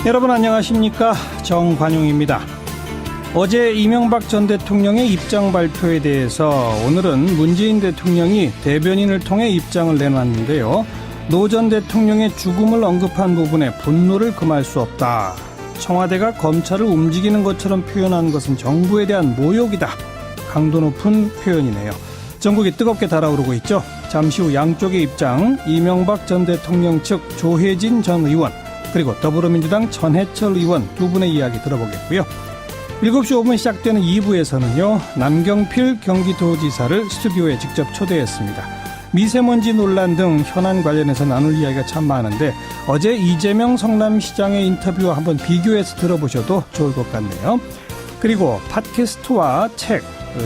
여러분 안녕하십니까? 정관용입니다. 어제 이명박 전 대통령의 입장 발표에 대해서 오늘은 문재인 대통령이 대변인을 통해 입장을 내놨는데요. 노 전 대통령의 죽음을 언급한 부분에 분노를 금할 수 없다. 청와대가 검찰을 움직이는 것처럼 표현한 것은 정부에 대한 모욕이다. 강도 높은 표현이네요. 전국이 뜨겁게 달아오르고 있죠. 잠시 후 양쪽의 입장, 이명박 전 대통령 측 조혜진 전 의원, 그리고 더불어민주당 전해철 의원 두 분의 이야기 들어보겠고요. 7시 5분 시작되는 2부에서는요. 남경필 경기도지사를 스튜디오에 직접 초대했습니다. 미세먼지 논란 등 현안 관련해서 나눌 이야기가 참 많은데 어제 이재명 성남시장의 인터뷰와 한번 비교해서 들어보셔도 좋을 것 같네요. 그리고 팟캐스트와 책,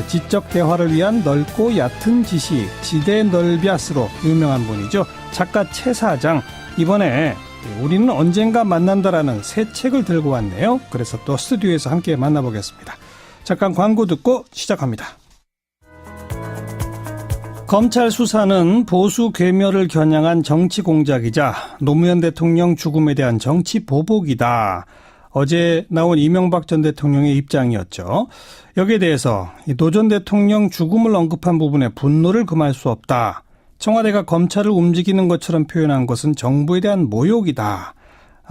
지적 대화를 위한 넓고 얕은 지식, 지대 넓야스로 유명한 분이죠. 작가 최 사장, 이번에 우리는 언젠가 만난다라는 새 책을 들고 왔네요. 그래서 또 스튜디오에서 함께 만나보겠습니다. 잠깐 광고 듣고 시작합니다. 검찰 수사는 보수 괴멸을 겨냥한 정치 공작이자 노무현 대통령 죽음에 대한 정치 보복이다. 어제 나온 이명박 전 대통령의 입장이었죠. 여기에 대해서 노 전 대통령 죽음을 언급한 부분에 분노를 금할 수 없다. 청와대가 검찰을 움직이는 것처럼 표현한 것은 정부에 대한 모욕이다.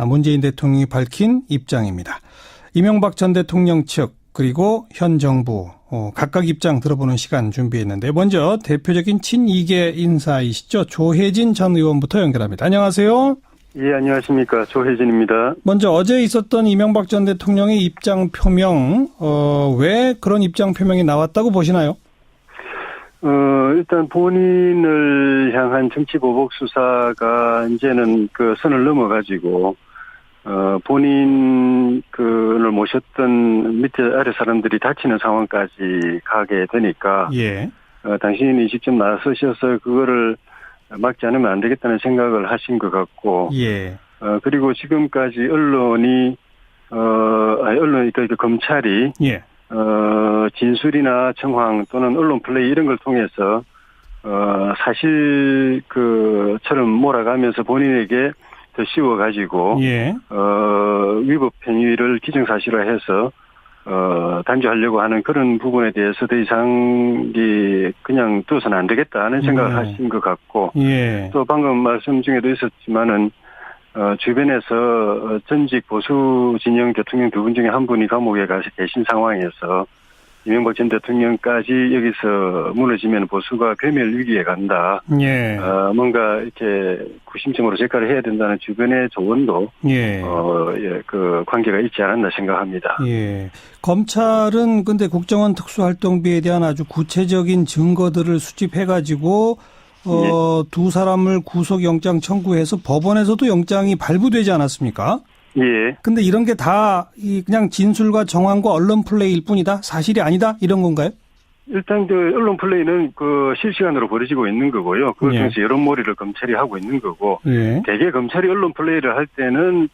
문재인 대통령이 밝힌 입장입니다. 이명박 전 대통령 측 그리고 현 정부 각각 입장 들어보는 시간 준비했는데 먼저 대표적인 친이계 인사이시죠. 조혜진 전 의원부터 연결합니다. 안녕하세요. 예, 안녕하십니까. 조혜진입니다. 먼저 어제 있었던 이명박 전 대통령의 입장 표명, 왜 그런 입장 표명이 나왔다고 보시나요? 일단 본인을 향한 정치보복 수사가 이제는 그 선을 넘어가지고, 본인을 모셨던 밑에 아래 사람들이 다치는 상황까지 가게 되니까, 예. 당신이 직접 나서셔서 그거를 막지 않으면 안 되겠다는 생각을 하신 것 같고, 예. 그리고 지금까지 그러니까 검찰이, 예. 진술이나 정황 또는 언론 플레이 이런 걸 통해서, 사실 처럼 몰아가면서 본인에게 더 씌워가지고, 예. 위법 행위를 기정사실화해서, 단죄하려고 하는 그런 부분에 대해서 더 이상 그냥 두어서는 안 되겠다는 생각을 하신 것 같고, 예. 또 방금 말씀 중에도 있었지만은, 주변에서 전직 보수 진영 대통령 두 분 중에 한 분이 감옥에 계신 상황에서 이명박 전 대통령까지 여기서 무너지면 보수가 괴멸 위기에 간다. 예. 뭔가 이렇게 구심점으로 재가를 해야 된다는 주변의 조언도 예. 그 관계가 있지 않았나 생각합니다. 예. 검찰은 근데 국정원 특수활동비에 대한 아주 구체적인 증거들을 수집해가지고 두 사람을 구속영장 청구해서 법원에서도 영장이 발부되지 않았습니까? 예. 근데 이런 게 다 그냥 진술과 정황과 언론 플레이일 뿐이다? 사실이 아니다? 이런 건가요? 일단 언론 플레이는 실시간으로 벌어지고 있는 거고요. 그걸 통해서 여론몰이를 검찰이 하고 있는 거고. 예. 대개 검찰이 언론 플레이를 할 때는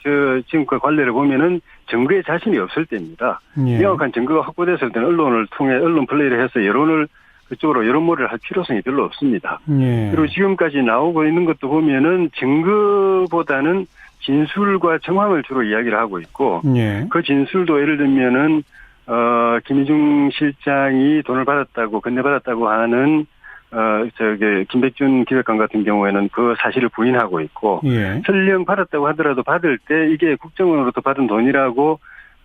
지금 그 관례를 보면은 증거에 자신이 없을 때입니다. 예. 명확한 증거가 확보됐을 때는 언론을 통해 언론 플레이를 해서 그쪽으로 여론몰이를 할 필요성이 별로 없습니다. 예. 그리고 지금까지 나오고 있는 것도 보면은 증거보다는 진술과 정황을 주로 이야기를 하고 있고, 예. 그 진술도 예를 들면은, 김희중 실장이 돈을 건네받았다고 하는, 김백준 기획관 같은 경우에는 그 사실을 부인하고 있고, 예. 설령 받았다고 하더라도 받을 때 이게 국정원으로부터 받은 돈이라고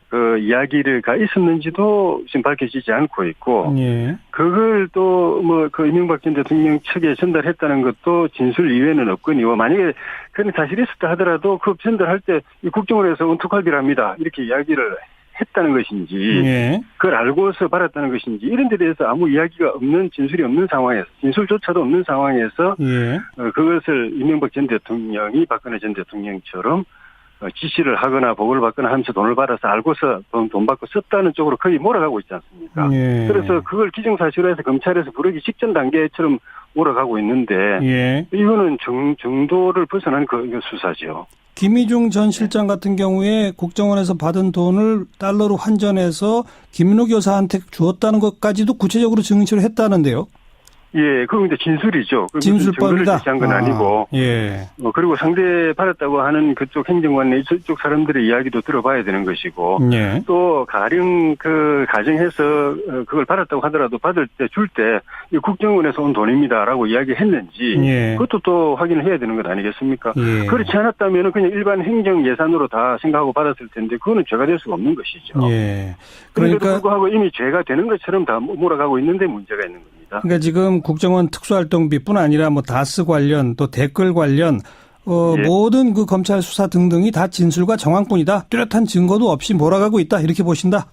그 이야기가 있었는지도 지금 밝혀지지 않고 있고, 예. 그걸 또 이명박 전 대통령 측에 전달했다는 것도 진술 이외에는 없거니와 만약에 그런 사실이 있었다 하더라도 그 전달할 때 이 국정원에서 은퇴활비랍니다 이렇게 이야기를 했다는 것인지, 예. 그걸 알고서 받았다는 것인지 이런 데 대해서 아무 이야기가 없는 진술이 없는 상황에서 진술조차도 없는 상황에서 예. 그것을 이명박 전 대통령이 박근혜 전 대통령처럼 지시를 하거나 보고를 받거나 하면서 돈을 받아서 알고서 돈 받고 썼다는 쪽으로 거의 몰아가고 있지 않습니까? 예. 그래서 그걸 기정사실화해서 검찰에서 부르기 직전 단계처럼 몰아가고 있는데, 예. 이거는 정도를 벗어난 그 수사죠. 김희중 전 실장 같은 경우에 국정원에서 받은 돈을 달러로 환전해서 김인욱 여사한테 주었다는 것까지도 구체적으로 증언을 했다는데요. 예, 그건 이제 진술이죠. 진술법이다. 제시한 건 아니고. 예. 그리고 상대 받았다고 하는 그쪽 행정관의 저쪽 사람들의 이야기도 들어봐야 되는 것이고. 예. 또 가령 그 가정해서 그걸 받았다고 하더라도 받을 때 줄 때 국정원에서 온 돈입니다라고 이야기했는지. 예. 그것도 또 확인을 해야 되는 것 아니겠습니까? 예. 그렇지 않았다면 그냥 일반 행정 예산으로 다 생각하고 받았을 텐데 그거는 죄가 될 수가 없는 것이죠. 예. 그런데도 그러니까 불구하고 이미 죄가 되는 것처럼 다 몰아가고 있는데 문제가 있는 겁니다. 그러니까 지금 국정원 특수활동비뿐 아니라 뭐 다스 관련 또 댓글 관련 예. 모든 그 검찰 수사 등등이 다 진술과 정황뿐이다. 뚜렷한 증거도 없이 몰아가고 있다. 이렇게 보신다.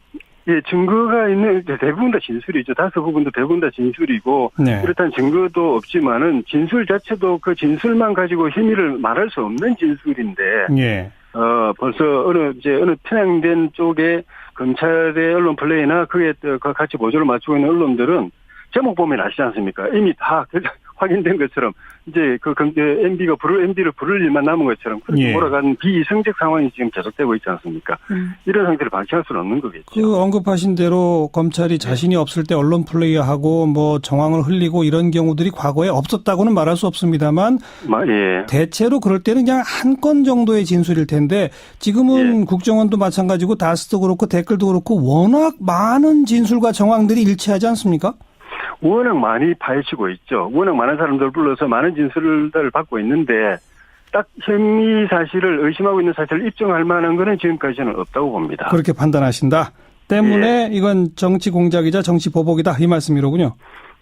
예, 증거가 있는 대부분 다 진술이죠. 다수 부분도 대부분 다 진술이고 네. 그렇다는 증거도 없지만은 진술 자체도 그 진술만 가지고 혐의를 말할 수 없는 진술인데 예. 벌써 어느 편향된 쪽에 검찰의 언론 플레이나 그에 같이 보조를 맞추고 있는 언론들은 제목 보면 아시지 않습니까? 이미 다 확인된 것처럼 이제 MB를 부를 일만 남은 것처럼 그렇게 예. 몰아가는 비이성적 상황이 지금 계속되고 있지 않습니까? 이런 상태를 방치할 수는 없는 거겠죠. 그 언급하신 대로 검찰이 자신이 없을 때 언론 플레이하고 뭐 정황을 흘리고 이런 경우들이 과거에 없었다고는 말할 수 없습니다만 예. 대체로 그럴 때는 그냥 한 건 정도의 진술일 텐데 지금은 예. 국정원도 마찬가지고 다스도 그렇고 댓글도 그렇고 워낙 많은 진술과 정황들이 일치하지 않습니까? 워낙 많이 파헤치고 있죠. 워낙 많은 사람들 불러서 많은 진술을 받고 있는데 딱 혐의 사실을 의심하고 있는 사실을 입증할 만한 거는 지금까지는 없다고 봅니다. 그렇게 판단하신다. 때문에 이건 정치 공작이자 정치 보복이다 이 말씀이로군요.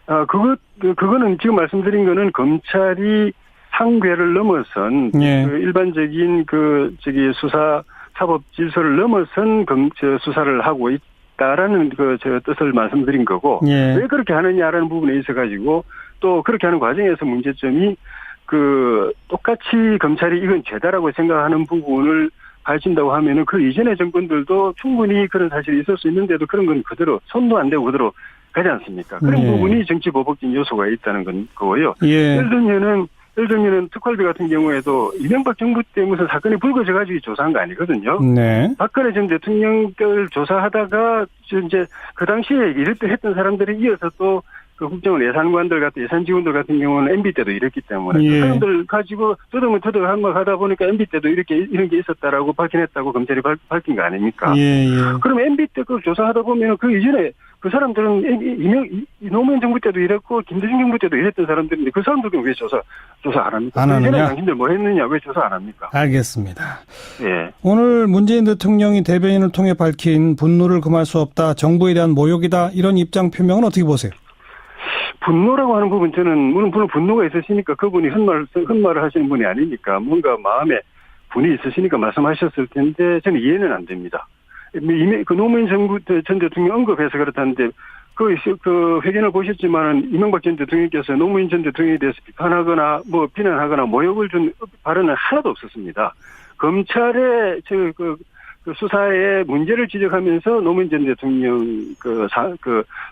그거는 지금 말씀드린 거는 검찰이 상괴를 넘어선 예. 그 일반적인 수사 사법 질서를 넘어선 수사를 하고 있다라는 저 뜻을 말씀드린 거고 예. 왜 그렇게 하느냐라는 부분에 있어 가지고 또 그렇게 하는 과정에서 문제점이 똑같이 검찰이 이건 죄다라고 생각하는 부분을 밝힌다고 하면은 그 이전의 정권들도 충분히 그런 사실이 있을 수 있는데도 그런 건 그대로 손도 안 대고 그대로 가지 않습니까? 그런 부분이 정치 보복적인 요소가 있다는 건 거고요. 예. 예를 들면 특활비 같은 경우에도 이명박 정부 때 무슨 사건이 불거져 가지고 조사한 거 아니거든요. 네. 박근혜 전 대통령을 조사하다가 이제 그 당시에 했던 사람들이 이어서 또 그 국정원 예산관들 같은 예산직원들 같은 경우는 MB 때도 이랬기 때문에 예. 그 사람들 가지고 더덕한 거 하다 보니까 MB 때도 이런 게 있었다라고 밝혀냈다고 검찰이 밝힌 거 아닙니까? 예. 그럼 MB 때 그걸 조사하다 보면 그 이전에 그 사람들은 노무현 정부 때도 이랬고 김대중 정부 때도 이랬던 사람들인데 그 사람들은 왜 조사 안 합니까? 안 하느냐? 당신들 뭐 했느냐 왜 조사 안 합니까? 알겠습니다. 예. 오늘 문재인 대통령이 대변인을 통해 밝힌 분노를 금할 수 없다. 정부에 대한 모욕이다. 이런 입장 표명은 어떻게 보세요? 분노라고 하는 부분 저는 물론 분노가 있으시니까 그분이 헛말을 하시는 분이 아니니까 뭔가 마음에 분이 있으시니까 말씀하셨을 텐데 저는 이해는 안 됩니다. 그 노무현 전 대통령 언급해서 그렇다는데 그 회견을 보셨지만은 이명박 전 대통령께서 노무현 전 대통령에 대해서 비난하거나 모욕을 준 발언은 하나도 없었습니다. 검찰의 수사에 문제를 지적하면서 노무현 전 대통령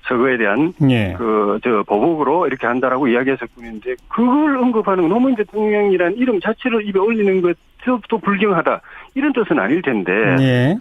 서거에 대한 예. 보복으로 이렇게 한다라고 이야기했을 뿐인데 그걸 언급하는 노무현 대통령이란 이름 자체를 입에 올리는 것도 불경하다 이런 뜻은 아닐 텐데 예.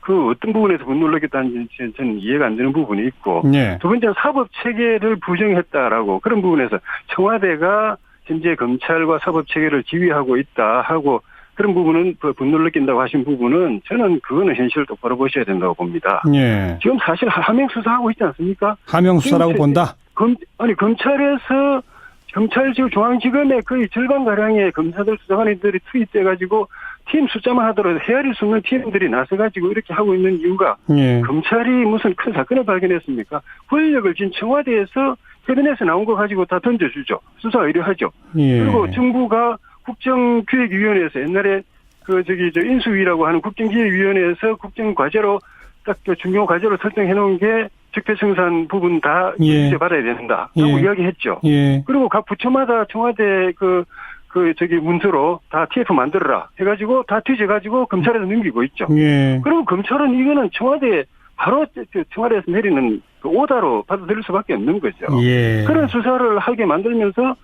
그 어떤 부분에서 분노를 느꼈다는지 저는 이해가 안 되는 부분이 있고 예. 두 번째는 사법 체계를 부정했다라고 그런 부분에서 청와대가 현재 검찰과 사법 체계를 지휘하고 있다 하고 그런 부분은 분노를 느낀다고 하신 부분은 저는 그거는 현실을 똑바로 보셔야 된다고 봅니다. 예. 지금 사실 하명 수사하고 있지 않습니까? 하명 수사라고 본다. 검찰에서 경찰 지금 중앙지검에 거의 절반가량의 검사들 수사관들이 투입돼가지고 팀 숫자만 하더라도 헤아릴 수 없는 팀들이 나서가지고 이렇게 하고 있는 이유가 예. 검찰이 무슨 큰 사건을 발견했습니까? 권력을 진 청와대에서 캐비넷에 나온 거 가지고 다 던져주죠. 수사 의뢰하죠. 예. 그리고 정부가 국정기획위원회에서 옛날에 인수위라고 하는 국정기획위원회에서 국정과제로 딱 중요 과제로 설정해 놓은 게 적폐청산 부분 다 예. 받아야 된다라고 이야기했죠. 예. 그리고 각 부처마다 청와대 문서로 다 TF 만들어라 해가지고 다 뒤져가지고 검찰에서 넘기고 있죠. 예. 그리고 검찰은 이거는 바로 청와대에서 내리는 오다로 받아들일 수밖에 없는 거죠. 예. 그런 수사를 하게 만들면서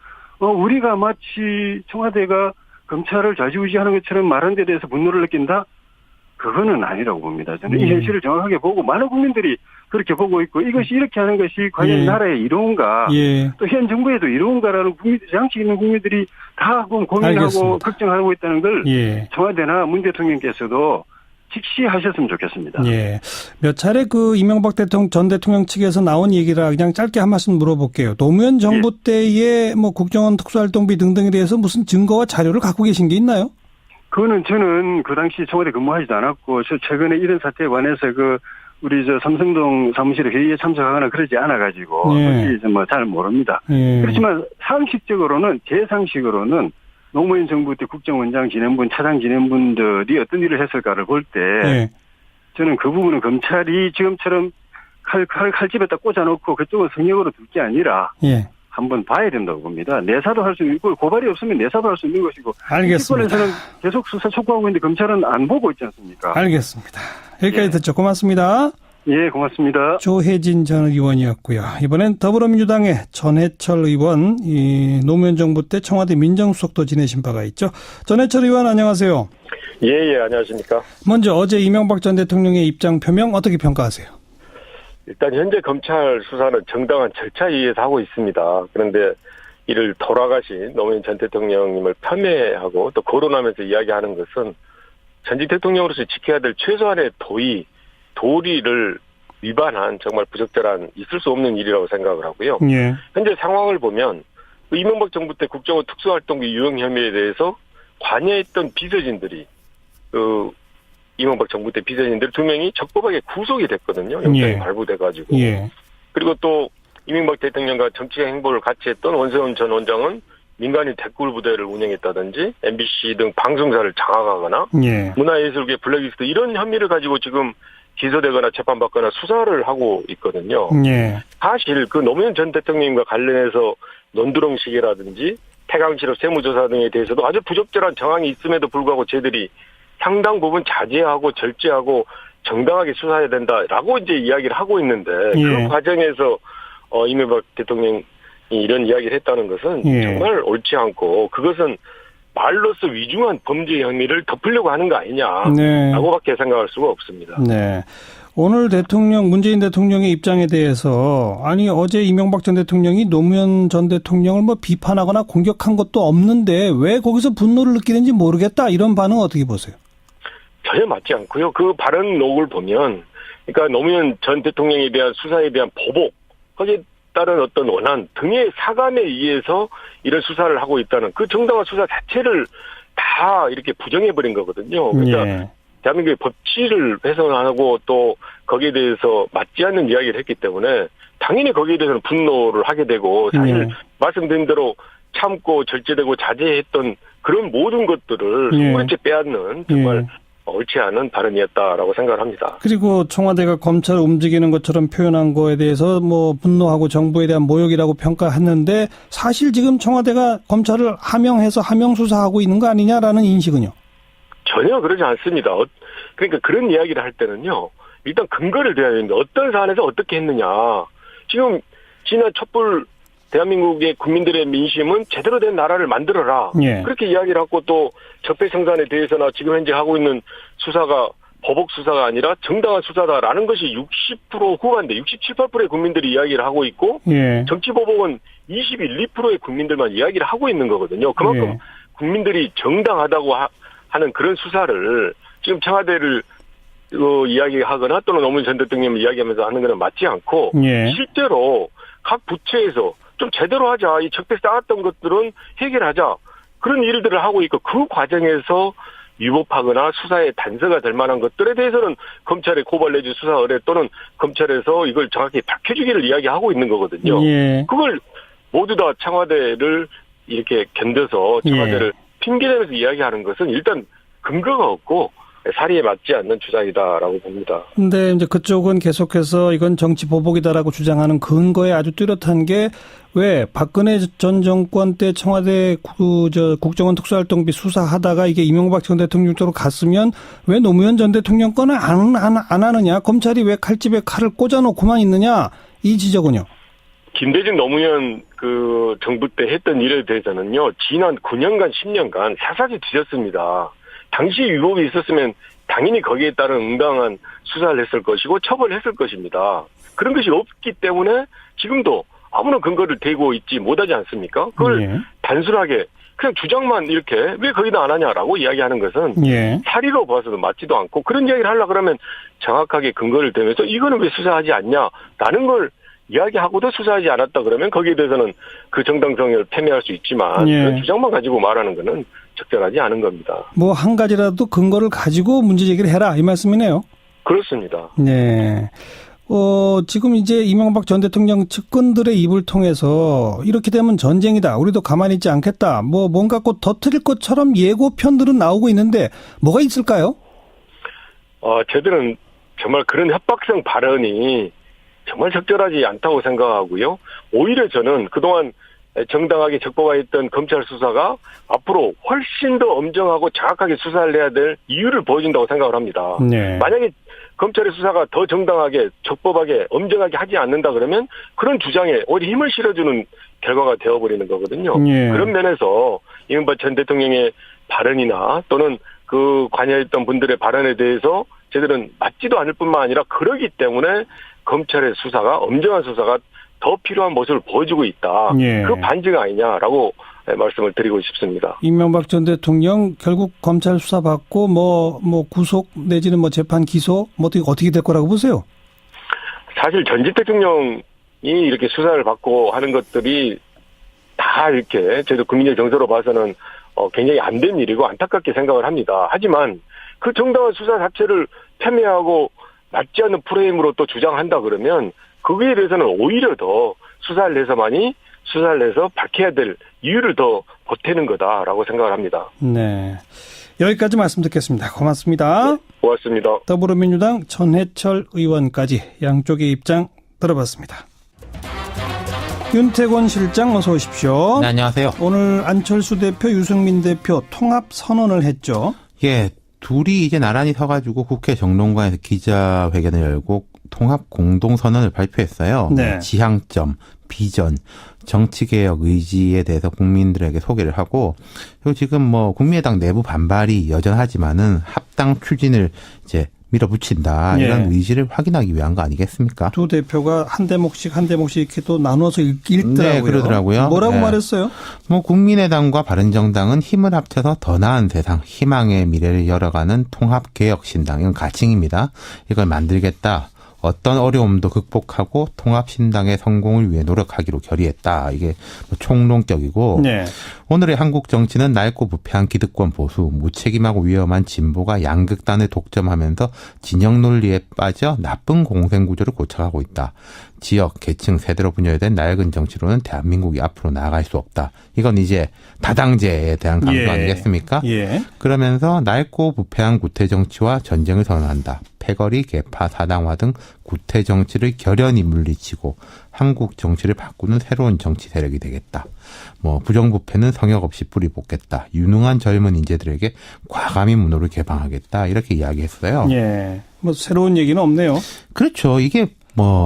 우리가 마치 청와대가 검찰을 좌지우지하는 것처럼 말하는 데 대해서 분노를 느낀다? 그거는 아니라고 봅니다. 저는 이 현실을 정확하게 보고 많은 국민들이 그렇게 보고 있고 이것이 이렇게 하는 것이 과연 예. 나라의 이로운가 예. 또 현 정부에도 이로운가라는 양식 있는 국민들이 다 고민하고 알겠습니다. 걱정하고 있다는 걸 예. 청와대나 문 대통령께서도 직시하셨으면 좋겠습니다. 예. 몇 차례 그 이명박 전 대통령 측에서 나온 얘기라 그냥 짧게 한 말씀 물어볼게요. 노무현 정부 때의 뭐 국정원 특수활동비 등등에 대해서 무슨 증거와 자료를 갖고 계신 게 있나요? 그거는 저는 그 당시 청와대 근무하지도 않았고, 저 최근에 이런 사태에 관해서 우리 삼성동 사무실에 회의에 참석하거나 그러지 않아가지고, 예. 뭐 잘 모릅니다. 예. 그렇지만 상식적으로는, 제 상식으로는 노무현 정부 때 국정원장 지낸분, 차장 지낸분들이 어떤 일을 했을까를 볼 때, 예. 저는 그 부분은 검찰이 지금처럼 칼집에다 꽂아놓고 그쪽은 성역으로 둘 게 아니라, 예. 한번 봐야 된다고 봅니다. 내사도 할 수 있고 고발이 없으면 내사도 할 수 있는 것이고. 알겠습니다. 정치권에서는 계속 수사 촉구하고 있는데 검찰은 안 보고 있지 않습니까? 알겠습니다. 여기까지 예. 듣죠. 고맙습니다. 예, 고맙습니다. 조혜진 전 의원이었고요. 이번엔 더불어민주당의 전해철 의원, 이 노무현 정부 때 청와대 민정수석도 지내신 바가 있죠. 전해철 의원 안녕하세요. 예, 안녕하십니까. 먼저 어제 이명박 전 대통령의 입장 표명 어떻게 평가하세요? 일단 현재 검찰 수사는 정당한 절차에 의해서 하고 있습니다. 그런데 이를 돌아가신 노무현 전 대통령님을 폄훼하고 또 거론하면서 이야기하는 것은 전직 대통령으로서 지켜야 될 최소한의 도리를 위반한 정말 부적절한 있을 수 없는 일이라고 생각을 하고요. 예. 현재 상황을 보면 이명박 정부 때 국정원 특수활동비 유용 혐의에 대해서 관여했던 비서진들이 이명박 정부 때 비서진들 2명이 적법하게 구속이 됐거든요. 영장이 예. 발부돼가지고. 예. 그리고 또 이명박 대통령과 정치적 행보를 같이 했던 원세훈 전 원장은 민간인 댓글 부대를 운영했다든지 MBC 등 방송사를 장악하거나 예. 문화예술계 블랙리스트 이런 혐의를 가지고 지금 기소되거나 재판받거나 수사를 하고 있거든요. 예. 사실 그 노무현 전 대통령과 관련해서 논두렁식이라든지 태강실업 세무조사 등에 대해서도 아주 부적절한 정황이 있음에도 불구하고 저희들이 상당 부분 자제하고 절제하고 정당하게 수사해야 된다라고 이제 이야기를 하고 있는데 예. 그 과정에서 이명박 대통령이 이런 이야기를 했다는 것은 예. 정말 옳지 않고 그것은 말로써 위중한 범죄 혐의를 덮으려고 하는 거 아니냐라고밖에 네. 생각할 수가 없습니다. 네. 오늘 문재인 대통령의 입장에 대해서 아니 어제 이명박 전 대통령이 노무현 전 대통령을 뭐 비판하거나 공격한 것도 없는데 왜 거기서 분노를 느끼는지 모르겠다 이런 반응 어떻게 보세요? 전혀 맞지 않고요. 그 발언 녹을 보면 그러니까 노무현 전 대통령에 대한 수사에 대한 보복 거기에 따른 어떤 원한 등의 사감에 의해서 이런 수사를 하고 있다는 그 정당한 수사 자체를 다 이렇게 부정해버린 거거든요. 그러니까 예. 대한민국의 법치를 훼손하고 또 거기에 대해서 맞지 않는 이야기를 했기 때문에 당연히 거기에 대해서는 분노를 하게 되고 사실 말씀드린 대로 참고 절제되고 자제했던 그런 모든 것들을 손버릇째 빼앗는 정말 옳지 않은 발언이었다라고 생각을 합니다. 그리고 청와대가 검찰을 움직이는 것처럼 표현한 거에 대해서 뭐 분노하고 정부에 대한 모욕이라고 평가했는데 사실 지금 청와대가 검찰을 하명해서 하명 수사하고 있는 거 아니냐라는 인식은요? 전혀 그러지 않습니다. 그러니까 그런 이야기를 할 때는요. 일단 근거를 대야 되는데 어떤 사안에서 어떻게 했느냐. 지금 지난 촛불 대한민국의 국민들의 민심은 제대로 된 나라를 만들어라. 예. 그렇게 이야기를 하고 또 적폐청산에 대해서나 지금 현재 하고 있는 수사가 보복 수사가 아니라 정당한 수사다라는 것이 60% 후반대 67, 8%의 국민들이 이야기를 하고 있고 예. 정치 보복은 21, 2%의 국민들만 이야기를 하고 있는 거거든요. 그만큼 국민들이 정당하다고 하는 그런 수사를 지금 청와대를 이야기하거나 또는 노무현 전 대통령을 이야기하면서 하는 것은 맞지 않고 실제로 각 부처에서 좀 제대로 하자. 이 적폐 쌓았던 것들은 해결하자. 그런 일들을 하고 있고 그 과정에서 위법하거나 수사에 단서가 될 만한 것들에 대해서는 검찰에 고발 내지 수사 의뢰 또는 검찰에서 이걸 정확히 밝혀주기를 이야기하고 있는 거거든요. 그걸 모두 다 청와대를 이렇게 견뎌서 청와대를 핑계대면서 이야기하는 것은 일단 근거가 없고 사리에 맞지 않는 주장이다라고 봅니다. 근데 이제 그쪽은 계속해서 이건 정치 보복이다라고 주장하는 근거에 아주 뚜렷한 게 왜 박근혜 전 정권 때 청와대 국정원 특수활동비 수사하다가 이게 이명박 전 대통령 쪽으로 갔으면 왜 노무현 전 대통령 거는 안 하느냐? 검찰이 왜 칼집에 칼을 꽂아놓고만 있느냐? 이 지적은요? 김대중 노무현 정부 때 했던 일에 대해서는요, 지난 9년간, 10년간 사사기 뒤졌습니다. 당시 위법이 있었으면 당연히 거기에 따른 응당한 수사를 했을 것이고 처벌했을 것입니다. 그런 것이 없기 때문에 지금도 아무런 근거를 대고 있지 못하지 않습니까? 그걸 예. 단순하게 그냥 주장만 이렇게 왜 거기다 안 하냐라고 이야기하는 것은 예. 사리로 봐서도 맞지도 않고 그런 이야기를 하려고 그러면 정확하게 근거를 대면서 이거는 왜 수사하지 않냐라는 걸 이야기하고도 수사하지 않았다 그러면 거기에 대해서는 그 정당성을 패배할 수 있지만 예. 그런 주장만 가지고 말하는 것은 적절하지 않은 겁니다. 뭐 한 가지라도 근거를 가지고 문제 제기를 해라 이 말씀이네요. 그렇습니다. 네. 지금 이제 이명박 전 대통령 측근들의 입을 통해서 이렇게 되면 전쟁이다. 우리도 가만히 있지 않겠다. 뭔가 곧 터뜨릴 것처럼 예고편들은 나오고 있는데 뭐가 있을까요? 저들은 정말 그런 협박성 발언이 정말 적절하지 않다고 생각하고요. 오히려 저는 그동안 정당하게 적법화했던 검찰 수사가 앞으로 훨씬 더 엄정하고 정확하게 수사를 해야 될 이유를 보여준다고 생각을 합니다. 네. 만약에 검찰의 수사가 더 정당하게 적법하게 엄정하게 하지 않는다 그러면 그런 주장에 오히려 힘을 실어주는 결과가 되어버리는 거거든요. 예. 그런 면에서 이명박 전 대통령의 발언이나 또는 그 관여했던 분들의 발언에 대해서 저들은 맞지도 않을 뿐만 아니라 그러기 때문에 검찰의 수사가 엄정한 수사가 더 필요한 모습을 보여주고 있다. 예. 그 반증 아니냐라고 말씀을 드리고 싶습니다. 이명박 전 대통령 결국 검찰 수사 받고 구속 내지는 재판 기소 어떻게 될 거라고 보세요? 사실 전직 대통령이 이렇게 수사를 받고 하는 것들이 다 이렇게 저희도 국민의 정서로 봐서는 굉장히 안 된 일이고 안타깝게 생각을 합니다. 하지만 그 정당한 수사 자체를 폄훼하고 맞지 않는 프레임으로 또 주장한다 그러면 거기에 대해서는 오히려 더 수사를 해서 밝혀야 될 이유를 더 보태는 거다라고 생각을 합니다. 네. 여기까지 말씀 듣겠습니다. 고맙습니다. 네, 고맙습니다. 더불어민주당 전해철 의원까지 양쪽의 입장 들어봤습니다. 윤태곤 실장 어서 오십시오. 네, 안녕하세요. 오늘 안철수 대표, 유승민 대표 통합 선언을 했죠. 예, 둘이 이제 나란히 서가지고 국회 정론관에서 기자회견을 열고 통합 공동선언을 발표했어요. 네. 지향점, 비전, 정치개혁 의지에 대해서 국민들에게 소개를 하고, 그리고 지금 국민의당 내부 반발이 여전하지만은 합당 추진을 이제 밀어붙인다. 이런 의지를 확인하기 위한 거 아니겠습니까? 두 대표가 한 대목씩 이렇게 또 나눠서 읽더라고요. 네, 그러더라고요. 뭐라고 네. 말했어요? 국민의당과 바른정당은 힘을 합쳐서 더 나은 세상, 희망의 미래를 열어가는 통합개혁신당. 이건 가칭입니다. 이걸 만들겠다. 어떤 어려움도 극복하고 통합신당의 성공을 위해 노력하기로 결의했다. 이게 총론격이고 네. 오늘의 한국 정치는 낡고 부패한 기득권 보수, 무책임하고 위험한 진보가 양극단을 독점하면서 진영 논리에 빠져 나쁜 공생구조를 고착하고 있다. 지역, 계층, 세대로 분열된 낡은 정치로는 대한민국이 앞으로 나아갈 수 없다. 이건 이제 다당제에 대한 강조 아니겠습니까? 예. 그러면서 낡고 부패한 구태정치와 전쟁을 선언한다. 패거리, 개파, 사당화 등 구태정치를 결연히 물리치고 한국 정치를 바꾸는 새로운 정치 세력이 되겠다. 부정부패는 성역 없이 뿌리 뽑겠다. 유능한 젊은 인재들에게 과감히 문호를 개방하겠다. 이렇게 이야기했어요. 예. 새로운 얘기는 없네요. 그렇죠. 이게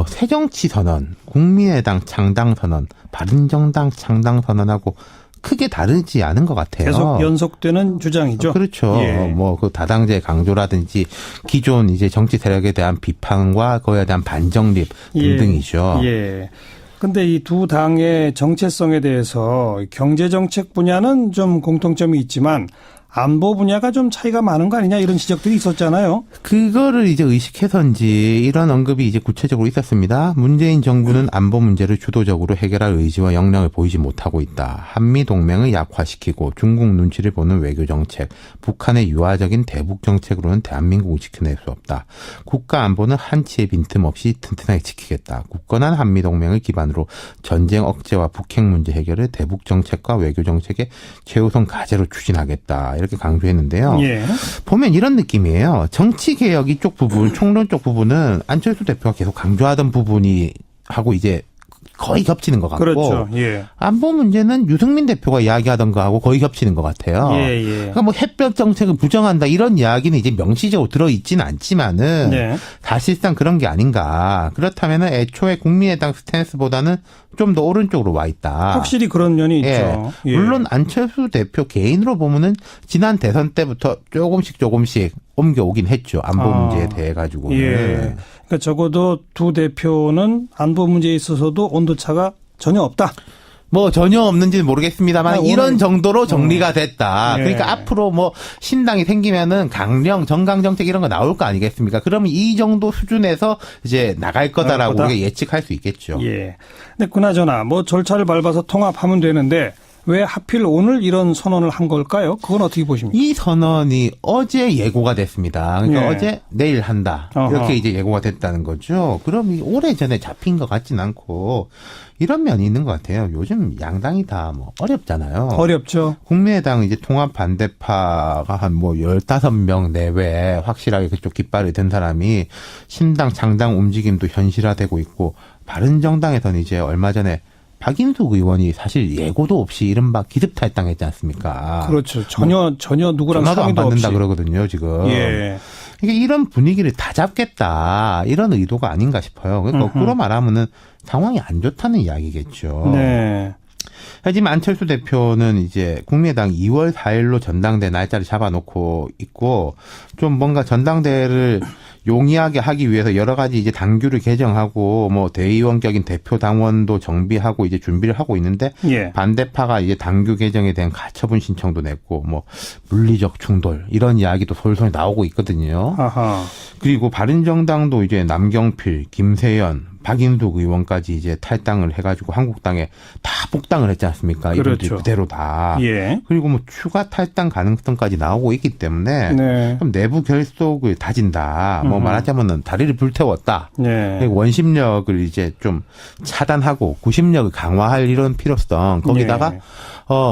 새정치 선언, 국민의당 창당 선언, 바른정당 창당 선언하고 크게 다르지 않은 것 같아요. 계속 연속되는 주장이죠. 그렇죠. 예. 그 다당제 강조라든지 기존 이제 정치 세력에 대한 비판과 그에 대한 반정립 등등이죠. 예. 근데 이 두 당의 정체성에 대해서 경제 정책 분야는 좀 공통점이 있지만 안보 분야가 좀 차이가 많은 거 아니냐 이런 지적들이 있었잖아요. 그거를 이제 의식해서인지 이런 언급이 이제 구체적으로 있었습니다. 문재인 정부는 안보 문제를 주도적으로 해결할 의지와 역량을 보이지 못하고 있다. 한미 동맹을 약화시키고 중국 눈치를 보는 외교 정책, 북한의 유화적인 대북 정책으로는 대한민국을 지켜낼 수 없다. 국가 안보는 한치의 빈틈없이 튼튼하게 지키겠다. 굳건한 한미 동맹을 기반으로 전쟁 억제와 북핵 문제 해결을 대북 정책과 외교 정책의 최우선 과제로 추진하겠다. 이렇게 강조했는데요. 예. 보면 이런 느낌이에요. 정치개혁 이쪽 부분, 총론 쪽 부분은 안철수 대표가 계속 강조하던 부분이 하고 이제 거의 겹치는 것 같고 그렇죠. 예. 안보 문제는 유승민 대표가 이야기하던 거하고 거의 겹치는 것 같아요. 예. 그러니까 뭐 햇볕 정책을 부정한다 이런 이야기는 이제 명시적으로 들어있지는 않지만은 네. 사실상 그런 게 아닌가. 그렇다면은 애초에 국민의당 스탠스보다는 좀 더 오른쪽으로 와 있다. 확실히 그런 면이 있죠. 예. 물론 안철수 대표 개인으로 보면은 지난 대선 때부터 조금씩 옮겨오긴 했죠. 안보 문제에 대해 가지고는. 예. 그러니까 적어도 두 대표는 안보 문제에 있어서도 온도차가 전혀 없다. 뭐 전혀 없는지는 모르겠습니다만 이런 정도로 정리가 됐다. 예. 그러니까 앞으로 뭐 신당이 생기면은 강령, 정강 정책 이런 거 나올 거 아니겠습니까? 그러면 이 정도 수준에서 이제 나갈 거다라고 우리가 예측할 수 있겠죠. 예. 근데 그나저나 뭐 절차를 밟아서 통합하면 되는데 왜 하필 오늘 이런 선언을 한 걸까요? 그건 어떻게 보십니까? 이 선언이 어제 예고가 됐습니다. 그러니까 예. 어제 내일 한다. 이렇게 이제 예고가 됐다는 거죠. 그럼 오래전에 잡힌 것 같진 않고 이런 면이 있는 것 같아요. 요즘 양당이 다 뭐 어렵잖아요. 어렵죠. 국민의당 이제 통합 반대파가 한 뭐 15명 내외 확실하게 그쪽 깃발을 든 사람이 신당 창당 움직임도 현실화되고 있고 바른정당에서는 이제 얼마 전에 박인숙 의원이 사실 예고도 없이 이른바 기습탈당했지 않습니까? 그렇죠. 전혀 누구랑 전화도 안 상의도 받는다 없이. 그러거든요, 지금. 예. 그러니까 이런 분위기를 다 잡겠다 이런 의도가 아닌가 싶어요. 그러니까 거꾸로 말하면은 상황이 안 좋다는 이야기겠죠. 네. 하지만 안철수 대표는 이제 국민의당 2월 4일로 전당대 날짜를 잡아놓고 있고 좀 뭔가 전당대회를 용이하게 하기 위해서 여러 가지 이제 당규를 개정하고 뭐 대의원격인 대표 당원도 정비하고 이제 준비를 하고 있는데 예. 반대파가 이제 당규 개정에 대한 가처분 신청도 냈고 뭐 물리적 충돌 이런 이야기도 솔솔 나오고 있거든요. 아하. 그리고 바른정당도 이제 남경필, 김세연, 박인숙 의원까지 이제 탈당을 해가지고 한국당에 다 복당을 했지 않습니까? 이분들이 그렇죠. 그대로 다. 예. 그리고 뭐 추가 탈당 가능성까지 나오고 있기 때문에 네. 그럼 내부 결속을 다진다. 뭐 말하자면은 다리를 불태웠다. 네. 원심력을 이제 좀 차단하고 구심력을 강화할 이런 필요성. 거기다가 네.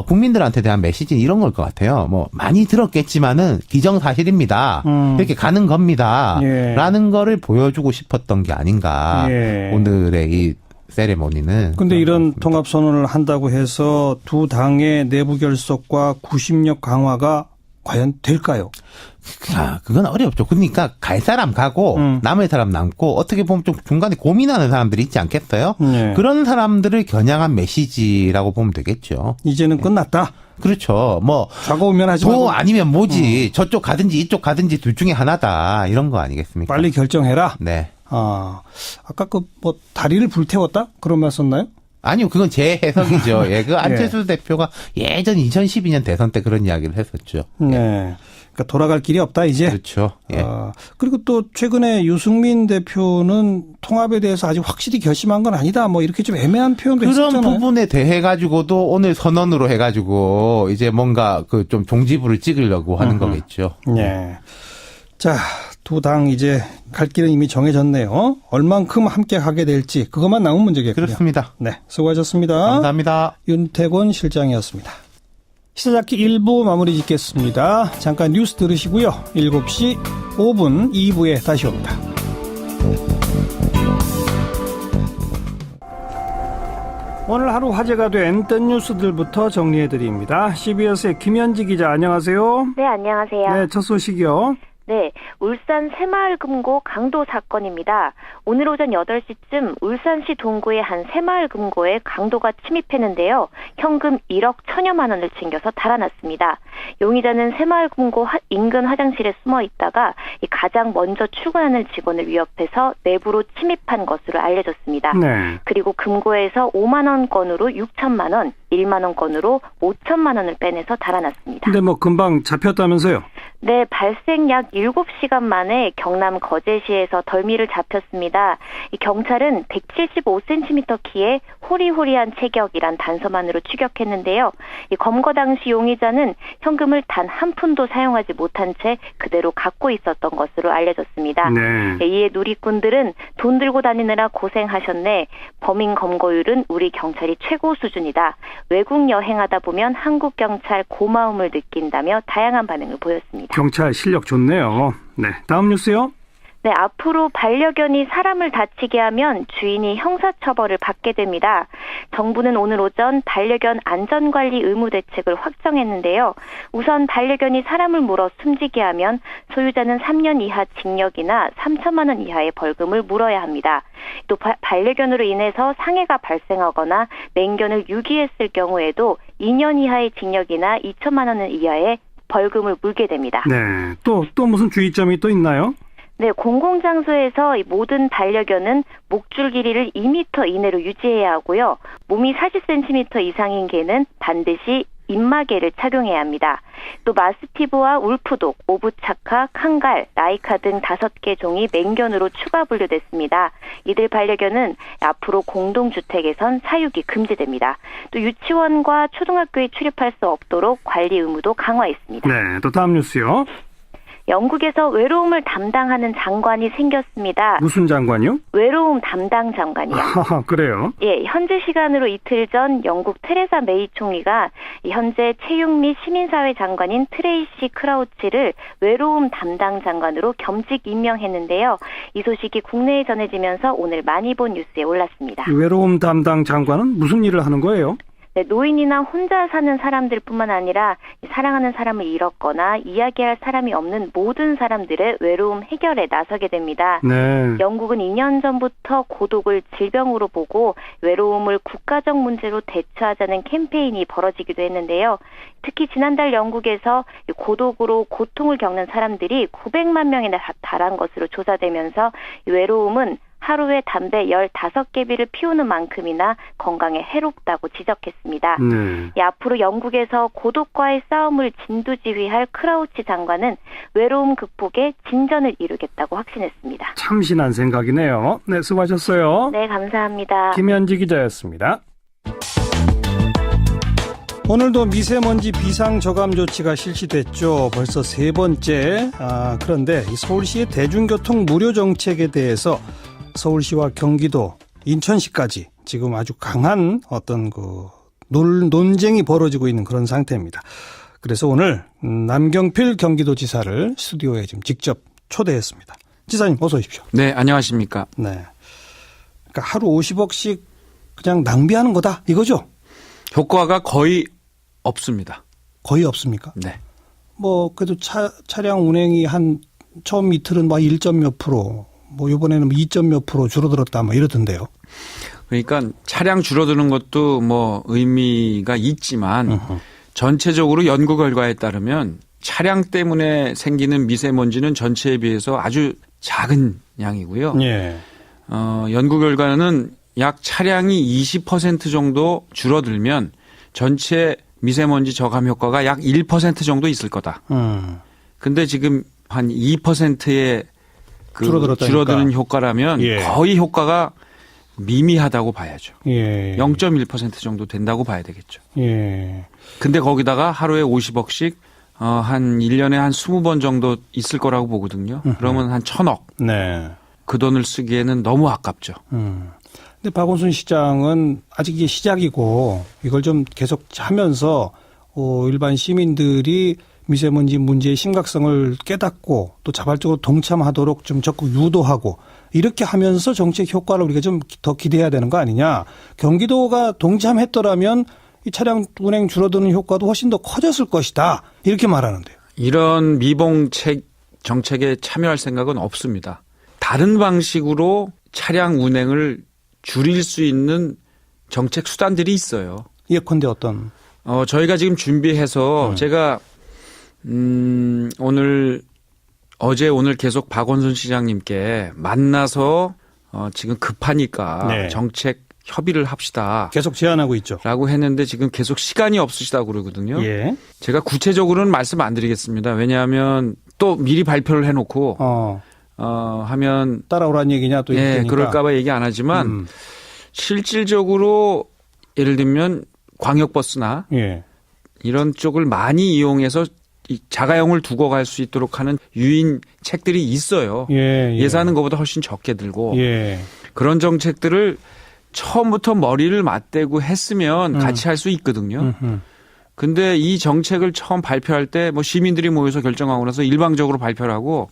국민들한테 대한 메시지는 이런 걸 것 같아요. 뭐 많이 들었겠지만은 기정사실입니다. 이렇게 가는 겁니다. 예. 라는 거를 보여주고 싶었던 게 아닌가. 예. 오늘의 이 세레모니는. 근데 이런 통합 선언을 한다고 해서 두 당의 내부 결속과 구심력 강화가 과연 될까요? 그건 어렵죠. 그러니까 갈 사람 가고 남을 사람 남고 어떻게 보면 좀 중간에 고민하는 사람들이 있지 않겠어요? 네. 그런 사람들을 겨냥한 메시지라고 보면 되겠죠. 이제는 끝났다. 그렇죠. 뭐 좌고우면하지 말고 도 아니면 뭐지. 저쪽 가든지 이쪽 가든지 둘 중에 하나다. 이런 거 아니겠습니까? 빨리 결정해라. 네. 아까 그 뭐 다리를 불태웠다? 그런 말 썼나요? 아니요, 그건 제 해석이죠. 예, 그 안철수 대표가 예전 2012년 대선 때 그런 이야기를 했었죠. 네. 그러니까 돌아갈 길이 없다 이제. 그렇죠. 예. 그리고 또 최근에 유승민 대표는 통합에 대해서 아직 확실히 결심한 건 아니다. 뭐 이렇게 좀 애매한 표현도 그런 있었잖아요. 부분에 대해 가지고도 오늘 선언으로 해가지고 이제 뭔가 그 좀 종지부를 찍으려고 하는 거겠죠. 네. 자, 두 당 이제 갈 길은 이미 정해졌네요. 얼만큼 함께 가게 될지 그것만 남은 문제겠군요. 그렇습니다. 네, 수고하셨습니다. 감사합니다. 윤태곤 실장이었습니다. 시사잡기 1부 마무리 짓겠습니다. 잠깐 뉴스 들으시고요. 7시 5분 2부에 다시 옵니다. 오늘 하루 화제가 된 뜬 뉴스들부터 정리해드립니다. CBS의 김현지 기자 안녕하세요. 네, 안녕하세요. 네, 첫 소식이요. 네, 울산 새마을 금고 강도 사건입니다. 오늘 오전 8시쯤 울산시 동구의 한 새마을 금고에 강도가 침입했는데요. 현금 1억 1,000여만 원을 챙겨서 달아났습니다. 용의자는 새마을 금고 인근 화장실에 숨어 있다가 가장 먼저 출근하는 직원을 위협해서 내부로 침입한 것으로 알려졌습니다. 네. 그리고 금고에서 5만 원권으로 6천만 원, 1만 원권으로 5천만 원을 빼내서 달아났습니다. 근데 뭐 금방 잡혔다면서요? 네, 발생 약 7시간 만에 경남 거제시에서 덜미를 잡혔습니다. 이 경찰은 175cm 키의 호리호리한 체격이란 단서만으로 추격했는데요. 이 검거 당시 용의자는 현금을 단 한 푼도 사용하지 못한 채 그대로 갖고 있었던 것으로 알려졌습니다. 네. 이에 누리꾼들은 돈 들고 다니느라 고생하셨네. 범인 검거율은 우리 경찰이 최고 수준이다. 외국 여행하다 보면 한국 경찰 고마움을 느낀다며 다양한 반응을 보였습니다. 경찰 실력 좋네요. 네, 다음 뉴스요. 네, 앞으로 반려견이 사람을 다치게 하면 주인이 형사처벌을 받게 됩니다. 정부는 오늘 오전 반려견 안전관리 의무 대책을 확정했는데요. 우선 반려견이 사람을 물어 숨지게 하면 소유자는 3년 이하 징역이나 3천만 원 이하의 벌금을 물어야 합니다. 또 반려견으로 인해서 상해가 발생하거나 맹견을 유기했을 경우에도 2년 이하의 징역이나 2천만 원 이하의 벌금을 물게 됩니다. 네. 또 무슨 주의점이 또 있나요? 네, 공공장소에서 이 모든 반려견은 목줄 길이를 2m 이내로 유지해야 하고요. 몸이 40cm 이상인 개는 반드시 입마개를 착용해야 합니다. 또 마스티브와 울프독, 오브차카, 칸갈, 라이카 등 5개 종이 맹견으로 추가 분류됐습니다. 이들 반려견은 앞으로 공동주택에선 사육이 금지됩니다. 또 유치원과 초등학교에 출입할 수 없도록 관리 의무도 강화했습니다. 네, 또 다음 뉴스요. 영국에서 외로움을 담당하는 장관이 생겼습니다. 무슨 장관이요? 외로움 담당 장관이요. 그래요? 예, 현재 시간으로 이틀 전 영국 테레사 메이 총리가 현재 체육 및 시민사회 장관인 트레이시 크라우치를 외로움 담당 장관으로 겸직 임명했는데요. 이 소식이 국내에 전해지면서 오늘 많이 본 뉴스에 올랐습니다. 외로움 담당 장관은 무슨 일을 하는 거예요? 네, 노인이나 혼자 사는 사람들뿐만 아니라 사랑하는 사람을 잃었거나 이야기할 사람이 없는 모든 사람들의 외로움 해결에 나서게 됩니다. 네. 영국은 2년 전부터 고독을 질병으로 보고 외로움을 국가적 문제로 대처하자는 캠페인이 벌어지기도 했는데요. 특히 지난달 영국에서 고독으로 고통을 겪는 사람들이 900만 명이나 달한 것으로 조사되면서 외로움은 하루에 담배 15개비를 피우는 만큼이나 건강에 해롭다고 지적했습니다. 앞으로 영국에서 고독과의 싸움을 진두지휘할 크라우치 장관은 외로움 극복에 진전을 이루겠다고 확신했습니다. 참신한 생각이네요. 네, 수고하셨어요. 네, 감사합니다. 김현지 기자였습니다. 오늘도 미세먼지 비상저감 조치가 실시됐죠. 벌써 3번째. 그런데 이 서울시의 대중교통 무료 정책에 대해서 서울시와 경기도, 인천시까지 지금 아주 강한 어떤 논쟁이 벌어지고 있는 그런 상태입니다. 그래서 오늘 남경필 경기도지사를 스튜디오에 지금 직접 초대했습니다. 지사님 어서 오십시오. 네, 안녕하십니까. 네. 그러니까 하루 50억씩 그냥 낭비하는 거다 이거죠? 효과가 거의 없습니다. 거의 없습니까? 네. 그래도 차량 운행이 처음 이틀은 1점 몇 프로, 이번에는 2점 몇 프로 줄어들었다 이러던데요. 그러니까 차량 줄어드는 것도 의미가 있지만 전체적으로 연구 결과에 따르면 차량 때문에 생기는 미세먼지는 전체에 비해서 아주 작은 양이고요. 예. 연구 결과는 약 차량이 20% 정도 줄어들면 전체 미세먼지 저감 효과가 약 1% 정도 있을 거다. 근데 지금 한 2%의 줄어드는 효과라면 예. 거의 효과가 미미하다고 봐야죠. 예. 0.1% 정도 된다고 봐야 되겠죠. 예. 근데 거기다가 하루에 50억씩 한 1년에 한 20번 정도 있을 거라고 보거든요. 그러면 한 1,000억. 네. 그 돈을 쓰기에는 너무 아깝죠. 근데 박원순 시장은 아직 이게 시작이고 이걸 좀 계속 하면서 일반 시민들이 미세먼지 문제의 심각성을 깨닫고 또 자발적으로 동참하도록 좀 적극 유도하고 이렇게 하면서 정책 효과를 우리가 좀 더 기대해야 되는 거 아니냐. 경기도가 동참했더라면 이 차량 운행 줄어드는 효과도 훨씬 더 커졌을 것이다. 이렇게 말하는데요. 이런 미봉책 정책에 참여할 생각은 없습니다. 다른 방식으로 차량 운행을 줄일 수 있는 정책 수단들이 있어요. 예컨대 어떤? 저희가 지금 준비해서 제가 오늘 계속 박원순 시장님께 만나서 지금 급하니까 네. 정책 협의를 합시다. 계속 제안하고 있죠. 라고 했는데 지금 계속 시간이 없으시다고 그러거든요. 예. 제가 구체적으로는 말씀 안 드리겠습니다. 왜냐하면 또 미리 발표를 해놓고 하면 따라오란 얘기냐 또 예, 얘기니까. 그럴까 봐 얘기 안 하지만 실질적으로 예를 들면 광역버스나 예. 이런 쪽을 많이 이용해서 자가용을 두고 갈 수 있도록 하는 유인 책들이 있어요. 예. 예산은 그보다 훨씬 적게 들고 예. 그런 정책들을 처음부터 머리를 맞대고 했으면 같이 할 수 있거든요. 근데 이 정책을 처음 발표할 때 시민들이 모여서 결정하고 나서 일방적으로 발표를 하고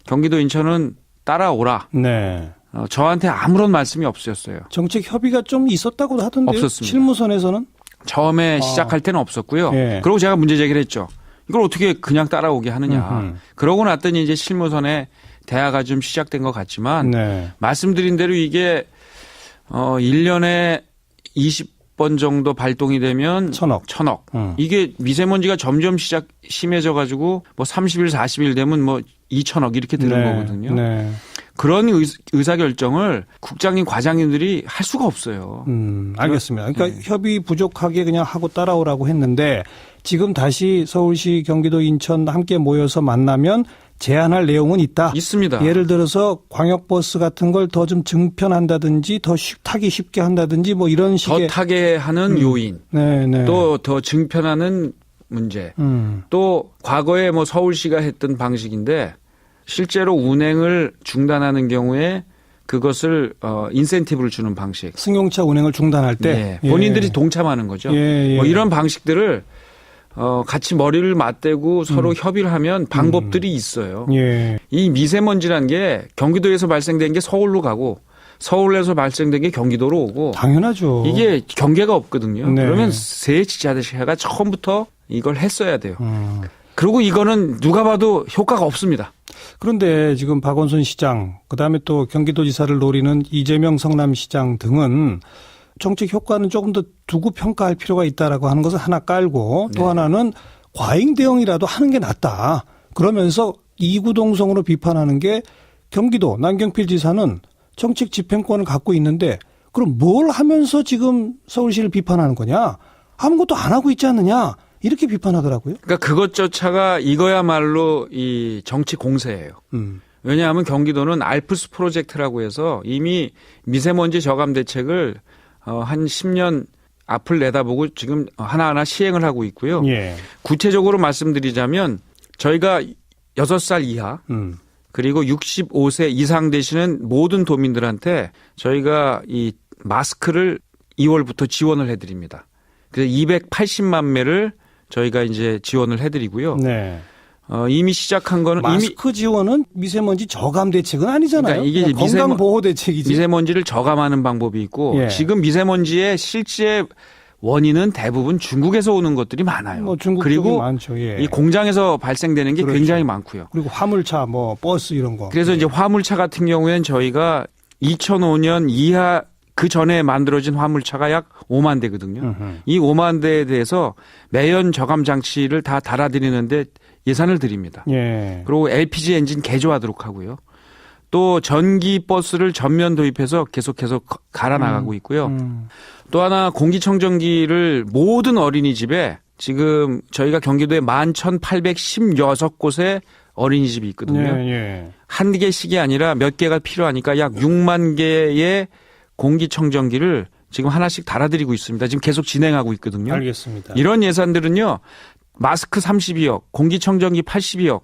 경기도 인천은 따라오라. 네. 저한테 아무런 말씀이 없으셨어요. 정책 협의가 좀 있었다고도 하던데요. 없었습니다. 실무선에서는? 처음에 시작할 때는 없었고요. 예. 그리고 제가 문제 제기를 했죠. 이걸 어떻게 그냥 따라오게 하느냐. 음흠. 그러고 났더니 이제 실무선에 대화가 좀 시작된 것 같지만 네. 말씀드린 대로 이게 1년에 20번 정도 발동이 되면 1,000억. 이게 미세먼지가 점점 심해져 가지고 뭐 30일 40일 되면 뭐 2,000억 이렇게 되는 네. 거거든요. 네. 그런 의사결정을 국장님 과장님들이 할 수가 없어요. 알겠습니다. 그러니까 네. 협의 부족하게 그냥 하고 따라오라고 했는데 지금 다시 서울시, 경기도, 인천 함께 모여서 만나면 제안할 내용은 있다. 있습니다. 예를 들어서 광역버스 같은 걸 더 좀 증편한다든지 더 타기 쉽게 한다든지 뭐 이런 식의. 더 타게 하는 요인. 네네. 또 더 증편하는 문제. 또 과거에 뭐 서울시가 했던 방식인데 실제로 운행을 중단하는 경우에 그것을 인센티브를 주는 방식. 승용차 운행을 중단할 때. 네. 본인들이 동참하는 거죠. 예. 뭐 이런 방식들을 같이 머리를 맞대고 서로 협의를 하면 방법들이 있어요. 예. 이 미세먼지라는 게 경기도에서 발생된 게 서울로 가고 서울에서 발생된 게 경기도로 오고 당연하죠. 이게 경계가 없거든요. 네. 그러면 새 지자체가 처음부터 이걸 했어야 돼요. 그리고 이거는 누가 봐도 효과가 없습니다. 그런데 지금 박원순 시장, 그다음에 또 경기도지사를 노리는 이재명 성남시장 등은 정책 효과는 조금 더 두고 평가할 필요가 있다라고 하는 것을 하나 깔고 또 하나는 과잉 대응이라도 하는 게 낫다. 그러면서 이구동성으로 비판하는 게 경기도 남경필 지사는 정책 집행권을 갖고 있는데 그럼 뭘 하면서 지금 서울시를 비판하는 거냐? 아무것도 안 하고 있지 않느냐? 이렇게 비판하더라고요. 그러니까 그것조차가 이거야말로 이 정치 공세예요. 왜냐하면 경기도는 알프스 프로젝트라고 해서 이미 미세먼지 저감 대책을 한 10년 앞을 내다보고 지금 하나하나 시행을 하고 있고요. 예. 구체적으로 말씀드리자면 저희가 6살 이하 그리고 65세 이상 되시는 모든 도민들한테 저희가 이 마스크를 2월부터 지원을 해드립니다. 그래서 280만 매를 저희가 이제 지원을 해드리고요. 네. 이미 시작한 거는 마스크 지원은 미세먼지 저감 대책은 아니잖아요. 그러니까 이게 건강 보호 대책이지. 미세먼지를 저감하는 방법이 있고 예. 지금 미세먼지의 실제 원인은 대부분 중국에서 오는 것들이 많아요. 뭐 중국 그리고 쪽이 많죠. 예. 이 공장에서 발생되는 게 그렇죠. 굉장히 많고요. 그리고 화물차, 뭐 버스 이런 거. 그래서 이제 화물차 같은 경우에는 저희가 2005년 이하 그 전에 만들어진 화물차가 약 5만 대거든요. 이 5만 대에 대해서 매연 저감 장치를 다 달아드리는데 예산을 드립니다. 예. 그리고 LPG 엔진 개조하도록 하고요. 또 전기 버스를 전면 도입해서 계속해서 갈아 나가고 있고요. 또 하나 공기청정기를 모든 어린이집에 지금 저희가 경기도에 11,816곳에 어린이집이 있거든요. 예. 한 개씩이 아니라 몇 개가 필요하니까 약 6만 개의 공기청정기를 지금 하나씩 달아드리고 있습니다. 지금 계속 진행하고 있거든요. 알겠습니다. 이런 예산들은요. 마스크 32억, 공기청정기 82억.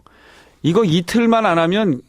이거 이틀만 안 하면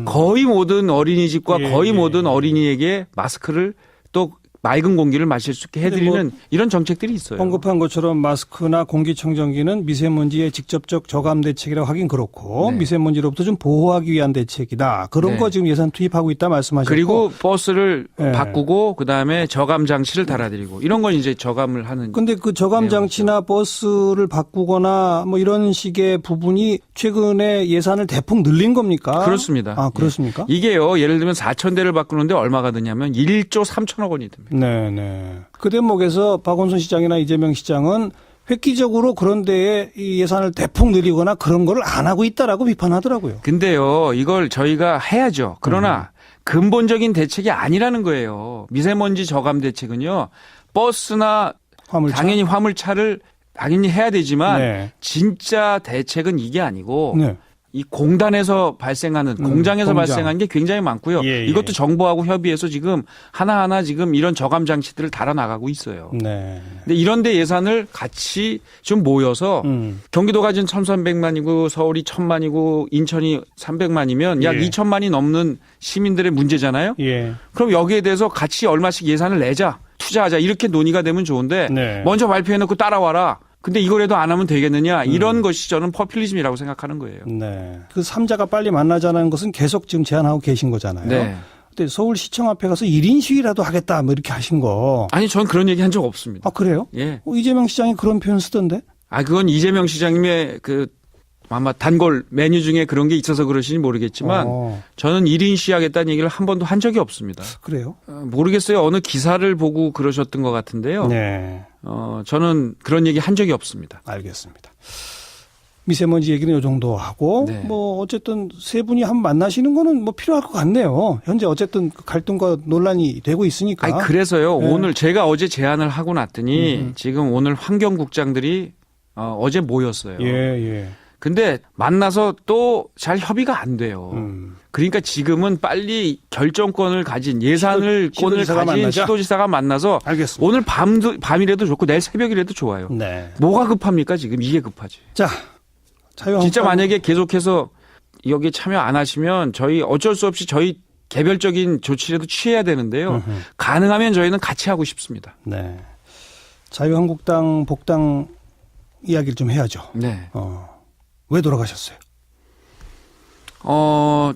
거의 모든 어린이집과 거의 모든 어린이에게 마스크를 또 맑은 공기를 마실 수 있게 해드리는 이런 정책들이 있어요. 언급한 것처럼 마스크나 공기청정기는 미세먼지의 직접적 저감 대책이라고 하긴 그렇고 네. 미세먼지로부터 좀 보호하기 위한 대책이다. 그런 네. 거 지금 예산 투입하고 있다 말씀하셨고. 그리고 버스를 네. 바꾸고 그다음에 저감 장치를 달아드리고 이런 건 이제 저감을 하는. 근데 그 저감 장치나 버스를 바꾸거나 뭐 이런 식의 부분이 최근에 예산을 대폭 늘린 겁니까? 그렇습니다. 아, 그렇습니까? 이게요. 예를 들면 4,000대를 바꾸는데 얼마가 드냐면 1조 3천억 원이 듭니다. 네네. 그 대목에서 박원순 시장이나 이재명 시장은 획기적으로 그런 데에 이 예산을 대폭 늘리거나 그런 걸 안 하고 있다라고 비판하더라고요. 근데요. 이걸 저희가 해야죠. 그러나 근본적인 대책이 아니라는 거예요. 미세먼지 저감 대책은요. 버스나 화물차? 당연히 화물차를 당연히 해야 되지만 네. 진짜 대책은 이게 아니고 네. 이 공단에서 발생하는 공장에서 공장. 발생하는 게 굉장히 많고요. 예. 이것도 정부하고 협의해서 지금 하나하나 지금 이런 저감 장치들을 달아나가고 있어요. 네. 근데 이런 데 예산을 같이 좀 모여서 경기도가 지금 1,300만이고 서울이 1,000만이고 인천이 300만이면 약 예. 2,000만이 넘는 시민들의 문제잖아요. 예. 그럼 여기에 대해서 같이 얼마씩 예산을 내자. 투자하자. 이렇게 논의가 되면 좋은데 네. 먼저 발표해놓고 따라와라. 근데 이거라도 안 하면 되겠느냐 이런 것이 저는 퍼퓰리즘이라고 생각하는 거예요. 네. 그 3자가 빨리 만나자는 것은 계속 지금 제안하고 계신 거잖아요. 네. 근데 서울시청 앞에 가서 1인 시위라도 하겠다 뭐 이렇게 하신 거. 아니 전 그런 얘기 한 적 없습니다. 아 그래요? 예. 이재명 시장이 그런 표현 쓰던데? 그건 이재명 시장님의 아마 단골 메뉴 중에 그런 게 있어서 그러시니 모르겠지만 저는 1인 시위하겠다는 얘기를 한 번도 한 적이 없습니다. 그래요? 모르겠어요. 어느 기사를 보고 그러셨던 것 같은데요. 네. 저는 그런 얘기 한 적이 없습니다. 알겠습니다. 미세먼지 얘기는 이 정도 하고 네. 뭐 어쨌든 세 분이 한번 만나시는 거는 뭐 필요할 것 같네요. 현재 어쨌든 갈등과 논란이 되고 있으니까. 그래서요. 네. 오늘 제가 어제 제안을 하고 났더니 지금 오늘 환경국장들이 어제 모였어요. 예. 근데 만나서 또 잘 협의가 안 돼요. 그러니까 지금은 빨리 결정권을 가진 예산권을 시도지사가 가진 만나자? 시도지사가 만나서 알겠습니다. 오늘 밤이라도 좋고 내일 새벽이라도 좋아요. 네. 뭐가 급합니까 지금 이게 급하지. 자, 자유한국당 진짜 만약에 계속해서 여기에 참여 안 하시면 저희 어쩔 수 없이 저희 개별적인 조치라도 취해야 되는데요. 가능하면 저희는 같이 하고 싶습니다. 네. 자유한국당 복당 이야기를 좀 해야죠. 네. 왜 돌아가셨어요?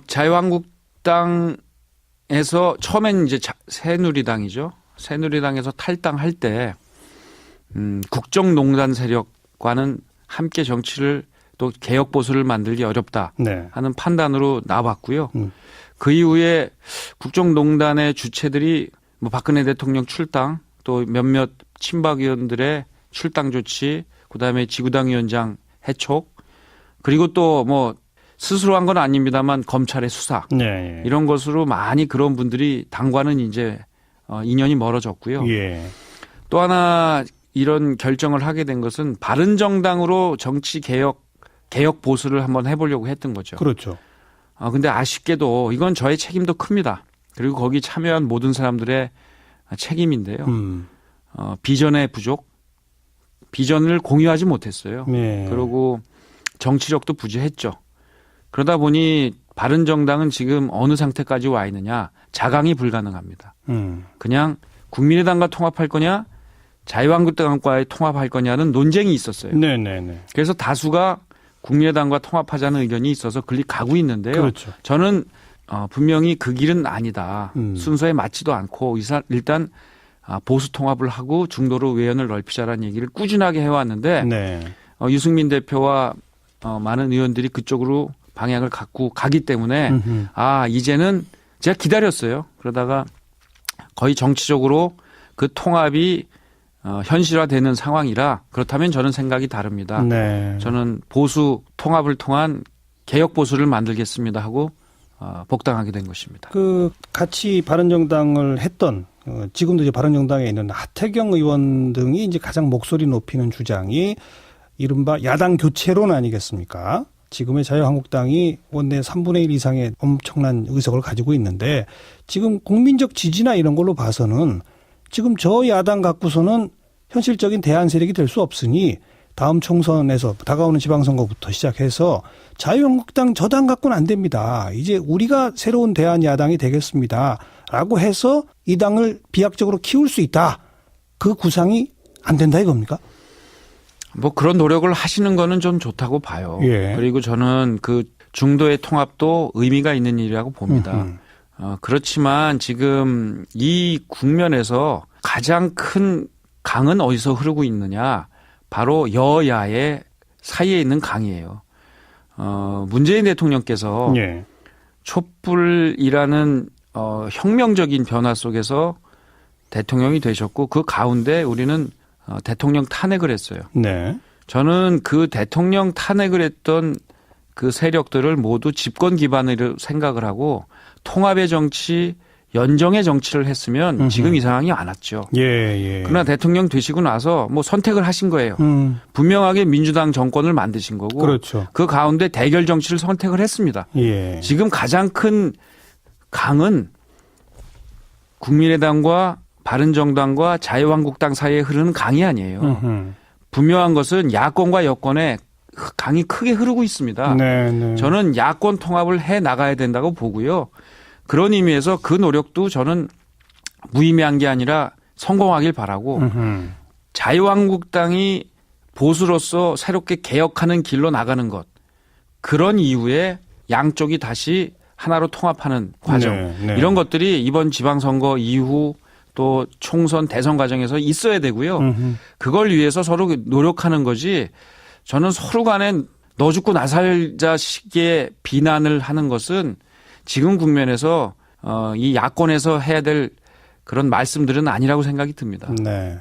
자유한국당에서 처음엔 이제 새누리당이죠. 새누리당에서 탈당할 때 국정농단 세력과는 함께 정치를 또 개혁 보수를 만들기 어렵다 네. 하는 판단으로 나왔고요. 그 이후에 국정농단의 주체들이 뭐 박근혜 대통령 출당 또 몇몇 친박 의원들의 출당 조치 그다음에 지구당 위원장 해촉 그리고 또 뭐 스스로 한 건 아닙니다만 검찰의 수사 네. 이런 것으로 많이 그런 분들이 당과는 이제 인연이 멀어졌고요. 예. 또 하나 이런 결정을 하게 된 것은 바른정당으로 정치 개혁 보수를 한번 해보려고 했던 거죠. 그렇죠. 근데 아쉽게도 이건 저의 책임도 큽니다. 그리고 거기 참여한 모든 사람들의 책임인데요. 비전의 부족, 비전을 공유하지 못했어요. 네. 그리고 정치력도 부재했죠. 그러다 보니 바른정당은 지금 어느 상태까지 와 있느냐. 자강이 불가능합니다. 그냥 국민의당과 통합할 거냐 자유한국당과의 통합할 거냐는 논쟁이 있었어요. 네네네. 그래서 다수가 국민의당과 통합하자는 의견이 있어서 그리 가고 있는데요. 그렇죠. 저는 분명히 그 길은 아니다. 순서에 맞지도 않고 일단 보수 통합을 하고 중도로 외연을 넓히자라는 얘기를 꾸준하게 해왔는데 네. 유승민 대표와 많은 의원들이 그쪽으로 방향을 갖고 가기 때문에 이제는 제가 기다렸어요. 그러다가 거의 정치적으로 그 통합이 현실화되는 상황이라 그렇다면 저는 생각이 다릅니다. 네. 저는 보수 통합을 통한 개혁 보수를 만들겠습니다 하고 복당하게 된 것입니다. 같이 바른정당을 했던 지금도 이제 바른정당에 있는 하태경 의원 등이 이제 가장 목소리 높이는 주장이 이른바 야당 교체론 아니겠습니까? 지금의 자유한국당이 원내 3분의 1 이상의 엄청난 의석을 가지고 있는데 지금 국민적 지지나 이런 걸로 봐서는 지금 저 야당 갖고서는 현실적인 대안 세력이 될 수 없으니 다음 총선에서 다가오는 지방선거부터 시작해서 자유한국당 저 당 갖고는 안 됩니다. 이제 우리가 새로운 대안 야당이 되겠습니다. 라고 해서 이 당을 비약적으로 키울 수 있다. 그 구상이 안 된다 이겁니까? 뭐 그런 노력을 하시는 거는 좀 좋다고 봐요. 예. 그리고 저는 그 중도의 통합도 의미가 있는 일이라고 봅니다. 그렇지만 지금 이 국면에서 가장 큰 강은 어디서 흐르고 있느냐. 바로 여야의 사이에 있는 강이에요. 문재인 대통령께서 예. 촛불이라는 혁명적인 변화 속에서 대통령이 되셨고 그 가운데 우리는 대통령 탄핵을 했어요. 네. 저는 그 대통령 탄핵을 했던 그 세력들을 모두 집권 기반으로 생각을 하고 통합의 정치, 연정의 정치를 했으면 지금 이 상황이 안 왔죠. 예. 그러나 대통령 되시고 나서 뭐 선택을 하신 거예요. 분명하게 민주당 정권을 만드신 거고 그렇죠. 그 가운데 대결 정치를 선택을 했습니다. 예. 지금 가장 큰 강은 국민의당과 바른정당과 자유한국당 사이에 흐르는 강이 아니에요. 분명한 것은 야권과 여권의 강이 크게 흐르고 있습니다. 네. 저는 야권 통합을 해 나가야 된다고 보고요. 그런 의미에서 그 노력도 저는 무의미한 게 아니라 성공하길 바라고 자유한국당이 보수로서 새롭게 개혁하는 길로 나가는 것. 그런 이후에 양쪽이 다시 하나로 통합하는 과정. 네, 네. 이런 것들이 이번 지방선거 이후 또 총선 대선 과정에서 있어야 되고요. 그걸 위해서 서로 노력하는 거지 저는 서로 간에 너 죽고 나 살자식의 비난을 하는 것은 지금 국면에서 이 야권에서 해야 될 그런 말씀들은 아니라고 생각이 듭니다. 네.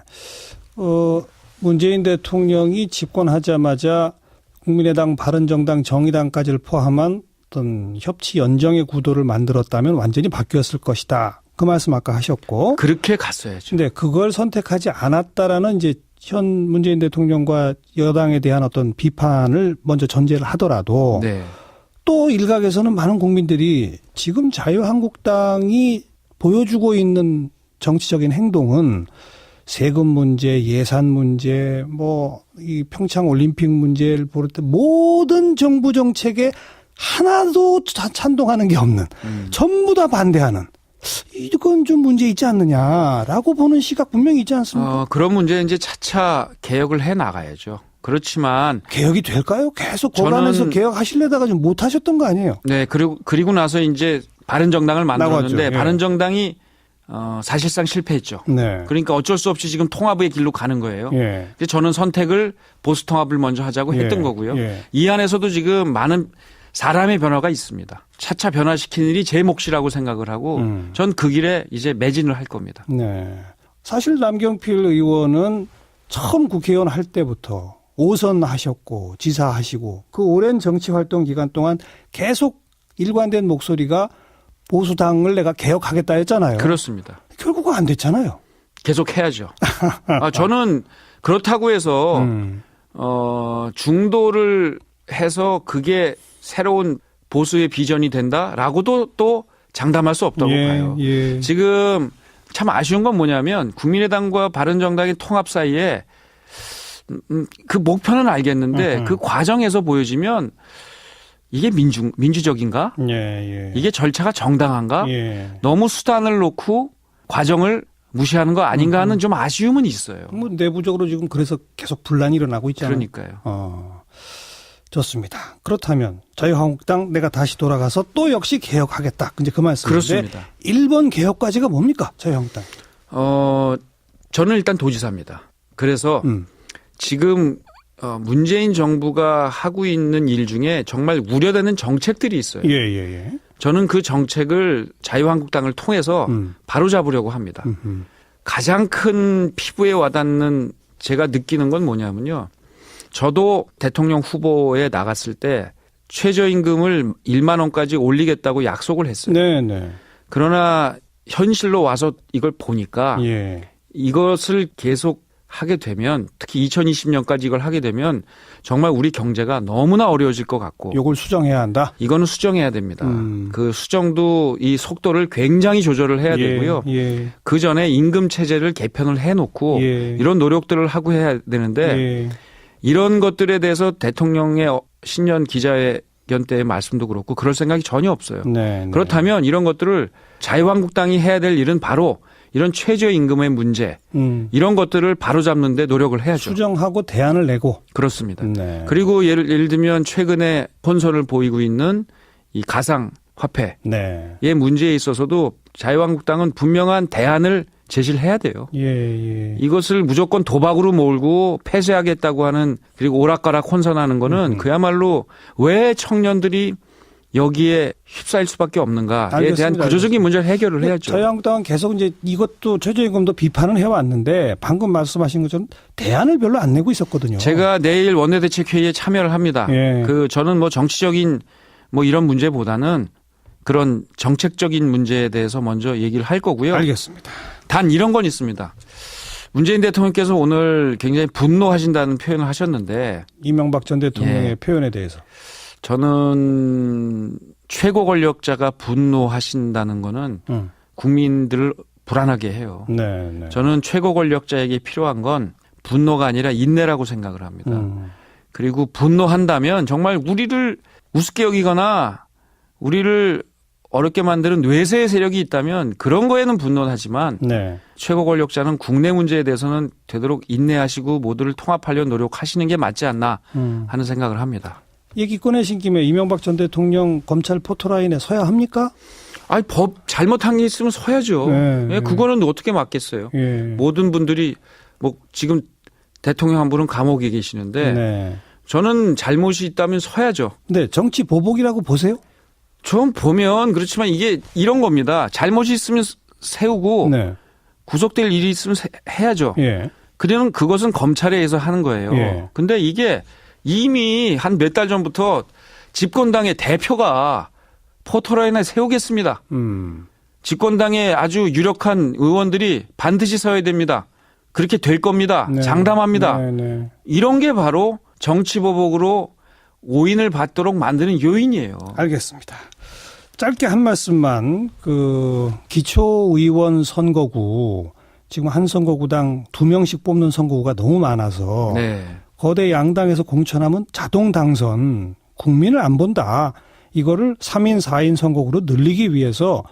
문재인 대통령이 집권하자마자 국민의당, 바른정당, 정의당까지를 포함한 어떤 협치 연정의 구도를 만들었다면 완전히 바뀌었을 것이다. 그 말씀 아까 하셨고. 그렇게 갔어야죠. 근데 그걸 선택하지 않았다라는 이제 현 문재인 대통령과 여당에 대한 어떤 비판을 먼저 전제를 하더라도 네. 또 일각에서는 많은 국민들이 지금 자유한국당이 보여주고 있는 정치적인 행동은 세금 문제, 예산 문제, 이 평창 올림픽 문제를 볼 때 모든 정부 정책에 하나도 찬동하는 게 없는, 전부 다 반대하는, 이건 좀 문제 있지 않느냐라고 보는 시각 분명히 있지 않습니까? 그런 문제 이제 차차 개혁을 해 나가야죠. 그렇지만 개혁이 될까요? 계속 법안에서 개혁하시려다가 좀 못 하셨던 거 아니에요? 네, 그리고 나서 이제 바른정당을 만들었는데 나갔죠. 예. 바른정당이 사실상 실패했죠. 네. 그러니까 어쩔 수 없이 지금 통합의 길로 가는 거예요. 예. 근데 저는 선택을 보수 통합을 먼저 하자고 했던 거고요. 예. 이 안에서도 지금 많은 사람의 변화가 있습니다. 차차 변화시키는 일이 제 몫이라고 생각을 하고 전 그 길에 이제 매진을 할 겁니다. 네. 사실 남경필 의원은 처음 국회의원 할 때부터 5선 하셨고 지사 하시고 그 오랜 정치 활동 기간 동안 계속 일관된 목소리가 보수당을 내가 개혁하겠다 했잖아요. 그렇습니다. 결국은 안 됐잖아요. 계속 해야죠. 저는 그렇다고 해서 중도를 해서 그게 새로운 보수의 비전이 된다라고도 또 장담할 수 없다고 봐요. 예. 지금 참 아쉬운 건 뭐냐면 국민의당과 바른정당의 통합 사이에 그 목표는 알겠는데 그 과정에서 보여지면 이게 민주적인가? 예. 이게 절차가 정당한가? 예. 너무 수단을 놓고 과정을 무시하는 거 아닌가 하는 좀 아쉬움은 있어요. 내부적으로 지금 그래서 계속 분란이 일어나고 있잖아요. 그러니까요. 좋습니다. 그렇다면 자유한국당 내가 다시 돌아가서 또 역시 개혁하겠다. 이제 그 말씀인데 그렇습니다. 1번 개혁까지가 뭡니까? 자유한국당. 저는 일단 도지사입니다. 그래서 지금 문재인 정부가 하고 있는 일 중에 정말 우려되는 정책들이 있어요. 예. 저는 그 정책을 자유한국당을 통해서 바로잡으려고 합니다. 가장 큰 피부에 와닿는 제가 느끼는 건 뭐냐면요. 저도 대통령 후보에 나갔을 때 최저임금을 1만 원까지 올리겠다고 약속을 했어요. 네. 그러나 현실로 와서 이걸 보니까 이것을 계속 하게 되면 특히 2020년까지 이걸 하게 되면 정말 우리 경제가 너무나 어려워질 것 같고 이걸 수정해야 한다. 이거는 수정해야 됩니다. 그 수정도 이 속도를 굉장히 조절을 해야 되고요. 그 전에 임금 체제를 개편을 해놓고 이런 노력들을 하고 해야 되는데 이런 것들에 대해서 대통령의 신년 기자회견 때의 말씀도 그렇고 그럴 생각이 전혀 없어요. 그렇다면 이런 것들을 자유한국당이 해야 될 일은 바로 이런 최저임금의 문제 이런 것들을 바로잡는 데 노력을 해야죠. 수정하고 대안을 내고. 그렇습니다. 그리고 예를 들면 최근에 혼선을 보이고 있는 이 가상화폐의 문제에 있어서도 자유한국당은 분명한 대안을 제시를 해야 돼요. 이것을 무조건 도박으로 몰고 폐쇄하겠다고 하는 그리고 오락가락 혼선하는 거는 그야말로 왜 청년들이 여기에 휩싸일 수밖에 없는가에 대한 구조적인 문제를 해결을 해야죠. 자유한국당은 계속 이제 이것도 최저임금도 비판을 해왔는데 방금 말씀하신 것처럼 대안을 별로 안 내고 있었거든요. 제가 내일 원내대책회의에 참여를 합니다. 저는 정치적인 이런 문제보다는 그런 정책적인 문제에 대해서 먼저 얘기를 할 거고요. 알겠습니다. 단 이런 건 있습니다. 문재인 대통령께서 오늘 굉장히 분노하신다는 표현을 하셨는데 이명박 전 대통령의 표현에 대해서 저는 최고 권력자가 분노하신다는 거는 국민들을 불안하게 해요. 저는 최고 권력자에게 필요한 건 분노가 아니라 인내라고 생각을 합니다. 그리고 분노한다면 정말 우리를 우습게 여기거나 우리를 어렵게 만드는 뇌세 세력이 있다면 그런 거에는 분노하지만 네. 최고 권력자는 국내 문제에 대해서는 되도록 인내하시고 모두를 통합하려는 노력하시는 게 맞지 않나 하는 생각을 합니다. 얘기 꺼내신 김에 이명박 전 대통령 검찰 포토라인에 서야 합니까? 아니, 법 잘못한 게 있으면 서야죠. 네, 예, 그거는 어떻게 막겠어요. 예. 모든 분들이 뭐 지금 대통령 한 분은 감옥에 계시는데 네. 저는 잘못이 있다면 서야죠. 네, 정치 보복이라고 보세요? 좀 보면 그렇지만 이게 이런 겁니다. 잘못이 있으면 세우고 네. 구속될 일이 있으면 해야죠. 예. 그러면 그것은 검찰에 의해서 하는 거예요. 예. 근데 이게 이미 한 몇 달 전부터 집권당의 대표가 포토라인에 세우겠습니다. 집권당의 아주 유력한 의원들이 반드시 서야 됩니다. 그렇게 될 겁니다. 네. 장담합니다. 네, 네. 이런 게 바로 정치보복으로 오인을 받도록 만드는 요인이에요. 알겠습니다. 짧게 한 말씀만 기초의원 선거구 지금 한 선거구당 2명씩 뽑는 선거구가 너무 많아서 네. 거대 양당에서 공천하면 자동 당선 국민을 안 본다. 이거를 3인 4인 선거구로 늘리기 위해서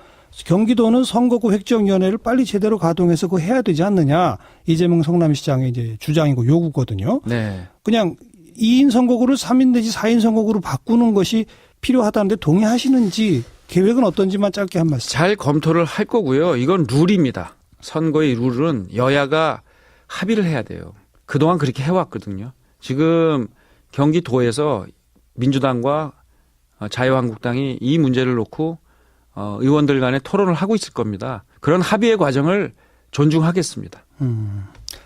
경기도는 선거구 획정위원회를 빨리 제대로 가동해서 그거 해야 되지 않느냐. 이재명 성남시장의 이제 주장이고 요구거든요. 네. 그냥 2인 선거구를 3인 내지 4인 선거구로 바꾸는 것이 필요하다는데 동의하시는지 계획은 어떤지만 짧게 한 말씀. 잘 검토를 할 거고요. 이건 룰입니다. 선거의 룰은 여야가 합의를 해야 돼요. 그동안 그렇게 해왔거든요. 지금 경기도에서 민주당과 자유한국당이 이 문제를 놓고 의원들 간에 토론을 하고 있을 겁니다. 그런 합의의 과정을 존중하겠습니다.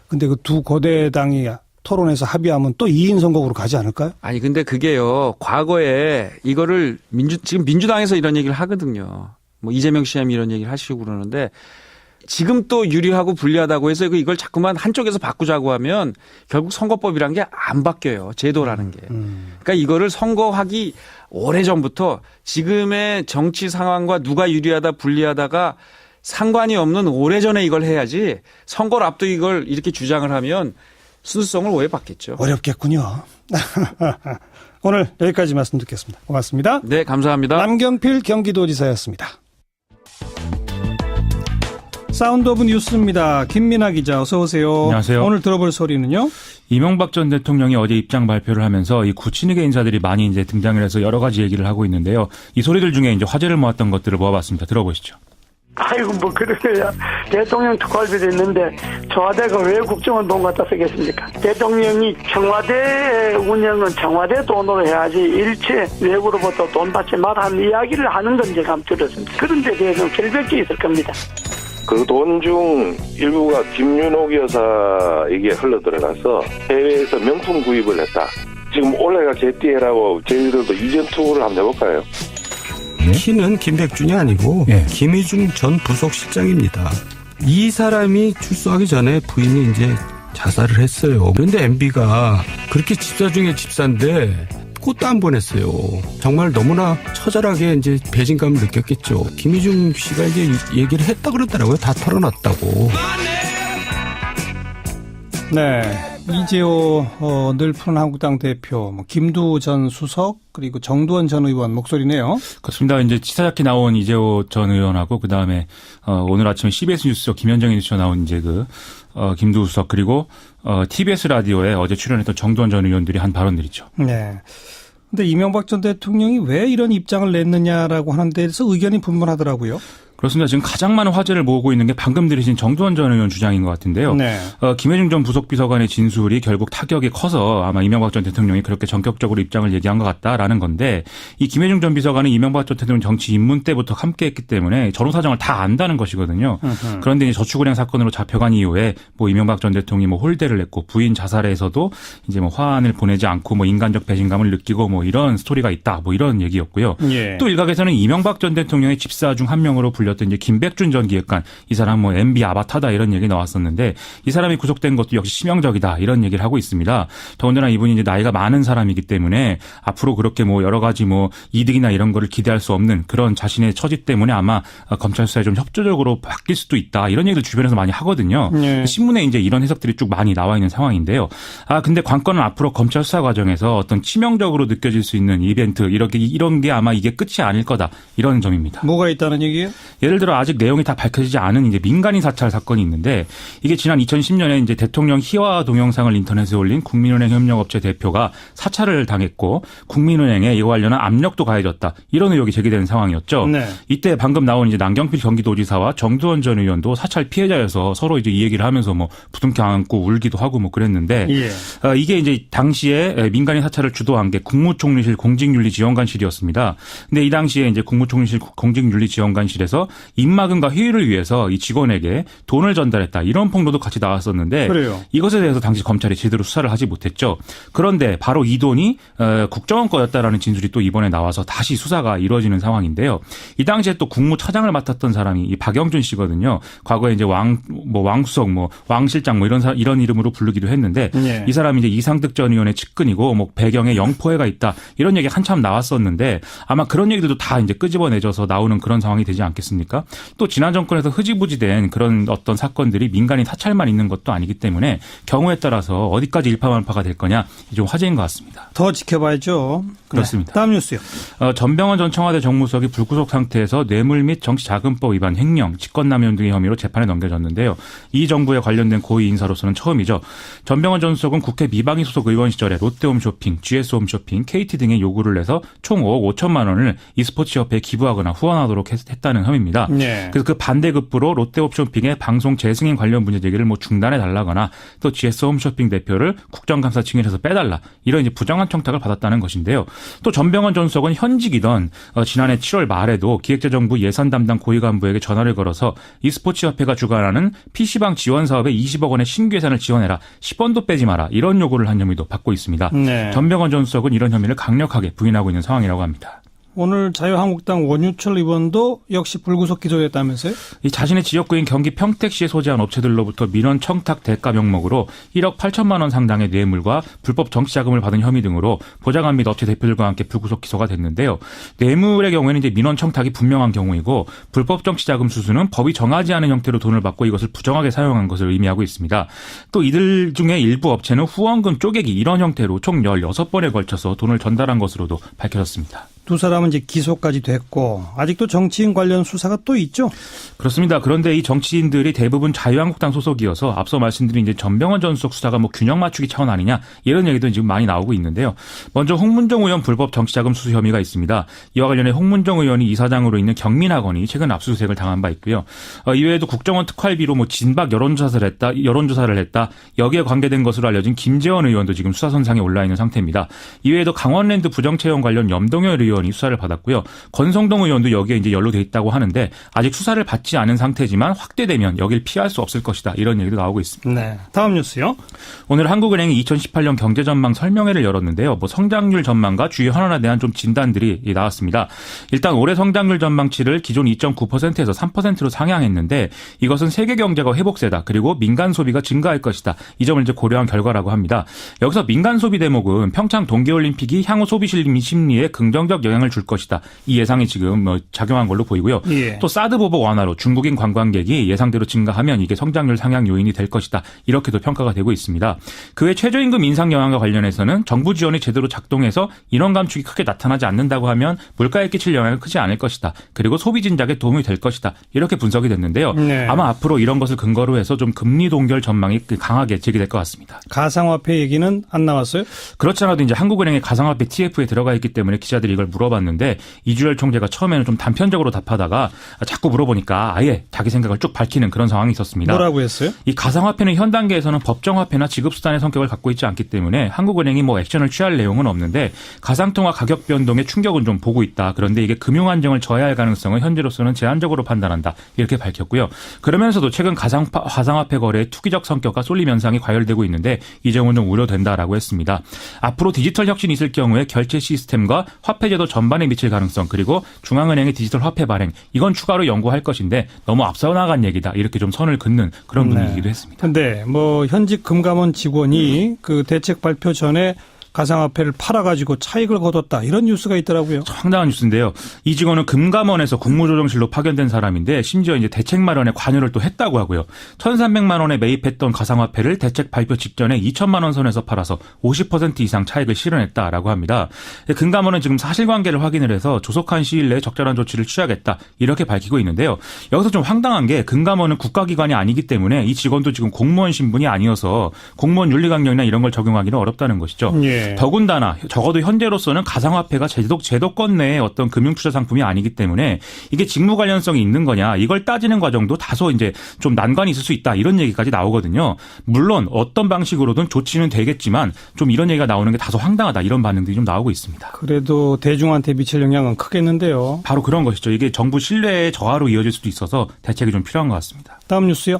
근데 그 두 거대 당이 토론에서 합의하면 또 2인 선거구로 가지 않을까요? 아니 근데 그게요. 과거에 이거를 지금 민주당에서 이런 얘기를 하거든요. 뭐 이재명 씨함이 이런 얘기를 하시고 그러는데 지금 또 유리하고 불리하다고 해서 이걸 자꾸만 한쪽에서 바꾸자고 하면 결국 선거법이란 게 안 바뀌어요. 제도라는 게. 그러니까 이거를 선거하기 오래전부터 지금의 정치 상황과 누가 유리하다 불리하다가 상관이 없는 오래전에 이걸 해야지 선거를 앞두고 이걸 이렇게 주장을 하면 순수성을 오해받겠죠. 어렵겠군요. 오늘 여기까지 말씀 듣겠습니다. 고맙습니다. 네, 감사합니다. 남경필 경기도지사였습니다. 사운드 오브 뉴스입니다. 김민아 기자 어서 오세요. 안녕하세요. 오늘 들어볼 소리는요? 이명박 전 대통령이 어제 입장 발표를 하면서 이 구친위계 인사들이 많이 이제 등장을 해서 여러 가지 얘기를 하고 있는데요. 이 소리들 중에 이제 화제를 모았던 것들을 모아봤습니다. 들어보시죠. 아이고 뭐 그러게요. 대통령 특활비도 있는데 청와대가 왜 국정원 갖다 쓰겠습니까? 대통령이 청와대 운영은 청와대 돈으로 해야지 일체 외부로부터 돈 받지 말라는 이야기를 하는 건 제가 들었습니다. 그런 데 대해서는 결백이 있을 겁니다. 그 돈 중 일부가 김윤옥 여사에게 흘러들어가서 해외에서 명품 구입을 했다. 지금 올해가 개띠해라고 저희들도 이전 투구를 한번 해볼까요? 키는 김백준이 아니고 김희중 전 부속실장입니다. 이 사람이 출소하기 전에 부인이 이제 자살을 했어요. 그런데 MB가 그렇게 집사 중에 집사인데 꽃도 안 보냈어요. 정말 너무나 처절하게 이제 배신감을 느꼈겠죠. 김희중 씨가 이제 얘기를 했다 그러더라고요. 다 털어놨다고. 네. 이재호 늘 푸른 한국당 대표, 김두 전 수석, 그리고 정두원 전 의원 목소리네요. 그렇습니다. 이제 치사잡기 나온 이재호 전 의원하고 그 다음에 오늘 아침에 CBS 뉴스죠. 김현정의 뉴스에 나온 이제 김두 수석 그리고 TBS 라디오에 어제 출연했던 정두원 전 의원들이 한 발언들이죠. 네. 근데 이명박 전 대통령이 왜 이런 입장을 냈느냐라고 하는 데서 의견이 분분하더라고요. 그렇습니다. 지금 가장 많은 화제를 모으고 있는 게 방금 들으신 정두원 전 의원 주장인 것 같은데요. 네. 김혜중 전 부속비서관의 진술이 결국 타격이 커서 아마 이명박 전 대통령이 그렇게 전격적으로 입장을 얘기한 것 같다라는 건데 이 김혜중 전 비서관은 이명박 전 대통령 정치 입문 때부터 함께했기 때문에 전후 사정을 다 안다는 것이거든요. 그런데 이제 저축은행 사건으로 잡혀간 이후에 뭐 이명박 전 대통령이 뭐 홀대를 했고 부인 자살에서도 이제 뭐 화환을 보내지 않고 뭐 인간적 배신감을 느끼고 뭐 이런 스토리가 있다 뭐 이런 얘기였고요. 예. 또 일각에서는 이명박 전 대통령의 집사 중 한 명으로 불려 불렸던 이제 김백준 전 기획관, 이 사람 뭐 MB 아바타다 이런 얘기 나왔었는데 이 사람이 구속된 것도 역시 치명적이다 이런 얘기를 하고 있습니다. 더군다나 이분이 이제 나이가 많은 사람이기 때문에 앞으로 그렇게 뭐 여러 가지 뭐 이득이나 이런 거를 기대할 수 없는 그런 자신의 처지 때문에 아마 검찰 수사에 좀 협조적으로 바뀔 수도 있다 이런 얘기를 주변에서 많이 하거든요. 네. 신문에 이제 이런 해석들이 쭉 많이 나와 있는 상황인데요. 근데 관건은 앞으로 검찰 수사 과정에서 어떤 치명적으로 느껴질 수 있는 이벤트 이런 게 아마 이게 끝이 아닐 거다 이런 점입니다. 뭐가 있다는 얘기예요? 예를 들어 아직 내용이 다 밝혀지지 않은 이제 민간인 사찰 사건이 있는데 이게 지난 2010년에 이제 대통령 희화 동영상을 인터넷에 올린 국민은행 협력업체 대표가 사찰을 당했고 국민은행에 이와 관련한 압력도 가해졌다 이런 의혹이 제기되는 상황이었죠. 네. 이때 방금 나온 이제 남경필 경기도지사와 정두원 전 의원도 사찰 피해자여서 서로 이제 이 얘기를 하면서 뭐 부둥켜 안고 울기도 하고 뭐 그랬는데 예. 이게 이제 당시에 민간인 사찰을 주도한 게 국무총리실 공직윤리지원관실이었습니다. 근데 이 당시에 이제 국무총리실 공직윤리지원관실에서 입막음과 회유를 위해서 이 직원에게 돈을 전달했다 이런 폭로도 같이 나왔었는데 그래요. 이것에 대해서 당시 검찰이 제대로 수사를 하지 못했죠. 그런데 바로 이 돈이 국정원 거였다라는 진술이 또 이번에 나와서 다시 수사가 이루어지는 상황인데요. 이 당시에 또 국무차장을 맡았던 사람이 이 박영준 씨거든요. 과거에 이제 왕수석, 왕실장 이런 이름으로 부르기도 했는데 예. 이 사람이 이제 이상득 전 의원의 측근이고 뭐 배경에 영포회가 있다 이런 얘기 한참 나왔었는데 아마 그런 얘기들도 다 이제 끄집어내져서 나오는 그런 상황이 되지 않겠습니까? 또 지난 정권에서 흐지부지된 그런 어떤 사건들이 민간인 사찰만 있는 것도 아니기 때문에 경우에 따라서 어디까지 일파만파가 될 거냐 좀 화제인 것 같습니다. 더 지켜봐야죠. 그렇습니다. 네. 다음 뉴스요. 전병헌 전 청와대 정무수석이 불구속 상태에서 뇌물 및 정치자금법 위반 횡령, 직권남용 등의 혐의로 재판에 넘겨졌는데요. 이 정부에 관련된 고위 인사로서는 처음이죠. 전병헌 전 수석은 국회 미방위 소속 의원 시절에 롯데홈쇼핑, GS홈쇼핑, KT 등의 요구를 내서 총 5억 5천만 원을 e스포츠협회에 기부하거나 후원하도록 했다는 혐의입니다. 네. 그래서 그 반대급부로 롯데홈쇼핑의 방송 재승인 관련 문제 제기를 뭐 중단해달라거나 또 GS홈쇼핑 대표를 국정감사 층위에서 빼달라 이런 이제 부정한 청탁을 받았다는 것인데요. 또 전병헌 전 수석은 현직이던 지난해 7월 말에도 기획재정부 예산 담당 고위 간부에게 전화를 걸어서 e스포츠협회가 주관하는 PC방 지원 사업에 20억 원의 신규 예산을 지원해라. 10원도 빼지 마라. 이런 요구를 한 혐의도 받고 있습니다. 네. 전병헌 전 수석은 이런 혐의를 강력하게 부인하고 있는 상황이라고 합니다. 오늘 자유한국당 원유철 의원도 역시 불구속 기소됐다면서요? 이 자신의 지역구인 경기 평택시에 소재한 업체들로부터 민원 청탁 대가 명목으로 1억 8천만 원 상당의 뇌물과 불법 정치자금을 받은 혐의 등으로 보좌관 및 업체 대표들과 함께 불구속 기소가 됐는데요. 뇌물의 경우에는 이제 민원 청탁이 분명한 경우이고 불법 정치자금 수수는 법이 정하지 않은 형태로 돈을 받고 이것을 부정하게 사용한 것을 의미하고 있습니다. 또 이들 중에 일부 업체는 후원금 쪼개기 이런 형태로 총 16번에 걸쳐서 돈을 전달한 것으로도 밝혀졌습니다. 두 사람은 이제 기소까지 됐고 아직도 정치인 관련 수사가 또 있죠? 그렇습니다. 그런데 이 정치인들이 대부분 자유한국당 소속이어서 앞서 말씀드린 이제 전병헌 전 수석 수사가 뭐 균형 맞추기 차원 아니냐 이런 얘기도 지금 많이 나오고 있는데요. 먼저 홍문정 의원 불법 정치자금 수수 혐의가 있습니다. 이와 관련해 홍문정 의원이 이사장으로 있는 경민학원이 최근 압수수색을 당한 바 있고요. 이외에도 국정원 특활비로 뭐 진박 여론조사를 했다. 여기에 관계된 것으로 알려진 김재원 의원도 지금 수사선상에 올라 있는 상태입니다. 이외에도 강원랜드 부정채용 관련 염동열 의원이 수사를 받았고요. 권성동 의원도 여기에 이제 연루돼 있다고 하는데 아직 수사를 받지 않은 상태지만 확대되면 여길 피할 수 없을 것이다. 이런 얘기도 나오고 있습니다. 네. 다음 뉴스요. 오늘 한국은행이 2018년 경제전망 설명회를 열었는데요. 뭐 성장률 전망과 주요 현안에 대한 좀 진단들이 나왔습니다. 일단 올해 성장률 전망치를 기존 2.9%에서 3%로 상향했는데 이것은 세계 경제가 회복세다. 그리고 민간 소비가 증가할 것이다. 이 점을 이제 고려한 결과라고 합니다. 여기서 민간 소비 대목은 평창 동계올림픽이 향후 소비 심리에 긍정적 영향을 줄 것이다. 이 예상이 지금 작용한 걸로 보이고요. 예. 또 사드 보복 완화로 중국인 관광객이 예상대로 증가하면 이게 성장률 상향 요인이 될 것이다. 이렇게도 평가가 되고 있습니다. 그 외 최저임금 인상 영향과 관련해서는 정부 지원이 제대로 작동해서 인원 감축이 크게 나타나지 않는다고 하면 물가에 끼칠 영향은 크지 않을 것이다. 그리고 소비 진작에 도움이 될 것이다. 이렇게 분석이 됐는데요. 네. 아마 앞으로 이런 것을 근거로 해서 좀 금리 동결 전망이 강하게 제기될 것 같습니다. 가상화폐 얘기는 안 나왔어요? 그렇지 않아도 이제 한국은행의 가상화폐 TF에 들어가 있기 때문에 기자들이 이걸 물어봤는데 이주열 총재가 처음에는 좀 단편적으로 답하다가 자꾸 물어보니까 아예 자기 생각을 쭉 밝히는 그런 상황이 있었습니다. 뭐라고 했어요? 이 가상화폐는 현 단계에서는 법정화폐나 지급수단의 성격을 갖고 있지 않기 때문에 한국은행이 뭐 액션을 취할 내용은 없는데 가상통화 가격 변동에 충격은 좀 보고 있다. 그런데 이게 금융 안정을 저해할 가능성은 현재로서는 제한적으로 판단한다. 이렇게 밝혔고요. 그러면서도 최근 가상화폐 거래의 투기적 성격과 쏠림 현상이 과열되고 있는데 이 점은 좀 우려된다라고 했습니다. 앞으로 디지털 혁신이 있을 경우에 결제 시스템과 화폐 제도 경제제도 전반에 미칠 가능성 그리고 중앙은행의 디지털 화폐 발행 이건 추가로 연구할 것인데 너무 앞서 나간 얘기다 이렇게 좀 선을 긋는 그런 분위기도 했습니다. 근데 뭐 현직 금감원 직원이 그 대책 발표 전에 가상화폐를 팔아가지고 차익을 거뒀다 이런 뉴스가 있더라고요. 황당한 뉴스인데요. 이 직원은 금감원에서 국무조정실로 파견된 사람인데 심지어 이제 대책 마련에 관여를 또 했다고 하고요. 1,300만 원에 매입했던 가상화폐를 대책 발표 직전에 2천만 원 선에서 팔아서 50% 이상 차익을 실현했다라고 합니다. 금감원은 지금 사실관계를 확인을 해서 조속한 시일 내에 적절한 조치를 취하겠다 이렇게 밝히고 있는데요. 여기서 좀 황당한 게 금감원은 국가기관이 아니기 때문에 이 직원도 지금 공무원 신분이 아니어서 공무원 윤리강령이나 이런 걸 적용하기는 어렵다는 것이죠. 예. 더군다나 적어도 현재로서는 가상화폐가 제도권 내의 어떤 금융투자 상품이 아니기 때문에 이게 직무 관련성이 있는 거냐 이걸 따지는 과정도 다소 이제 좀 난관이 있을 수 있다 이런 얘기까지 나오거든요. 물론 어떤 방식으로든 조치는 되겠지만 좀 이런 얘기가 나오는 게 다소 황당하다 이런 반응들이 좀 나오고 있습니다. 그래도 대중한테 미칠 영향은 크겠는데요. 바로 그런 것이죠. 이게 정부 신뢰의 저하로 이어질 수도 있어서 대책이 좀 필요한 것 같습니다. 다음 뉴스요.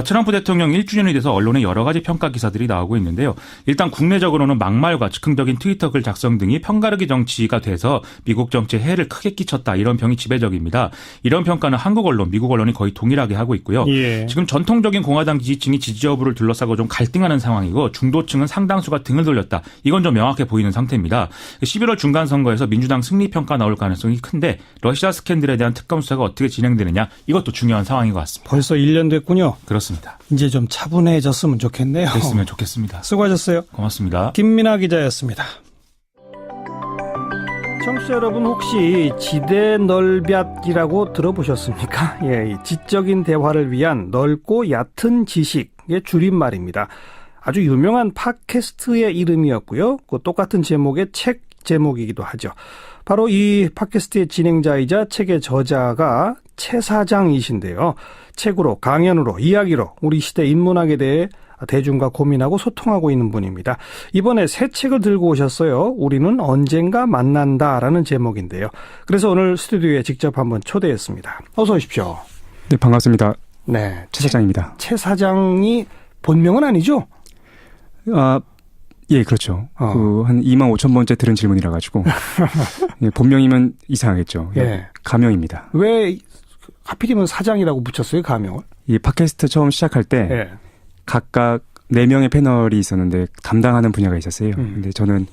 트럼프 대통령 1주년이 돼서 언론에 여러 가지 평가 기사들이 나오고 있는데요. 일단 국내적으로는 막말과 즉흥적인 트위터 글 작성 등이 편가르기 정치가 돼서 미국 정치에 해를 크게 끼쳤다 이런 평이 지배적입니다. 이런 평가는 한국 언론, 미국 언론이 거의 동일하게 하고 있고요. 예. 지금 전통적인 공화당 지지층이 지지 여부를 둘러싸고 좀 갈등하는 상황이고 중도층은 상당수가 등을 돌렸다. 이건 좀 명확해 보이는 상태입니다. 11월 중간 선거에서 민주당 승리 평가 나올 가능성이 큰데 러시아 스캔들에 대한 특검 수사가 어떻게 진행되느냐 이것도 중요한 상황인 것 같습니다. 벌써 1년 됐군요. 그렇습니다. 이제 좀 차분해졌으면 좋겠네요. 됐으면 좋겠습니다. 수고하셨어요. 고맙습니다. 김민아 기자였습니다. 청취자 여러분 혹시 지대넓약이라고 들어보셨습니까? 예, 이 지적인 대화를 위한 넓고 얕은 지식의 줄임말입니다. 아주 유명한 팟캐스트의 이름이었고요. 그 똑같은 제목의 책 제목이기도 하죠. 바로 이 팟캐스트의 진행자이자 책의 저자가 최 사장이신데요. 책으로, 강연으로, 이야기로 우리 시대 인문학에 대해 대중과 고민하고 소통하고 있는 분입니다. 이번에 새 책을 들고 오셨어요. 우리는 언젠가 만난다라는 제목인데요. 그래서 오늘 스튜디오에 직접 한번 초대했습니다. 어서 오십시오. 네, 반갑습니다. 네, 최 사장입니다. 최 사장이 본명은 아니죠? 예, 그렇죠. 한 25,000번째 들은 질문이라 가지고 예, 본명이면 이상하겠죠. 예. 가명입니다. 왜 하필이면 사장이라고 붙였어요, 가명을? 이 팟캐스트 처음 시작할 때 예. 각각 4명의 패널이 있었는데 담당하는 분야가 있었어요. 근데 저는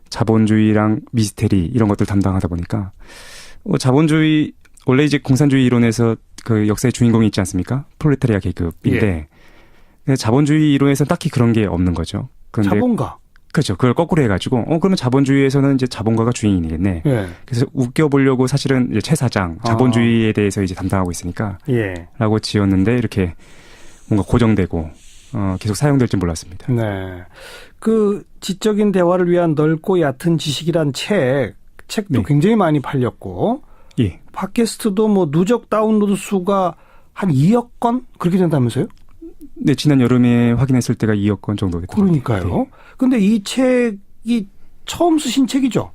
자본주의랑 미스테리 이런 것들 담당하다 보니까 자본주의 원래 이제 공산주의 이론에서 그 역사의 주인공이 있지 않습니까? 프롤레타리아 계급인데 예. 자본주의 이론에서는 딱히 그런 게 없는 거죠. 그런데 자본가. 그렇죠. 그걸 거꾸로 해가지고 그러면 자본주의에서는 이제 자본가가 주인이겠네. 예. 그래서 웃겨보려고 사실은 이제 최 사장 자본주의에 대해서 이제 담당하고 있으니까 예. 라고 지었는데 이렇게 뭔가 고정되고 계속 사용될지 몰랐습니다. 네. 그 지적인 대화를 위한 넓고 얕은 지식이란 책도 네. 굉장히 많이 팔렸고 예. 팟캐스트도 뭐 누적 다운로드 수가 한 2억 건 그렇게 된다면서요? 네, 지난 여름에 확인했을 때가 2억 건 정도 됐던 그러니까요. 네. 근데 이 책이 처음 쓰신 책이죠?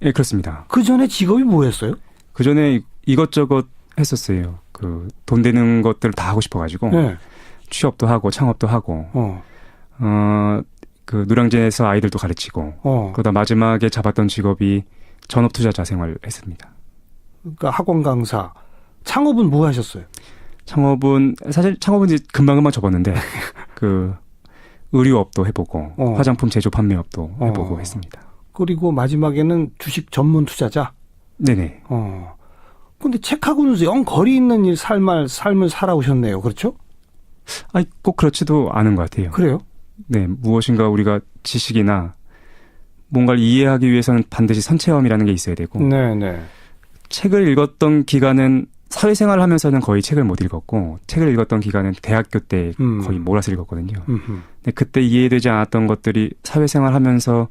네, 그렇습니다. 그 전에 직업이 뭐였어요? 그 전에 이것저것 했었어요. 그 돈 되는 것들을 다 하고 싶어가지고 네. 취업도 하고 창업도 하고 그 누량제에서 아이들도 가르치고 그러다 마지막에 잡았던 직업이 전업투자자 생활을 했습니다. 그러니까 학원 강사. 창업은 뭐 하셨어요? 사실 창업은 이제 금방금방 접었는데 그 의류업도 해보고 화장품 제조 판매업도 해보고 했습니다. 그리고 마지막에는 주식 전문 투자자? 네네. 근데 책하고는 영 거리 있는 삶을 살아오셨네요. 그렇죠? 아니, 꼭 그렇지도 않은 것 같아요. 그래요? 네, 무엇인가 우리가 지식이나 뭔가를 이해하기 위해서는 반드시 선체험이라는 게 있어야 되고. 네네. 책을 읽었던 기간은 사회생활을 하면서는 거의 책을 못 읽었고 책을 읽었던 기간은 대학교 때 거의 몰아서 읽었거든요. 근데 그때 이해되지 않았던 것들이 사회생활 하면서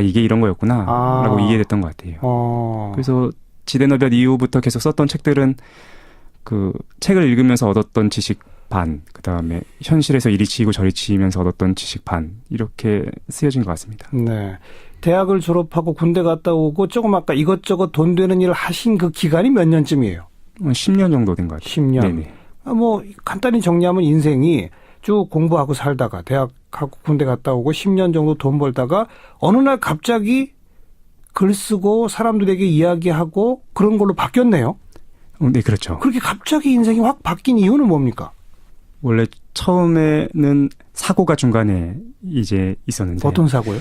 이게 이런 거였구나 라고 이해됐던 것 같아요. 그래서 지대너볕 이후부터 계속 썼던 책들은 그 책을 읽으면서 얻었던 지식 반, 그다음에 현실에서 이리 치이고 저리 치이면서 얻었던 지식 반 이렇게 쓰여진 것 같습니다. 네. 대학을 졸업하고 군대 갔다 오고 조금 아까 이것저것 돈 되는 일을 하신 그 기간이 몇 년쯤이에요? 10년 정도 된 것 같아요. 10년. 네네. 뭐 간단히 정리하면 인생이 쭉 공부하고 살다가 대학하고 군대 갔다 오고 10년 정도 돈 벌다가 어느 날 갑자기 글 쓰고 사람들에게 이야기하고 그런 걸로 바뀌었네요. 네, 그렇죠. 그렇게 갑자기 인생이 확 바뀐 이유는 뭡니까? 원래 처음에는 사고가 중간에 이제 있었는데. 어떤 사고요?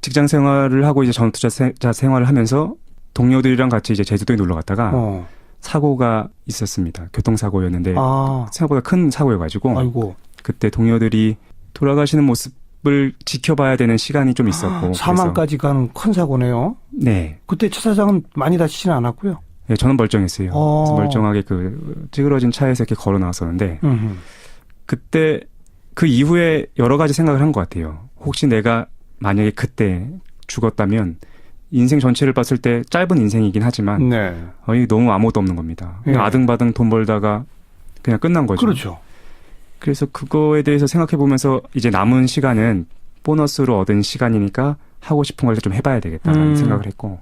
직장 생활을 하고 이제 전투자 생활을 하면서 동료들이랑 같이 이제 제주도에 놀러 갔다가 사고가 있었습니다. 교통사고였는데 생각보다 큰 사고여가지고 아이고. 그때 동료들이 돌아가시는 모습을 지켜봐야 되는 시간이 좀 있었고 사망까지 가는 큰 사고네요. 네. 그때 차 사장은 많이 다치지는 않았고요. 네, 저는 멀쩡했어요. 그래서 멀쩡하게 그 찌그러진 차에서 이렇게 걸어 나왔었는데 그때 그 이후에 여러 가지 생각을 한 것 같아요. 혹시 내가 만약에 그때 죽었다면 인생 전체를 봤을 때 짧은 인생이긴 하지만 이게 너무 아무것도 없는 겁니다. 그냥 아등바등 돈 벌다가 그냥 끝난 거죠. 그렇죠. 그래서 그거에 대해서 생각해 보면서 이제 남은 시간은 보너스로 얻은 시간이니까 하고 싶은 걸 좀 해봐야 되겠다라는 생각을 했고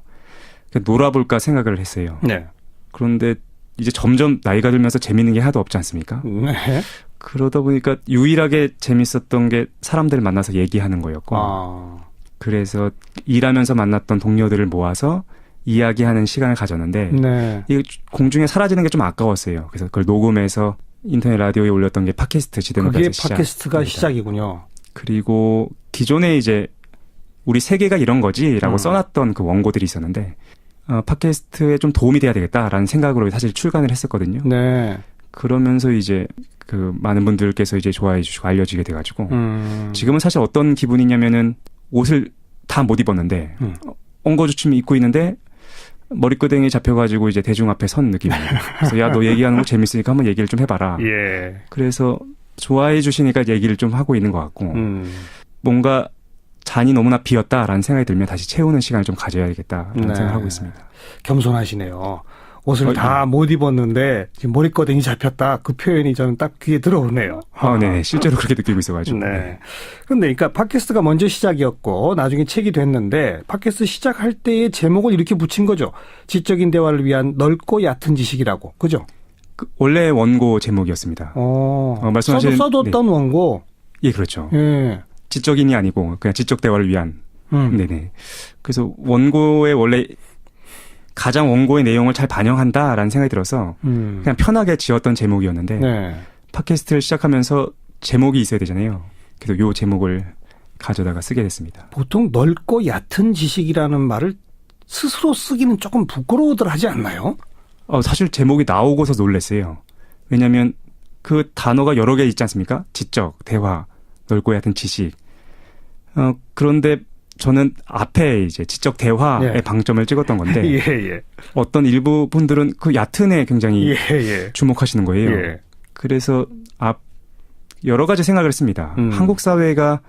놀아볼까 생각을 했어요. 네. 그런데 이제 점점 나이가 들면서 재밌는 게 하나도 없지 않습니까? 네. 그러다 보니까 유일하게 재밌었던 게 사람들을 만나서 얘기하는 거였고 그래서 일하면서 만났던 동료들을 모아서 이야기하는 시간을 가졌는데 이 공중에 사라지는 게 좀 아까웠어요. 그래서 그걸 녹음해서 인터넷 라디오에 올렸던 게 팟캐스트 지대문까지 그게 팟캐스트가 시작이군요. 그리고 기존에 이제 우리 세계가 이런 거지라고 써놨던 그 원고들이 있었는데 팟캐스트에 좀 도움이 돼야 되겠다라는 생각으로 사실 출간을 했었거든요. 네. 그러면서 이제 그 많은 분들께서 이제 좋아해 주시고 알려지게 돼가지고 지금은 사실 어떤 기분이냐면은 옷을 다 못 입었는데 엉거주춤 입고 있는데 머리끄댕이 잡혀가지고 이제 대중 앞에 선 느낌이에요. 그래서 야, 너 얘기하는 거 재밌으니까 한번 얘기를 좀 해봐라. 예. 그래서 좋아해 주시니까 얘기를 좀 하고 있는 것 같고 뭔가 잔이 너무나 비었다라는 생각이 들면 다시 채우는 시간을 좀 가져야겠다라는 생각을 하고 있습니다. 겸손하시네요. 옷을 다 못 입었는데 지금 머리끄댕이 잡혔다. 그 표현이 저는 딱 귀에 들어오네요. 네. 실제로 그렇게 느끼고 있어가지고. 네. 근데 그러니까 팟캐스트가 먼저 시작이었고 나중에 책이 됐는데 팟캐스트 시작할 때의 제목을 이렇게 붙인 거죠. 지적인 대화를 위한 넓고 얕은 지식이라고. 그죠? 원래 원고 제목이었습니다. 말씀하신 써뒀던 원고. 예, 그렇죠. 예. 지적인이 아니고 그냥 지적 대화를 위한. 네네. 그래서 원고에 원래 가장 원고의 내용을 잘 반영한다라는 생각이 들어서 그냥 편하게 지었던 제목이었는데 팟캐스트를 시작하면서 제목이 있어야 되잖아요. 그래서 요 제목을 가져다가 쓰게 됐습니다. 보통 넓고 얕은 지식이라는 말을 스스로 쓰기는 조금 부끄러워들 하지 않나요? 사실 제목이 나오고서 놀랐어요. 왜냐하면 그 단어가 여러 개 있지 않습니까? 지적, 대화, 넓고 얕은 지식. 그런데 저는 앞에 이제 지적 대화에 방점을 찍었던 건데 어떤 일부 분들은 그 얕은에 굉장히 주목하시는 거예요. 그래서 여러 가지 생각을 했습니다. 한국 사회가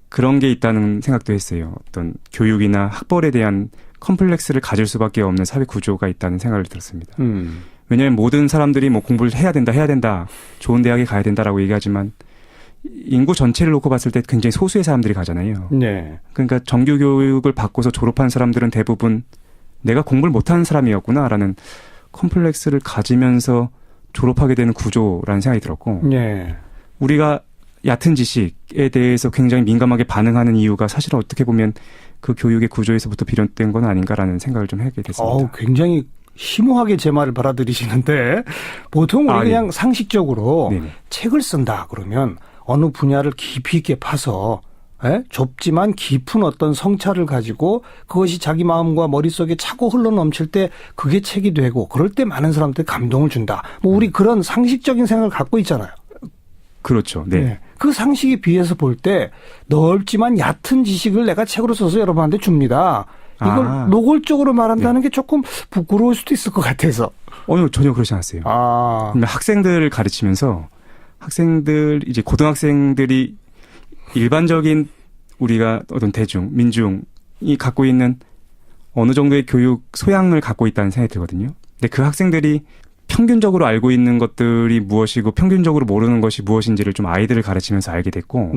그런 게 있다는 생각도 했어요. 어떤 교육이나 학벌에 대한 컴플렉스를 가질 수밖에 없는 사회 구조가 있다는 생각을 들었습니다. 왜냐하면 모든 사람들이 뭐 공부를 해야 된다, 좋은 대학에 가야 된다라고 얘기하지만 인구 전체를 놓고 봤을 때 굉장히 소수의 사람들이 가잖아요. 네. 그러니까 정규 교육을 받고서 졸업한 사람들은 대부분 내가 공부를 못하는 사람이었구나라는 컴플렉스를 가지면서 졸업하게 되는 구조라는 생각이 들었고 우리가 얕은 지식에 대해서 굉장히 민감하게 반응하는 이유가 사실은 어떻게 보면 그 교육의 구조에서부터 비롯된 건 아닌가라는 생각을 좀 하게 됐습니다. 굉장히 심오하게 제 말을 받아들이시는데 보통 우리 그냥 상식적으로 책을 쓴다 그러면 어느 분야를 깊이 있게 파서 좁지만 깊은 어떤 성찰을 가지고 그것이 자기 마음과 머릿속에 차고 흘러넘칠 때 그게 책이 되고 그럴 때 많은 사람들이 감동을 준다. 뭐 우리 그런 상식적인 생각을 갖고 있잖아요. 그렇죠. 네. 그 상식에 비해서 볼 때 넓지만 얕은 지식을 내가 책으로 써서 여러분한테 줍니다. 이걸 노골적으로 말한다는 게 조금 부끄러울 수도 있을 것 같아서. 전혀 그렇지 않았어요. 학생들을 가르치면서 이제 고등학생들이 일반적인 우리가 어떤 민중이 갖고 있는 어느 정도의 교육 소양을 갖고 있다는 생각이 들거든요. 근데 그 학생들이 평균적으로 알고 있는 것들이 무엇이고 평균적으로 모르는 것이 무엇인지를 좀 아이들을 가르치면서 알게 됐고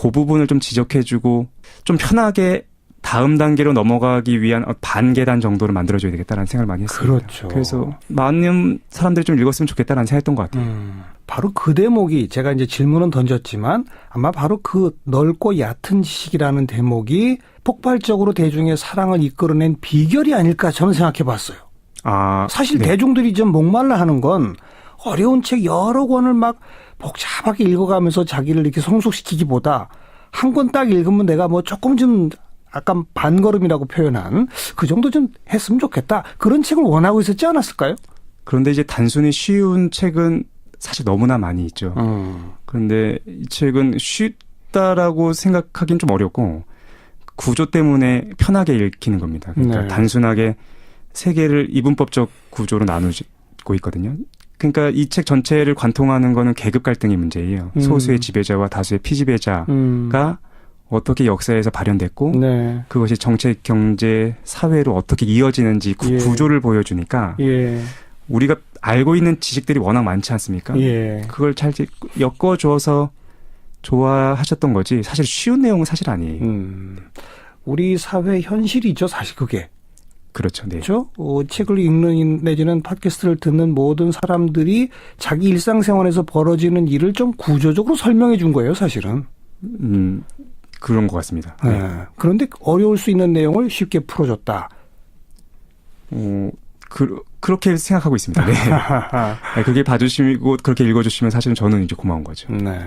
그 부분을 좀 지적해주고 좀 편하게 다음 단계로 넘어가기 위한 반계단 정도를 만들어줘야 되겠다는 생각을 많이 했습니다. 그렇죠. 그래서 많은 사람들이 좀 읽었으면 좋겠다는 생각했던 것 같아요. 바로 그 대목이 제가 이제 질문은 던졌지만 아마 바로 그 넓고 얕은 지식이라는 대목이 폭발적으로 대중의 사랑을 이끌어낸 비결이 아닐까 저는 생각해 봤어요. 사실 대중들이 좀 목말라 하는 건 어려운 책 여러 권을 막 복잡하게 읽어가면서 자기를 이렇게 성숙시키기보다 한 권 딱 읽으면 내가 뭐 조금 좀 약간 반걸음이라고 표현한 그 정도 좀 했으면 좋겠다. 그런 책을 원하고 있었지 않았을까요? 그런데 이제 단순히 쉬운 책은 사실 너무나 많이 있죠. 그런데 이 책은 쉽다라고 생각하기는 좀 어렵고 구조 때문에 편하게 읽히는 겁니다. 그러니까 단순하게 세 개를 이분법적 구조로 나누고 있거든요. 그러니까 이 책 전체를 관통하는 거는 계급 갈등의 문제예요. 소수의 지배자와 다수의 피지배자가 어떻게 역사에서 발현됐고 그것이 정책, 경제, 사회로 어떻게 이어지는지 구조를 보여주니까 우리가 알고 있는 지식들이 워낙 많지 않습니까? 그걸 잘 엮어줘서 좋아하셨던 거지 사실 쉬운 내용은 사실 아니에요. 우리 사회 현실이죠. 사실 그게. 그렇죠. 네. 그렇죠? 책을 읽는 내지는 팟캐스트를 듣는 모든 사람들이 자기 일상생활에서 벌어지는 일을 좀 구조적으로 설명해 준 거예요. 사실은. 그런 것 같습니다. 네. 그런데 어려울 수 있는 내용을 쉽게 풀어줬다. 그렇게 생각하고 있습니다. 네. 그게 봐주시고 그렇게 읽어주시면 사실은 저는 이제 고마운 거죠. 네.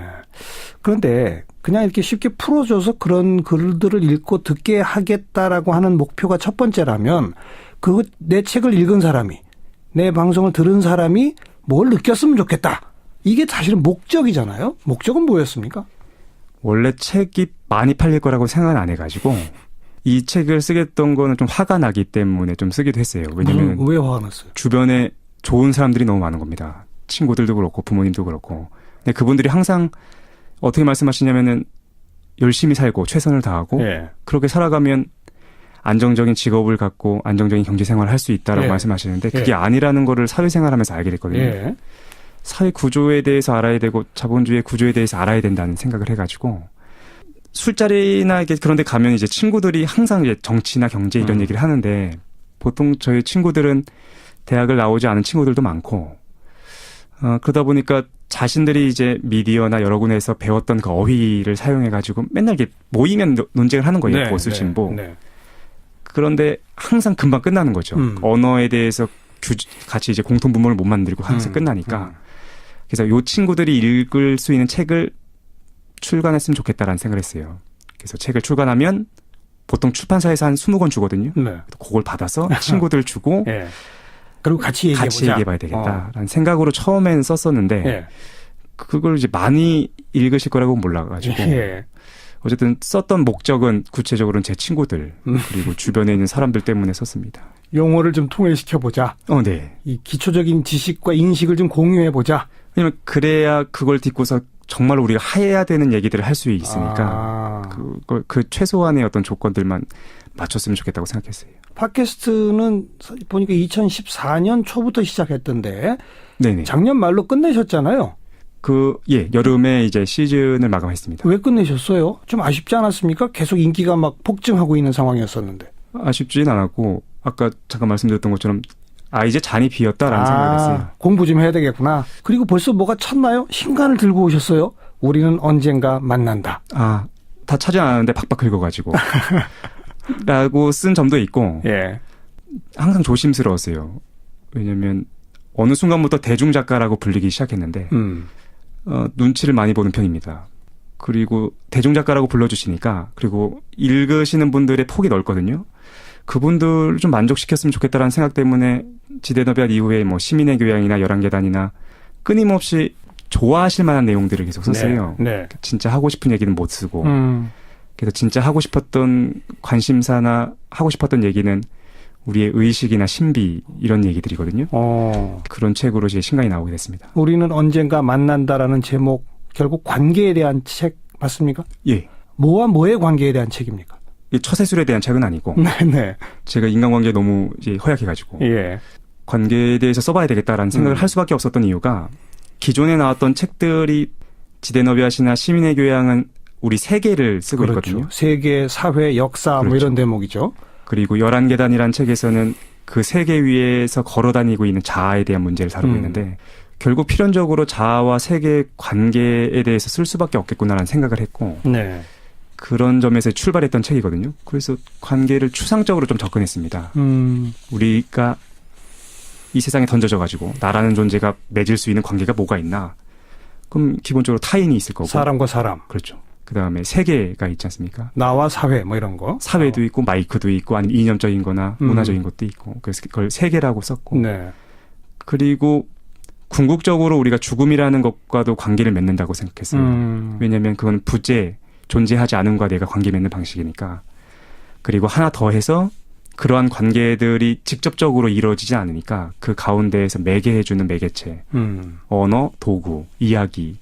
그런데 그냥 이렇게 쉽게 풀어줘서 그런 글들을 읽고 듣게 하겠다라고 하는 목표가 첫 번째라면 내 책을 읽은 사람이 내 방송을 들은 사람이 뭘 느꼈으면 좋겠다. 이게 사실은 목적이잖아요. 목적은 뭐였습니까? 원래 책이 많이 팔릴 거라고 생각은 안 해가지고 이 책을 쓰겠던 거는 좀 화가 나기 때문에 좀 쓰기도 했어요. 왜냐면 왜 화가 났어요? 주변에 좋은 사람들이 너무 많은 겁니다. 친구들도 그렇고 부모님도 그렇고. 근데 그분들이 항상 어떻게 말씀하시냐면은 열심히 살고 최선을 다하고 그렇게 살아가면 안정적인 직업을 갖고 안정적인 경제 생활을 할 수 있다라고 말씀하시는데 그게 아니라는 거를 사회생활하면서 알게 됐거든요. 사회 구조에 대해서 알아야 되고 자본주의 구조에 대해서 알아야 된다는 생각을 해가지고 술자리나 그런 데 가면 이제 친구들이 항상 이제 정치나 경제 이런 얘기를 하는데 보통 저희 친구들은 대학을 나오지 않은 친구들도 많고 그러다 보니까 자신들이 이제 미디어나 여러 군데에서 배웠던 그 어휘를 사용해가지고 맨날 이렇게 모이면 논쟁을 하는 거예요. 보수 진보. 그런데 항상 금방 끝나는 거죠. 언어에 대해서 같이 이제 공통 분모를 못 만들고 항상 끝나니까. 그래서 요 친구들이 읽을 수 있는 책을 출간했으면 좋겠다라는 생각을 했어요. 그래서 책을 출간하면 보통 출판사에서 한 20권 주거든요. 그걸 받아서 친구들 주고 그리고 같이 얘기해봐야 되겠다라는 생각으로 처음엔 썼었는데 그걸 이제 많이 읽으실 거라고 몰라가지고 어쨌든 썼던 목적은 구체적으로는 제 친구들 그리고 주변에 있는 사람들 때문에 썼습니다. 용어를 좀 통일시켜보자. 네. 이 기초적인 지식과 인식을 좀 공유해보자. 왜냐면 그래야 그걸 딛고서 정말 우리가 해야 되는 얘기들을 할 수 있으니까 그 최소한의 어떤 조건들만 맞췄으면 좋겠다고 생각했어요. 팟캐스트는 보니까 2014년 초부터 시작했던데 네네. 작년 말로 끝내셨잖아요. 여름에 이제 시즌을 마감했습니다. 왜 끝내셨어요? 좀 아쉽지 않았습니까? 계속 인기가 막 폭증하고 있는 상황이었었는데. 아쉽진 않았고 아까 잠깐 말씀드렸던 것처럼 이제 잔이 비었다라는 생각을 했어요. 공부 좀 해야 되겠구나. 그리고 벌써 뭐가 찼나요? 신간을 들고 오셨어요? 우리는 언젠가 만난다. 다 차지 않았는데 박박 긁어가지고. 라고 쓴 점도 있고. 항상 조심스러웠어요. 왜냐면 어느 순간부터 대중작가라고 불리기 시작했는데 눈치를 많이 보는 편입니다. 그리고 대중작가라고 불러주시니까 그리고 읽으시는 분들의 폭이 넓거든요. 그분들을 좀 만족시켰으면 좋겠다라는 생각 때문에 지대너비앗 이후에 뭐 시민의 교양이나 11계단이나 끊임없이 좋아하실 만한 내용들을 계속 썼어요. 진짜 하고 싶은 얘기는 못 쓰고. 그래서 진짜 하고 싶었던 관심사나 하고 싶었던 얘기는 우리의 의식이나 신비 이런 얘기들이거든요. 그런 책으로 제 신간이 나오게 됐습니다. 우리는 언젠가 만난다라는 제목 결국 관계에 대한 책 맞습니까? 뭐와 뭐의 관계에 대한 책입니까? 처세술에 대한 책은 아니고 제가 인간관계에 너무 이제 허약해가지고 관계에 대해서 써봐야 되겠다라는 생각을 할 수밖에 없었던 이유가 기존에 나왔던 책들이 지대너비앗이나 시민의 교양은 우리 세계를 쓰고 있거든요. 세계, 사회, 역사 뭐 이런 대목이죠. 그리고 11계단이라는 책에서는 그 세계 위에서 걸어다니고 있는 자아에 대한 문제를 다루고 있는데 결국 필연적으로 자아와 세계의 관계에 대해서 쓸 수밖에 없겠구나라는 생각을 했고 네. 그런 점에서 출발했던 책이거든요. 그래서 관계를 추상적으로 좀 접근했습니다. 우리가 이 세상에 던져져가지고 나라는 존재가 맺을 수 있는 관계가 뭐가 있나? 그럼 기본적으로 타인이 있을 거고. 사람과 사람. 그렇죠. 그다음에 세계가 있지 않습니까? 나와 사회 뭐 이런 거. 사회도 있고 마이크도 있고 아니면 이념적인 거나 문화적인 것도 있고. 그래서 그걸 세계라고 썼고. 네. 그리고 궁극적으로 우리가 죽음이라는 것과도 관계를 맺는다고 생각했어요. 왜냐하면 그건 부재, 존재하지 않음과 내가 관계 맺는 방식이니까. 그리고 하나 더 해서 그러한 관계들이 직접적으로 이루어지지 않으니까 그 가운데에서 매개해주는 매개체, 언어, 도구, 이야기들에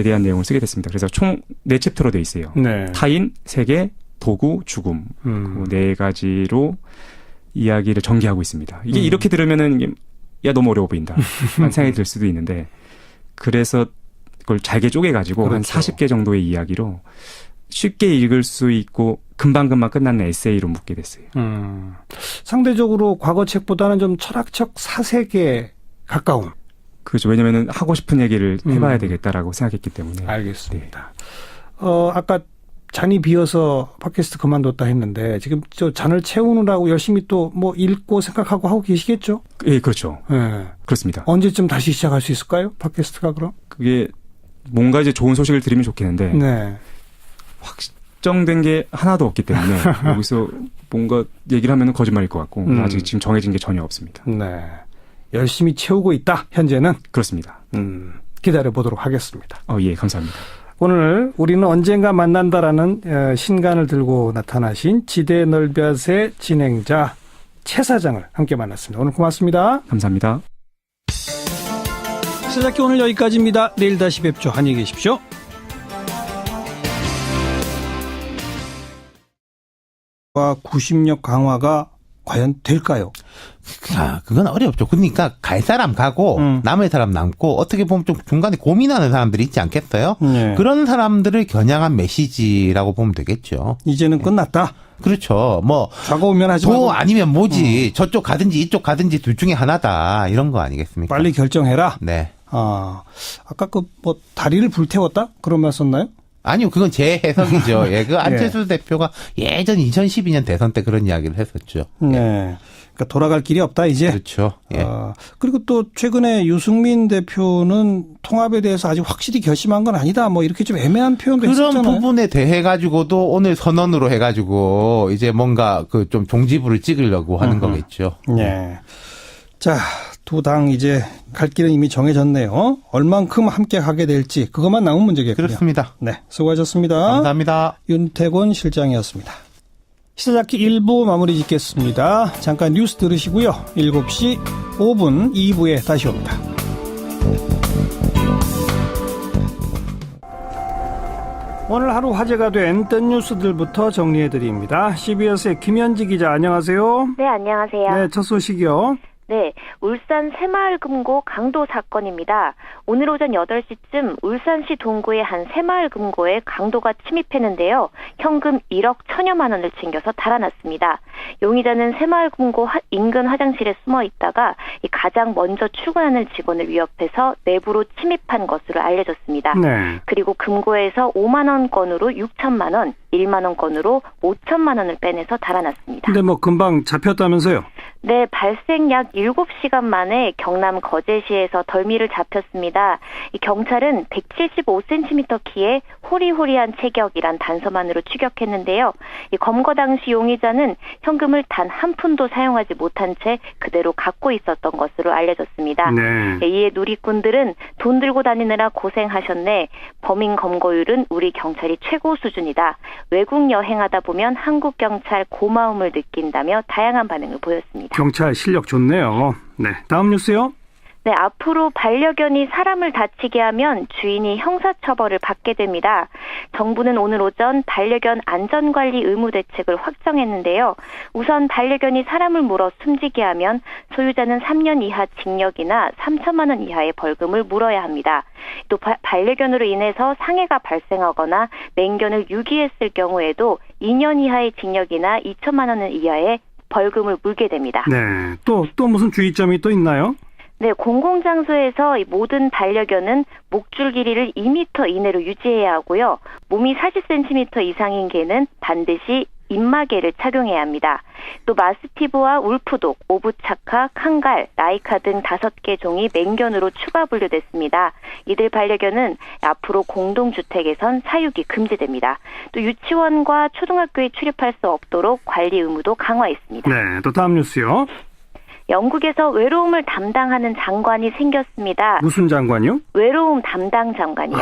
대한 내용을 쓰게 됐습니다. 그래서 총 4챕터로 돼 있어요. 네. 타인, 세계, 도구, 죽음. 그 4가지로 이야기를 전개하고 있습니다. 이게 이렇게 들으면은 이게 야 너무 어려워 보인다 라는 생각이 들 수도 있는데 그래서 그걸 잘게 쪼개가지고 그렇죠. 한 40개 정도의 이야기로 쉽게 읽을 수 있고 금방금방 끝나는 에세이로 묶게 됐어요. 상대적으로 과거 책보다는 좀 철학적 사색에 가까운. 그렇죠. 왜냐면은 하고 싶은 얘기를 해봐야 되겠다라고 생각했기 때문에. 알겠습니다. 아까 잔이 비어서 팟캐스트 그만뒀다 했는데 지금 저 잔을 채우느라고 열심히 또 뭐 읽고 생각하고 하고 계시겠죠? 예, 그렇죠. 예. 그렇습니다. 언제쯤 다시 시작할 수 있을까요? 팟캐스트가 그럼? 그게 뭔가 이제 좋은 소식을 드리면 좋겠는데. 네. 확정된 게 하나도 없기 때문에 여기서 뭔가 얘기를 하면 거짓말일 것 같고 아직 지금 정해진 게 전혀 없습니다. 네. 열심히 채우고 있다. 현재는. 그렇습니다. 기다려보도록 하겠습니다. 예, 감사합니다. 오늘 우리는 언젠가 만난다라는 신간을 들고 나타나신 지대넓얏의 진행자 최 사장을 함께 만났습니다. 오늘 고맙습니다. 감사합니다. 시작기 오늘 여기까지입니다. 내일 다시 뵙죠. 안녕히 계십시오. 구심력 강화가 과연 될까요? 그건 어렵죠. 그러니까 갈 사람 가고 남을 사람 남고 어떻게 보면 좀 중간에 고민하는 사람들이 있지 않겠어요? 네. 그런 사람들을 겨냥한 메시지라고 보면 되겠죠. 이제는 끝났다. 그렇죠. 뭐 좌고 우면 하지 말고 아니면 뭐지. 저쪽 가든지 이쪽 가든지 둘 중에 하나다. 이런 거 아니겠습니까? 빨리 결정해라. 네. 아까 다리를 불태웠다? 그런 말 썼나요? 아니요, 그건 제 해석이죠. 예, 그 안철수 대표가 예전 2012년 대선 때 그런 이야기를 했었죠. 네. 그러니까 돌아갈 길이 없다, 이제. 그렇죠. 예. 그리고 또 최근에 유승민 대표는 통합에 대해서 아직 확실히 결심한 건 아니다. 뭐 이렇게 좀 애매한 표현도 있었잖아요. 그런 부분에 대해 가지고도 오늘 선언으로 해 가지고 이제 뭔가 그 좀 종지부를 찍으려고 하는 거겠죠. 네. 자, 두 당 이제 갈 길은 이미 정해졌네요. 얼만큼 함께 가게 될지 그것만 남은 문제겠군요. 그렇습니다. 네, 수고하셨습니다. 감사합니다. 윤태곤 실장이었습니다. 시사잡기 1부 마무리 짓겠습니다. 잠깐 뉴스 들으시고요. 7시 5분 2부에 다시 옵니다. 오늘 하루 화제가 된 뜬 뉴스들부터 정리해드립니다. CBS의 김현지 기자 안녕하세요. 네, 안녕하세요. 네, 첫 소식이요. 네, 울산 새마을 금고 강도 사건입니다. 오늘 오전 8시쯤 울산시 동구의 한 새마을 금고에 강도가 침입했는데요. 현금 1억 1,000여만 원을 챙겨서 달아났습니다. 용의자는 새마을 금고 인근 화장실에 숨어 있다가 가장 먼저 출근하는 직원을 위협해서 내부로 침입한 것으로 알려졌습니다. 네. 그리고 금고에서 5만 원권으로 6천만 원, 1만 원권으로 5천만 원을 빼내서 달아났습니다. 근데 뭐 금방 잡혔다면서요? 네, 발생 약 7시간 만에 경남 거제시에서 덜미를 잡혔습니다. 이 경찰은 175cm 키에 호리호리한 체격이란 단서만으로 추격했는데요. 이 검거 당시 용의자는 현금을 단 한 푼도 사용하지 못한 채 그대로 갖고 있었던 것으로 알려졌습니다. 네. 이에 누리꾼들은 돈 들고 다니느라 고생하셨네. 범인 검거율은 우리 경찰이 최고 수준이다. 외국 여행하다 보면 한국 경찰 고마움을 느낀다며 다양한 반응을 보였습니다. 경찰 실력 좋네요. 네, 다음 뉴스요. 네, 앞으로 반려견이 사람을 다치게 하면 주인이 형사처벌을 받게 됩니다. 정부는 오늘 오전 반려견 안전관리 의무 대책을 확정했는데요. 우선 반려견이 사람을 물어 숨지게 하면 소유자는 3년 이하 징역이나 3천만 원 이하의 벌금을 물어야 합니다. 또 반려견으로 인해서 상해가 발생하거나 맹견을 유기했을 경우에도 2년 이하의 징역이나 2천만 원 이하의 벌금을 물게 됩니다. 네, 또 무슨 주의점이 또 있나요? 네, 공공장소에서 이 모든 반려견은 목줄 길이를 2m 이내로 유지해야 하고요. 몸이 40cm 이상인 개는 반드시 입마개를 착용해야 합니다. 또 마스티브와 울프독, 오브차카, 칸갈, 라이카 등 5개 종이 맹견으로 추가 분류됐습니다. 이들 반려견은 앞으로 공동주택에선 사육이 금지됩니다. 또 유치원과 초등학교에 출입할 수 없도록 관리 의무도 강화했습니다. 네, 또 다음 뉴스요. 영국에서 외로움을 담당하는 장관이 생겼습니다. 무슨 장관이요? 외로움 담당 장관이요.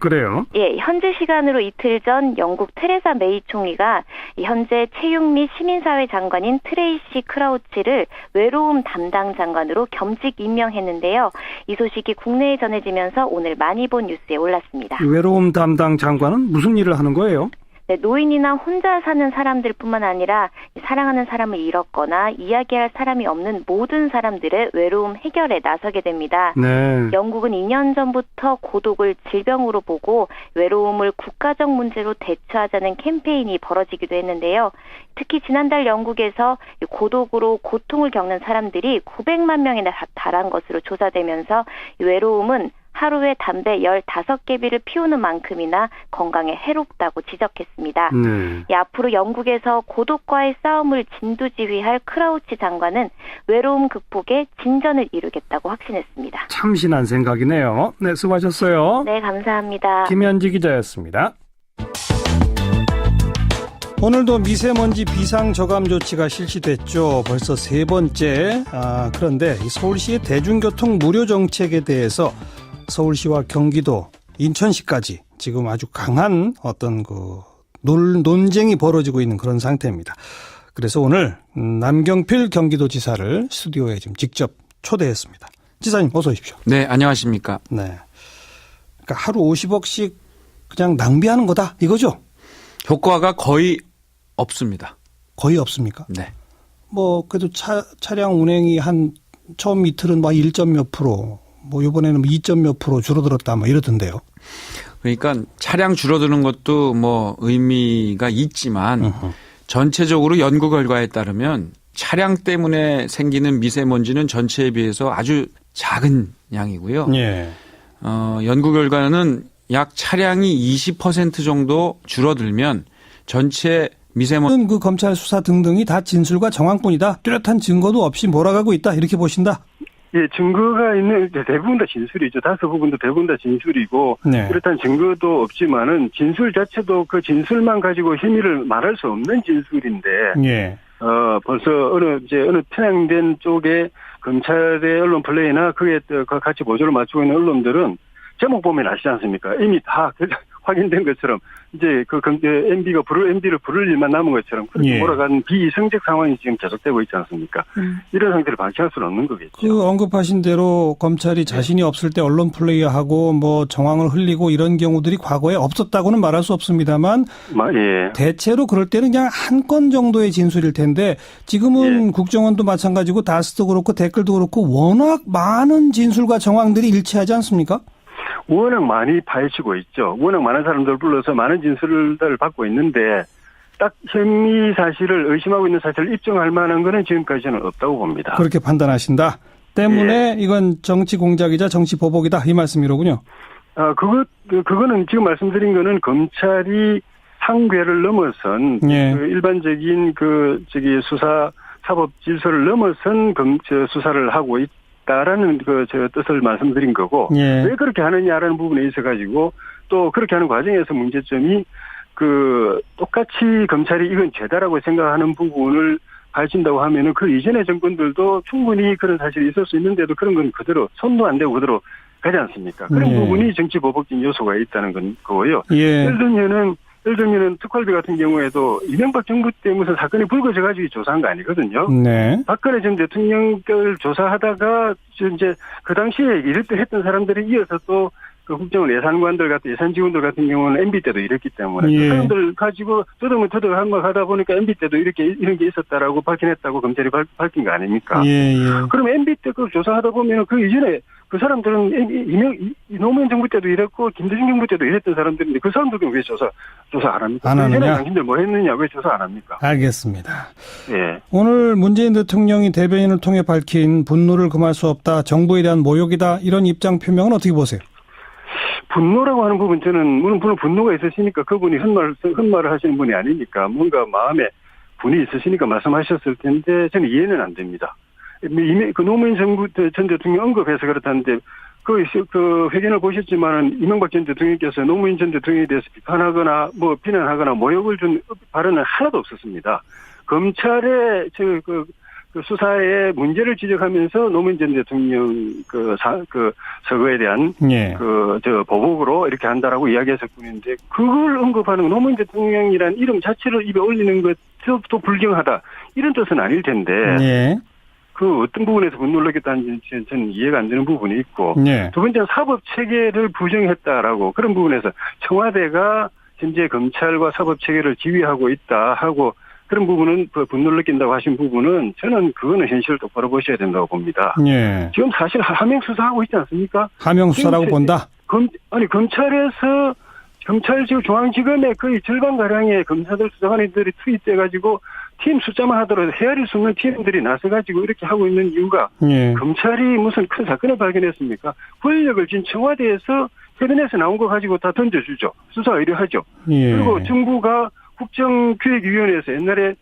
그래요? 예, 현지 시간으로 이틀 전 영국 테레사 메이 총리가 현재 체육 및 시민사회 장관인 트레이시 크라우치를 외로움 담당 장관으로 겸직 임명했는데요. 이 소식이 국내에 전해지면서 오늘 많이 본 뉴스에 올랐습니다. 외로움 담당 장관은 무슨 일을 하는 거예요? 네, 노인이나 혼자 사는 사람들뿐만 아니라 사랑하는 사람을 잃었거나 이야기할 사람이 없는 모든 사람들의 외로움 해결에 나서게 됩니다. 네. 영국은 2년 전부터 고독을 질병으로 보고 외로움을 국가적 문제로 대처하자는 캠페인이 벌어지기도 했는데요. 특히 지난달 영국에서 고독으로 고통을 겪는 사람들이 900만 명이나 달한 것으로 조사되면서 외로움은 하루에 담배 15개비를 피우는 만큼이나 건강에 해롭다고 지적했습니다. 앞으로 영국에서 고독과의 싸움을 진두지휘할 크라우치 장관은 외로움 극복에 진전을 이루겠다고 확신했습니다. 참신한 생각이네요. 네, 수고하셨어요. 네, 감사합니다. 김현지 기자였습니다. 오늘도 미세먼지 비상저감 조치가 실시됐죠. 벌써 3번째. 그런데 서울시의 대중교통 무료 정책에 대해서 서울시와 경기도, 인천시까지 지금 아주 강한 어떤 논쟁이 벌어지고 있는 그런 상태입니다. 그래서 오늘 남경필 경기도지사를 스튜디오에 지금 직접 초대했습니다. 지사님 어서 오십시오. 네, 안녕하십니까. 네. 그러니까 하루 50억씩 그냥 낭비하는 거다 이거죠? 효과가 거의 없습니다. 거의 없습니까? 네. 그래도 차량 운행이 처음 이틀은 1점 몇 프로, 이번에는 2점 몇 프로 줄어들었다 이러던데요. 그러니까 차량 줄어드는 것도 의미가 있지만 전체적으로 연구 결과에 따르면 차량 때문에 생기는 미세먼지는 전체에 비해서 아주 작은 양이고요. 예. 연구 결과는 약 차량이 20% 정도 줄어들면 전체 미세먼지 검찰 수사 등등이 다 진술과 정황뿐이다. 뚜렷한 증거도 없이 몰아가고 있다. 이렇게 보신다. 예, 증거가 있는 대부분 다 진술이죠. 다수 부분도 대부분 다 진술이고 네. 그렇다는 증거도 없지만은 진술 자체도 그 진술만 가지고 혐의를 말할 수 없는 진술인데 예. 벌써 어느 편향된 쪽에 검찰의 언론 플레이나 그에 같이 보조를 맞추고 있는 언론들은 제목 보면 아시지 않습니까? 이미 다 확인된 것처럼 이제 MB가 MB를 부를 일만 남은 것처럼 그렇게 몰아가는 비이성적 상황이 지금 계속되고 있지 않습니까? 이런 상태를 방치할 수는 없는 거겠죠. 언급하신 대로 검찰이 자신이 없을 때 언론 플레이하고 정황을 흘리고 이런 경우들이 과거에 없었다고는 말할 수 없습니다만 예. 대체로 그럴 때는 그냥 한 건 정도의 진술일 텐데 지금은 국정원도 마찬가지고 다스도 그렇고 댓글도 그렇고 워낙 많은 진술과 정황들이 일치하지 않습니까? 워낙 많이 파헤치고 있죠. 워낙 많은 사람들 불러서 많은 진술을 받고 있는데 딱 혐의 사실을 의심하고 있는 사실을 입증할 만한 거는 지금까지는 없다고 봅니다. 그렇게 판단하신다. 때문에 이건 정치 공작이자 정치 보복이다 이 말씀이로군요. 그거는 지금 말씀드린 거는 검찰이 상괴를 넘어선 일반적인 수사 사법 질서를 넘어선 수사를 하고 있다라는 뜻을 말씀드린 거고 왜 그렇게 하느냐라는 부분에 있어가지고 또 그렇게 하는 과정에서 문제점이 똑같이 검찰이 이건 죄다라고 생각하는 부분을 밝힌다고 하면은 그 이전의 정권들도 충분히 그런 사실이 있을 수 있는데도 그런 건 그대로 손도 안 대고 그대로 가지 않습니까? 그런 부분이 정치 보복적인 요소가 있다는 건 거고요. 예를 들면은 특활비 같은 경우에도 이명박 정부 때 무슨 사건이 불거져가지고 조사한 거 아니거든요. 네. 박근혜 전 대통령을 조사하다가 이제 그 당시에 이럴 때 했던 사람들이 이어서 또 그 국정원 예산관들 같은 예산 직원들 같은 경우는 MB 때도 이랬기 때문에 그 사람들 가지고 터득한 거 하다 보니까 MB 때도 이런 게 있었다라고 밝혀냈다고 검찰이 밝힌 거 아닙니까? 그럼 MB 때 그 조사하다 보면 그 이전에 그 사람들은 노무현 정부 때도 이랬고 김대중 정부 때도 이랬던 사람들인데 그 사람들은 왜 조사 안 합니까? 안 하느냐? 당신들 뭐 했느냐? 왜 조사 안 합니까? 알겠습니다. 예. 오늘 문재인 대통령이 대변인을 통해 밝힌 분노를 금할 수 없다, 정부에 대한 모욕이다, 이런 입장 표명은 어떻게 보세요? 분노라고 하는 부분 저는 물론 분노가 있으시니까 그분이 헛말을 하시는 분이 아니니까 뭔가 마음에 분이 있으시니까 말씀하셨을 텐데 저는 이해는 안 됩니다. 그 노무현 전 대통령 언급해서 그렇다는데 그 회견을 보셨지만은 이명박 전 대통령께서 노무현 전 대통령에 대해서 비판하거나 뭐 비난하거나 모욕을 준 발언은 하나도 없었습니다. 검찰의 그 수사에 문제를 지적하면서 노무현 전 대통령 서거에 대한 보복으로 이렇게 한다라고 이야기했을 뿐인데 그걸 언급하는 노무현 대통령이란 이름 자체를 입에 올리는 것도 불경하다 이런 뜻은 아닐 텐데. 예. 그 어떤 부분에서 분노를 느꼈다는지 저는 이해가 안 되는 부분이 있고 두 번째는 사법 체계를 부정했다라고 그런 부분에서 청와대가 현재 검찰과 사법 체계를 지휘하고 있다 하고 그런 부분은 분노를 느낀다고 하신 부분은 저는 그거는 현실을 똑바로 보셔야 된다고 봅니다. 예. 지금 사실 하명 수사하고 있지 않습니까? 하명 수사라고 본다? 검찰 지금 중앙지검에 거의 절반가량의 검사들 수사관들이 투입돼가지고 팀 숫자만 하더라도 헤아릴 수 없는 팀들이 나서가지고 이렇게 하고 있는 이유가 검찰이 무슨 큰 사건을 발견했습니까? 권력을 진 청와대에서 해변에서 나온 거 가지고 다 던져주죠. 수사 의뢰하죠. 그리고 정부가 국정기획위원회에서 옛날에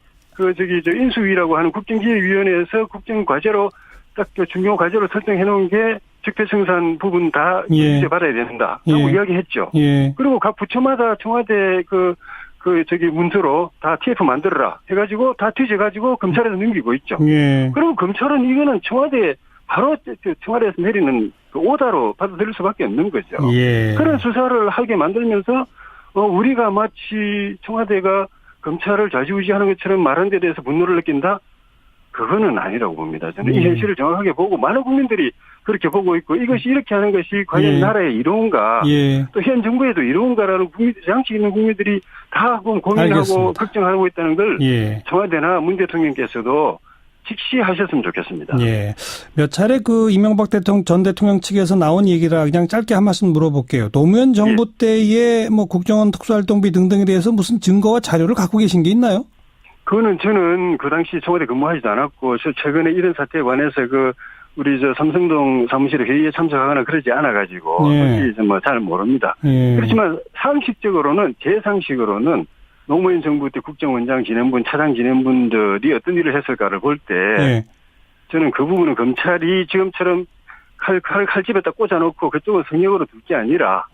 인수위라고 하는 국정기획위원회에서 국정과제로 딱 중요 과제로 설정해 놓은 게 적폐청산 부분 다 이제 받아야 된다. 라고 이야기했죠. 그리고 각 부처마다 청와대 문서로 다 TF 만들어라 해가지고 다 뒤져가지고 검찰에서 넘기고 있죠. 그리고 검찰은 이거는 청와대에서 내리는 그 오다로 받아들일 수밖에 없는 거죠. 그런 수사를 하게 만들면서 우리가 마치 청와대가 검찰을 좌지우지하는 것처럼 말한 데 대해서 분노를 느낀다? 그거는 아니라고 봅니다. 저는 이 현실을 정확하게 보고 많은 국민들이 그렇게 보고 있고 이것이 이렇게 하는 것이 과연 나라에 이로운가 또 현 정부에도 이로운가라는 양식 있는 국민들이 다 고민하고 알겠습니다. 걱정하고 있다는 걸 청와대나 문 대통령께서도 직시하셨으면 좋겠습니다. 몇 차례 이명박 전 대통령 측에서 나온 얘기라 그냥 짧게 한 말씀 물어볼게요. 노무현 정부 때의 국정원 특수활동비 등등에 대해서 무슨 증거와 자료를 갖고 계신 게 있나요? 그거는 저는 그 당시 청와대 근무하지도 않았고, 최근에 이런 사태에 관해서 우리 삼성동 사무실에 회의에 참석하거나 그러지 않아가지고, 잘 모릅니다. 그렇지만 제 상식으로는 노무현 정부 때 국정원장 지낸분, 차장 지낸분들이 어떤 일을 했을까를 볼 때, 저는 그 부분은 검찰이 지금처럼 칼집에다 꽂아놓고 그쪽은 성역으로 둘 게 아니라,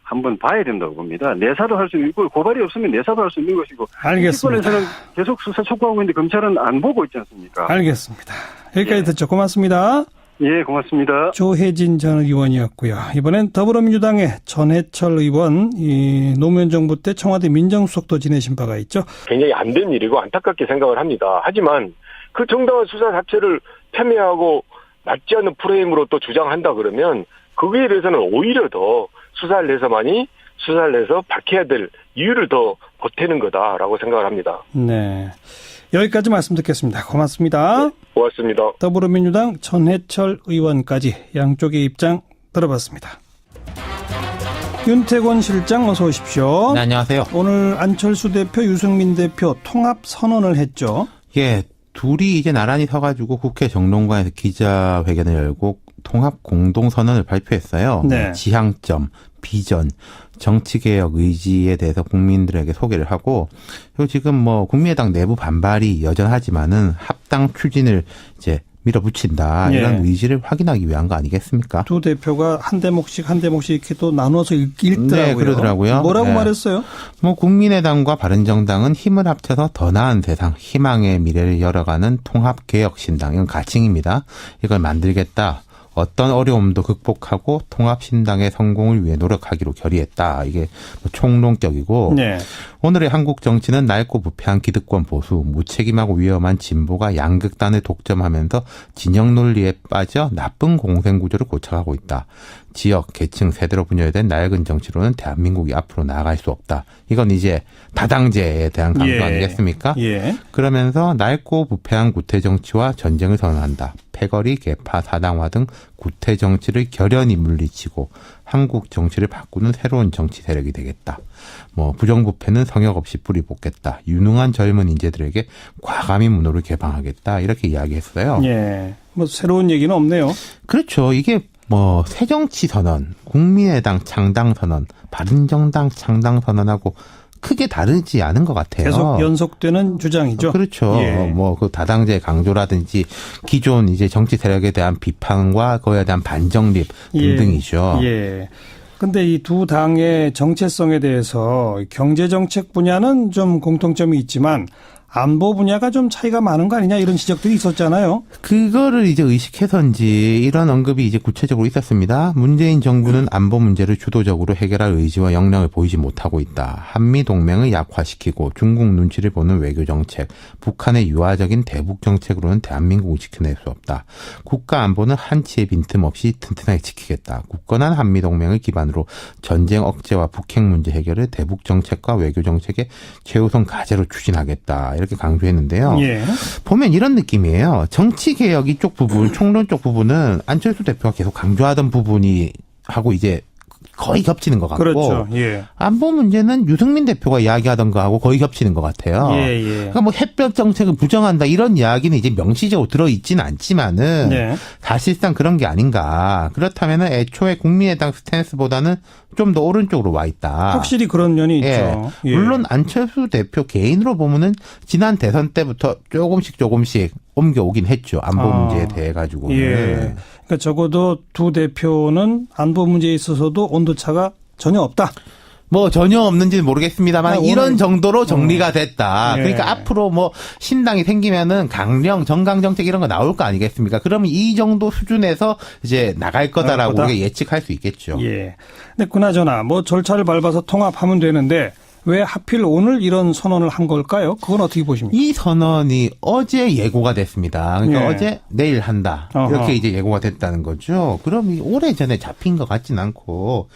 한번 봐야 된다고 봅니다. 내사도 할 수 있고 고발이 없으면 내사도 할 수 있는 것이고. 알겠습니다. 정치권에서는 계속 수사 촉구하고 있는데 검찰은 안 보고 있지 않습니까? 알겠습니다. 여기까지 듣죠. 고맙습니다. 예, 고맙습니다. 조혜진 전 의원이었고요. 이번엔 더불어민주당의 전해철 의원, 노무현 정부 때 청와대 민정수석도 지내신 바가 있죠. 굉장히 안 된 일이고 안타깝게 생각을 합니다. 하지만 그 정당한 수사 자체를 폄훼하고 맞지 않는 프레임으로 또 주장한다 그러면 거기에 대해서는 오히려 더 수사를 해서 밝혀야 될 이유를 더 보태는 거다라고 생각을 합니다. 네. 여기까지 말씀 듣겠습니다. 고맙습니다. 네, 고맙습니다. 더불어민주당 전해철 의원까지 양쪽의 입장 들어봤습니다. 윤태권 실장 어서 오십시오. 네, 안녕하세요. 오늘 안철수 대표, 유승민 대표 통합 선언을 했죠. 예, 둘이 이제 나란히 서가지고 국회 정론관에서 기자회견을 열고 통합 공동선언을 발표했어요. 네. 지향점, 비전, 정치개혁 의지에 대해서 국민들에게 소개를 하고, 그리고 지금 국민의당 내부 반발이 여전하지만은 합당 추진을 이제 밀어붙인다. 이런 의지를 확인하기 위한 거 아니겠습니까? 두 대표가 한 대목씩 이렇게 또 나눠서 읽더라고요. 네, 그러더라고요. 뭐라고 말했어요? 국민의당과 바른정당은 힘을 합쳐서 더 나은 세상, 희망의 미래를 열어가는 통합개혁신당. 이건 가칭입니다. 이걸 만들겠다. 어떤 어려움도 극복하고 통합신당의 성공을 위해 노력하기로 결의했다. 이게 총론격이고 오늘의 한국 정치는 낡고 부패한 기득권 보수, 무책임하고 위험한 진보가 양극단을 독점하면서 진영 논리에 빠져 나쁜 공생구조를 고착하고 있다. 지역, 계층, 세대로 분열된 낡은 정치로는 대한민국이 앞으로 나아갈 수 없다. 이건 이제 다당제에 대한 강조 아니겠습니까? 그러면서 낡고 부패한 구태정치와 전쟁을 선언한다. 패거리, 개파, 사당화 등 구태 정치를 결연히 물리치고 한국 정치를 바꾸는 새로운 정치 세력이 되겠다. 부정부패는 성역 없이 뿌리 뽑겠다. 유능한 젊은 인재들에게 과감히 문호를 개방하겠다. 이렇게 이야기했어요. 예. 새로운 얘기는 없네요. 그렇죠. 이게 새정치 선언, 국민의당 창당 선언, 바른정당 창당 선언하고 크게 다르지 않은 것 같아요. 계속 연속되는 주장이죠. 그렇죠. 예. 그 다당제 강조라든지 기존 이제 정치 세력에 대한 비판과 그에 대한 반정립 등등이죠. 예. 근데 이 두 당의 정체성에 대해서 경제 정책 분야는 좀 공통점이 있지만 안보 분야가 좀 차이가 많은 거 아니냐 이런 지적들이 있었잖아요. 그거를 이제 의식해서인지 이런 언급이 이제 구체적으로 있었습니다. 문재인 정부는 안보 문제를 주도적으로 해결할 의지와 역량을 보이지 못하고 있다. 한미 동맹을 약화시키고 중국 눈치를 보는 외교 정책, 북한의 유화적인 대북 정책으로는 대한민국을 지켜낼 수 없다. 국가 안보는 한치의 빈틈없이 튼튼하게 지키겠다. 굳건한 한미 동맹을 기반으로 전쟁 억제와 북핵 문제 해결을 대북 정책과 외교 정책의 최우선 과제로 추진하겠다. 이렇게 강조했는데요. 예. 보면 이런 느낌이에요. 정치개혁 이쪽 부분, 총론 쪽 부분은 안철수 대표가 계속 강조하던 부분이 하고 이제 거의 겹치는 것 같고. 그렇죠. 예. 안보 문제는 유승민 대표가 이야기하던 거하고 거의 겹치는 것 같아요. 예. 그러니까 햇볕 정책을 부정한다 이런 이야기는 이제 명시적으로 들어있지는 않지만은 예. 사실상 그런 게 아닌가. 그렇다면은 애초에 국민의당 스탠스보다는 좀 더 오른쪽으로 와 있다. 확실히 그런 면이 있죠. 예. 물론 안철수 대표 개인으로 보면은 지난 대선 때부터 조금씩 옮겨오긴 했죠. 안보 문제에 대해 가지고는. 예. 그러니까 적어도 두 대표는 안보 문제에 있어서도 온도차가 전혀 없다. 전혀 없는지는 모르겠습니다만 이런 정도로 정리가 됐다. 예. 그러니까 앞으로 신당이 생기면은 강령, 정강 정책 이런 거 나올 거 아니겠습니까? 그러면 이 정도 수준에서 이제 나갈 거다라고 우리가 예측할 수 있겠죠. 예. 근데 그나저나 절차를 밟아서 통합하면 되는데 왜 하필 오늘 이런 선언을 한 걸까요? 그건 어떻게 보십니까? 이 선언이 어제 예고가 됐습니다. 그러니까 어제 내일 한다. 이렇게 이제 예고가 됐다는 거죠. 그럼 오래전에 잡힌 것 같진 않고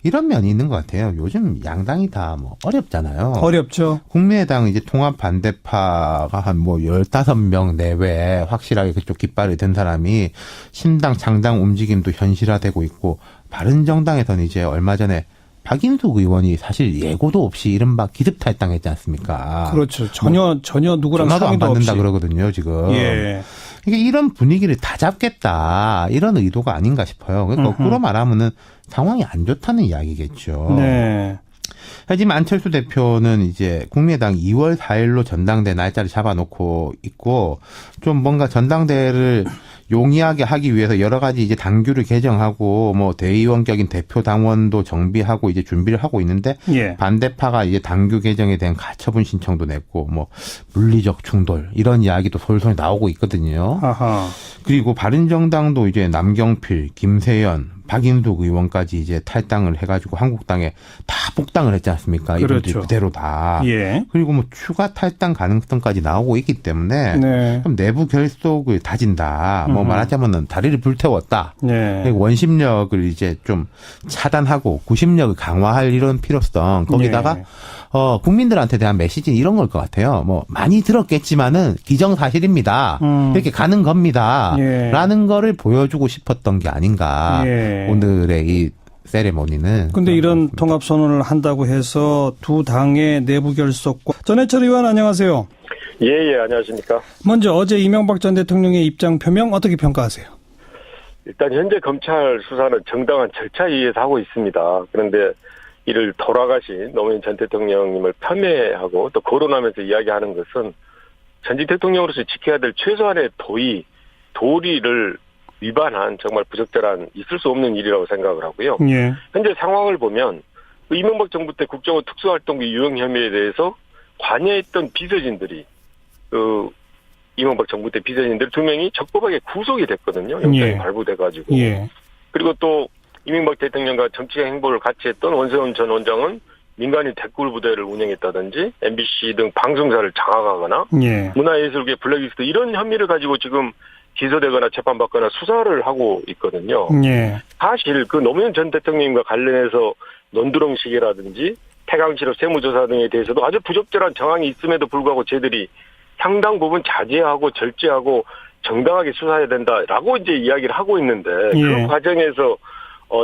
이런 면이 있는 것 같아요. 요즘 양당이 다 어렵잖아요. 어렵죠. 국민의당 이제 통합 반대파가 한 15명 내외 확실하게 그쪽 깃발을 든 사람이 신당 창당 움직임도 현실화되고 있고 바른정당에서는 이제 얼마 전에 박인숙 의원이 사실 예고도 없이 이른바 기습탈당했지 않습니까? 그렇죠. 전혀 누구랑 전화도 안 상의도 받는다 없이. 그러거든요, 지금. 예. 그러니까 이런 분위기를 다 잡겠다 이런 의도가 아닌가 싶어요. 거꾸로 말하면은 상황이 안 좋다는 이야기겠죠. 네. 하지만 안철수 대표는 이제 국민의당 2월 4일로 전당대 날짜를 잡아놓고 있고 좀 뭔가 전당대회를 용이하게 하기 위해서 여러 가지 이제 당규를 개정하고 대의원격인 대표 당원도 정비하고 이제 준비를 하고 있는데 반대파가 이제 당규 개정에 대한 가처분 신청도 냈고 물리적 충돌 이런 이야기도 솔솔 나오고 있거든요. 아하. 그리고 바른정당도 이제 남경필, 김세연, 박인숙 의원까지 이제 탈당을 해가지고 한국당에 다 복당을 했지 않습니까? 이분들 그렇죠. 그대로 다. 예. 그리고 추가 탈당 가능성까지 나오고 있기 때문에 그럼 내부 결속을 다진다. 말하자면은 다리를 불태웠다. 그리고 원심력을 이제 좀 차단하고 구심력을 강화할 이런 필요성. 거기다가 국민들한테 대한 메시지 이런 걸 것 같아요. 많이 들었겠지만은 기정사실입니다. 이렇게 가는 겁니다. 라는 거를 보여주고 싶었던 게 아닌가. 오늘의 이 세레모니는. 근데 이런 통합 선언을 한다고 해서 두 당의 내부 결속과 전해철 의원 안녕하세요. 예, 안녕하십니까. 먼저 어제 이명박 전 대통령의 입장 표명 어떻게 평가하세요? 일단 현재 검찰 수사는 정당한 절차에 의해서 하고 있습니다. 그런데 이를 돌아가신 노무현 전 대통령님을 폄훼하고 또 거론하면서 이야기하는 것은 전직 대통령으로서 지켜야 될 최소한의 도리를 위반한 정말 부적절한 있을 수 없는 일이라고 생각을 하고요. 예. 현재 상황을 보면 이명박 정부 때 국정원 특수활동비 유용 혐의에 대해서 관여했던 비서진들이 이명박 정부 때 비서진들 2명이 적법하게 구속이 됐거든요. 영장이 발부돼가지고. 그리고 또 이명박 대통령과 정치적 행보를 같이 했던 원세훈 전 원장은 민간인 댓글 부대를 운영했다든지 MBC 등 방송사를 장악하거나 문화예술계 블랙리스트 이런 혐의를 가지고 지금 기소되거나 재판받거나 수사를 하고 있거든요. 사실 그 노무현 전 대통령님과 관련해서 논두렁식이라든지 태강실업 세무조사 등에 대해서도 아주 부적절한 정황이 있음에도 불구하고 저희들이 상당 부분 자제하고 절제하고 정당하게 수사해야 된다라고 이제 이야기를 하고 있는데 그 과정에서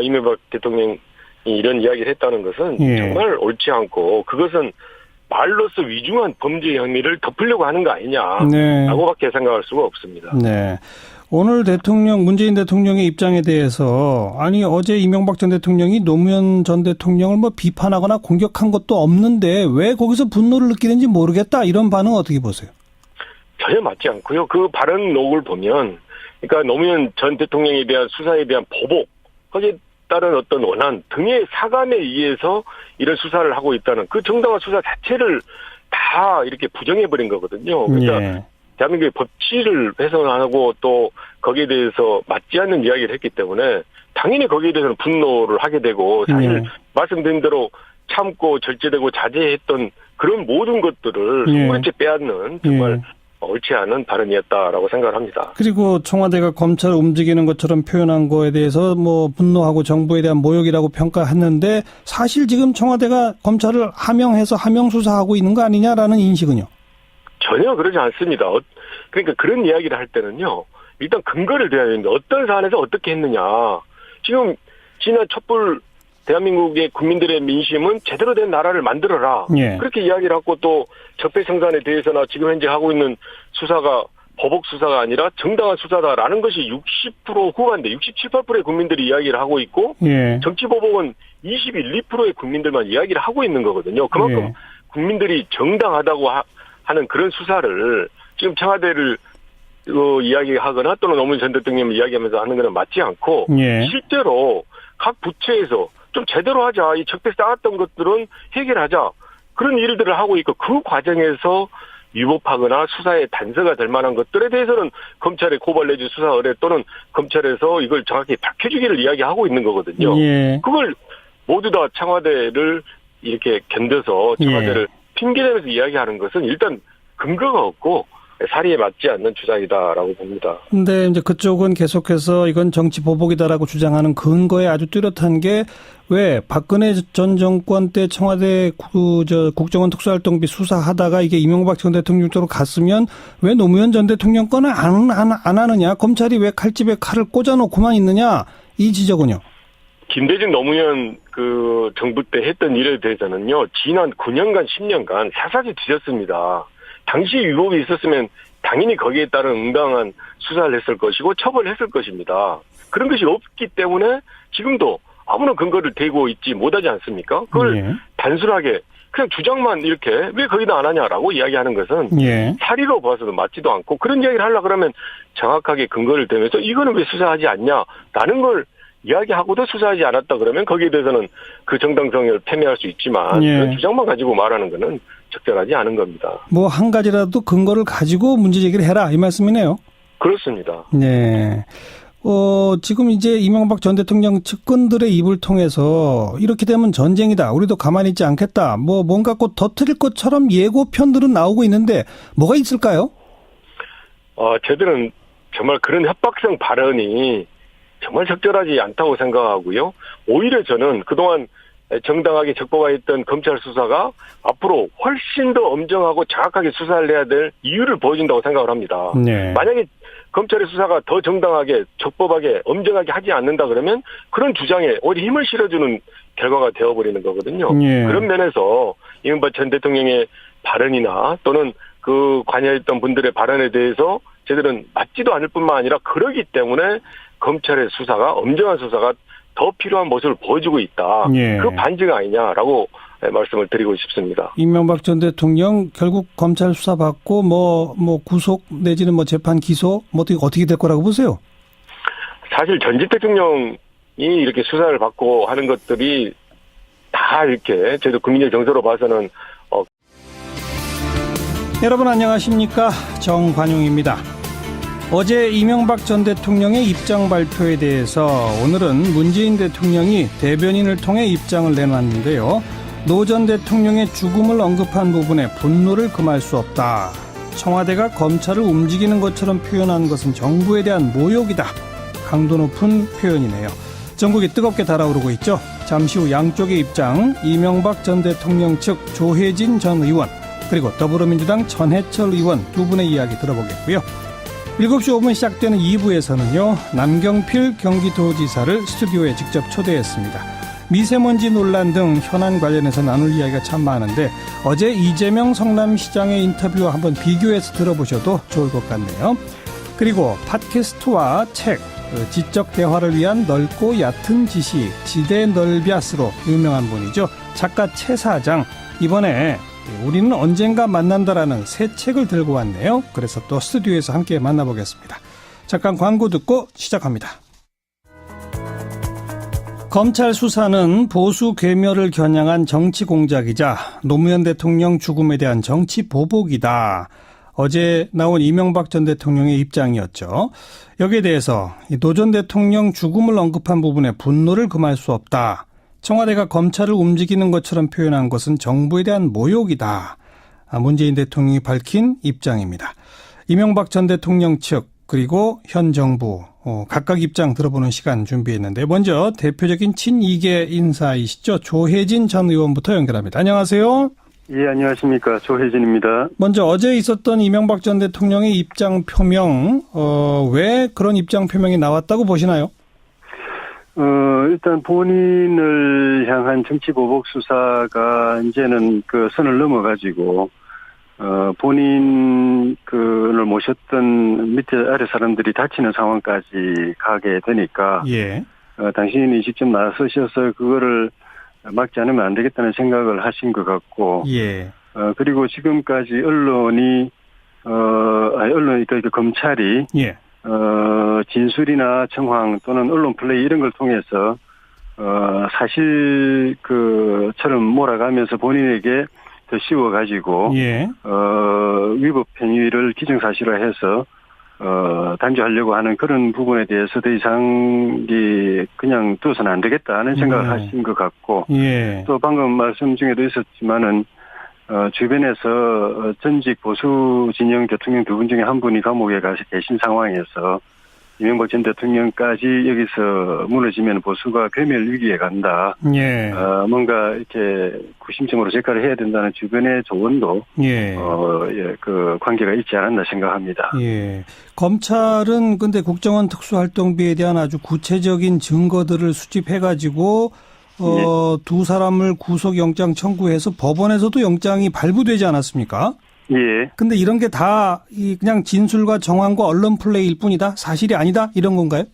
이명박 대통령이 이런 이야기를 했다는 것은 정말 옳지 않고 그것은 말로써 위중한 범죄 혐의를 덮으려고 하는 거 아니냐라고밖에 생각할 수가 없습니다. 네. 오늘 문재인 대통령의 입장에 대해서 아니 어제 이명박 전 대통령이 노무현 전 대통령을 뭐 비판하거나 공격한 것도 없는데 왜 거기서 분노를 느끼는지 모르겠다 이런 반응 어떻게 보세요? 전혀 맞지 않고요. 그 발언록을 보면 그러니까 노무현 전 대통령에 대한 수사에 대한 보복 거기에 따른 어떤 원한 등의 사감에 의해서 이런 수사를 하고 있다는 그 정당한 수사 자체를 다 이렇게 부정해버린 거거든요. 그러니까 대한민국의 법치를 훼손하고 또 거기에 대해서 맞지 않는 이야기를 했기 때문에 당연히 거기에 대해서는 분노를 하게 되고 사실 말씀드린 대로 참고 절제되고 자제했던 그런 모든 것들을 손가락째 빼앗는 정말 옳지 않은 발언이었다라고 생각을 합니다. 그리고 청와대가 검찰을 움직이는 것처럼 표현한 거에 대해서 뭐 분노하고 정부에 대한 모욕이라고 평가했는데 사실 지금 청와대가 검찰을 하명해서 하명 수사하고 있는 거 아니냐라는 인식은요? 전혀 그러지 않습니다. 그러니까 그런 이야기를 할 때는요. 일단 근거를 대야 되는데 어떤 사안에서 어떻게 했느냐. 지금 지난 촛불 대한민국의 국민들의 민심은 제대로 된 나라를 만들어라. 그렇게 이야기를 하고 또 적폐청산에 대해서나 지금 현재 하고 있는 수사가 보복 수사가 아니라 정당한 수사다라는 것이 60% 후반대 67, 8%의 국민들이 이야기를 하고 있고 정치 보복은 21, 2%의 국민들만 이야기를 하고 있는 거거든요. 그만큼 국민들이 정당하다고 하는 그런 수사를 지금 청와대를 이야기하거나 또는 노무현 전 대통령 이야기하면서 하는 것은 맞지 않고 실제로 각 부처에서 좀 제대로 하자. 이 적폐 쌓았던 것들은 해결하자. 그런 일들을 하고 있고 그 과정에서 위법하거나 수사에 단서가 될 만한 것들에 대해서는 검찰에 고발 내지 수사 의뢰 또는 검찰에서 이걸 정확히 밝혀주기를 이야기하고 있는 거거든요. 그걸 모두 다 청와대를 이렇게 견뎌서 청와대를 핑계대면서 이야기하는 것은 일단 근거가 없고 사리에 맞지 않는 주장이다라고 봅니다. 근데 이제 그쪽은 계속해서 이건 정치 보복이다라고 주장하는 근거에 아주 뚜렷한 게 왜 박근혜 전 정권 때 청와대 국정원 특수활동비 수사하다가 이게 이명박 전 대통령 쪽으로 갔으면 왜 노무현 전 대통령 건을 안 하느냐? 검찰이 왜 칼집에 칼을 꽂아놓고만 있느냐? 이 지적은요? 김대중 노무현 그 정부 때 했던 일에 대해서는요. 지난 9년간 10년간 사사지 뒤졌습니다. 당시 위법이 있었으면 당연히 거기에 따른 응당한 수사를 했을 것이고 처벌했을 것입니다. 그런 것이 없기 때문에 지금도 아무런 근거를 대고 있지 못하지 않습니까? 그걸 단순하게 그냥 주장만 이렇게 왜 거기다 안 하냐라고 이야기하는 것은 사리로 봐서도 맞지도 않고 그런 이야기를 하려고 그러면 정확하게 근거를 대면서 이거는 왜 수사하지 않냐라는 걸 이야기하고도 수사하지 않았다 그러면 거기에 대해서는 그 정당성을 패배할 수 있지만 그런 주장만 가지고 말하는 것은 적절하지 않은 겁니다. 뭐 한 가지라도 근거를 가지고 문제 제기를 해라 이 말씀이네요. 그렇습니다. 네. 지금 이제 이명박 전 대통령 측근들의 입을 통해서 이렇게 되면 전쟁이다. 우리도 가만히 있지 않겠다. 뭔가 곧 터뜨릴 것처럼 예고편들은 나오고 있는데 뭐가 있을까요? 저들은 정말 그런 협박성 발언이 정말 적절하지 않다고 생각하고요. 오히려 저는 그동안 정당하게 적법화했던 검찰 수사가 앞으로 훨씬 더 엄정하고 정확하게 수사를 해야 될 이유를 보여준다고 생각을 합니다. 만약에 검찰의 수사가 더 정당하게 적법하게 엄정하게 하지 않는다 그러면 그런 주장에 오히려 힘을 실어주는 결과가 되어버리는 거거든요. 그런 면에서 이명박 전 대통령의 발언이나 또는 그 관여했던 분들의 발언에 대해서 저들은 맞지도 않을 뿐만 아니라 그러기 때문에 검찰의 수사가 엄정한 수사가 더 필요한 모습을 보여주고 있다. 그 반증 아니냐라고 말씀을 드리고 싶습니다. 이명박 전 대통령 결국 검찰 수사 받고 구속 내지는 재판 기소 어떻게 될 거라고 보세요? 사실 전직 대통령이 이렇게 수사를 받고 하는 것들이 다 이렇게 저희도 국민의 정서로 봐서는 여러분 안녕하십니까? 정관용입니다. 어제 이명박 전 대통령의 입장 발표에 대해서 오늘은 문재인 대통령이 대변인을 통해 입장을 내놨는데요. 노 전 대통령의 죽음을 언급한 부분에 분노를 금할 수 없다. 청와대가 검찰을 움직이는 것처럼 표현한 것은 정부에 대한 모욕이다. 강도 높은 표현이네요. 전국이 뜨겁게 달아오르고 있죠. 잠시 후 양쪽의 입장, 이명박 전 대통령 측 조혜진 전 의원, 그리고 더불어민주당 전해철 의원 두 분의 이야기 들어보겠고요. 7시 5분 시작되는 2부에서는요. 남경필 경기도지사를 스튜디오에 직접 초대했습니다. 미세먼지 논란 등 현안 관련해서 나눌 이야기가 참 많은데 어제 이재명 성남시장의 인터뷰와 한번 비교해서 들어보셔도 좋을 것 같네요. 그리고 팟캐스트와 책, 지적 대화를 위한 넓고 얕은 지식, 지대 넓야스로 유명한 분이죠. 작가 최 사장, 이번에 우리는 언젠가 만난다라는 새 책을 들고 왔네요. 그래서 또 스튜디오에서 함께 만나보겠습니다. 잠깐 광고 듣고 시작합니다. 검찰 수사는 보수 괴멸을 겨냥한 정치 공작이자 노무현 대통령 죽음에 대한 정치 보복이다. 어제 나온 이명박 전 대통령의 입장이었죠. 여기에 대해서 노 전 대통령 죽음을 언급한 부분에 분노를 금할 수 없다. 청와대가 검찰을 움직이는 것처럼 표현한 것은 정부에 대한 모욕이다. 문재인 대통령이 밝힌 입장입니다. 이명박 전 대통령 측 그리고 현 정부 각각 입장 들어보는 시간 준비했는데 먼저 대표적인 친이계 인사이시죠. 조혜진 전 의원부터 연결합니다. 안녕하세요. 예, 안녕하십니까. 조혜진입니다. 먼저 어제 있었던 이명박 전 대통령의 입장 표명, 왜 그런 입장 표명이 나왔다고 보시나요? 일단 본인을 향한 정치 보복 수사가 이제는 그 선을 넘어가지고, 본인을 모셨던 밑에 아래 사람들이 다치는 상황까지 가게 되니까, 예. 당신이 직접 나서셔서 그거를 막지 않으면 안 되겠다는 생각을 하신 것 같고, 예. 그리고 지금까지 언론이, 그러니까 검찰이, 예. 진술이나 정황 또는 언론 플레이 이런 걸 통해서, 사실처럼 몰아가면서 본인에게 더 씌워가지고, 예. 위법 행위를 기정사실화해서, 단죄하려고 하는 그런 부분에 대해서 더 이상, 그냥 둬서는 안 되겠다는 생각을 하신 것 같고, 예. 또 방금 말씀 중에도 있었지만은, 주변에서 전직 보수 진영 대통령 두 분 중에 한 분이 감옥에 가서 계신 상황에서 이명박 전 대통령까지 여기서 무너지면 보수가 괴멸 위기에 간다. 예. 뭔가 이렇게 구심점으로 재가를 해야 된다는 주변의 조언도 예. 그 관계가 있지 않았나 생각합니다. 예. 검찰은 근데 국정원 특수활동비에 대한 아주 구체적인 증거들을 수집해가지고 두 사람을 구속영장 청구해서 법원에서도 영장이 발부되지 않았습니까? 예. 근데 이런 게 다 그냥 진술과 정황과 언론 플레이일 뿐이다? 사실이 아니다? 이런 건가요?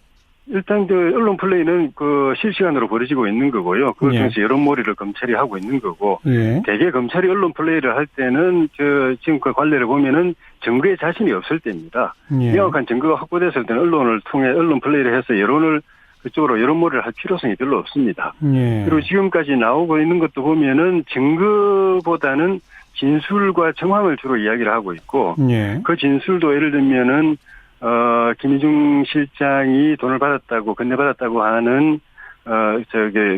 일단 그 언론 플레이는 그 실시간으로 벌어지고 있는 거고요. 그걸 통해서 여론몰이를 검찰이 하고 있는 거고. 예. 대개 검찰이 언론 플레이를 할 때는 지금 그 관례를 보면은 증거에 자신이 없을 때입니다. 예. 명확한 증거가 확보됐을 때는 언론을 통해 언론 플레이를 해서 그쪽으로 여론몰이를 할 필요성이 별로 없습니다. 예. 그리고 지금까지 나오고 있는 것도 보면은 증거보다는 진술과 정황을 주로 이야기를 하고 있고, 예. 그 진술도 예를 들면은, 김희중 실장이 돈을 받았다고, 건네받았다고 하는,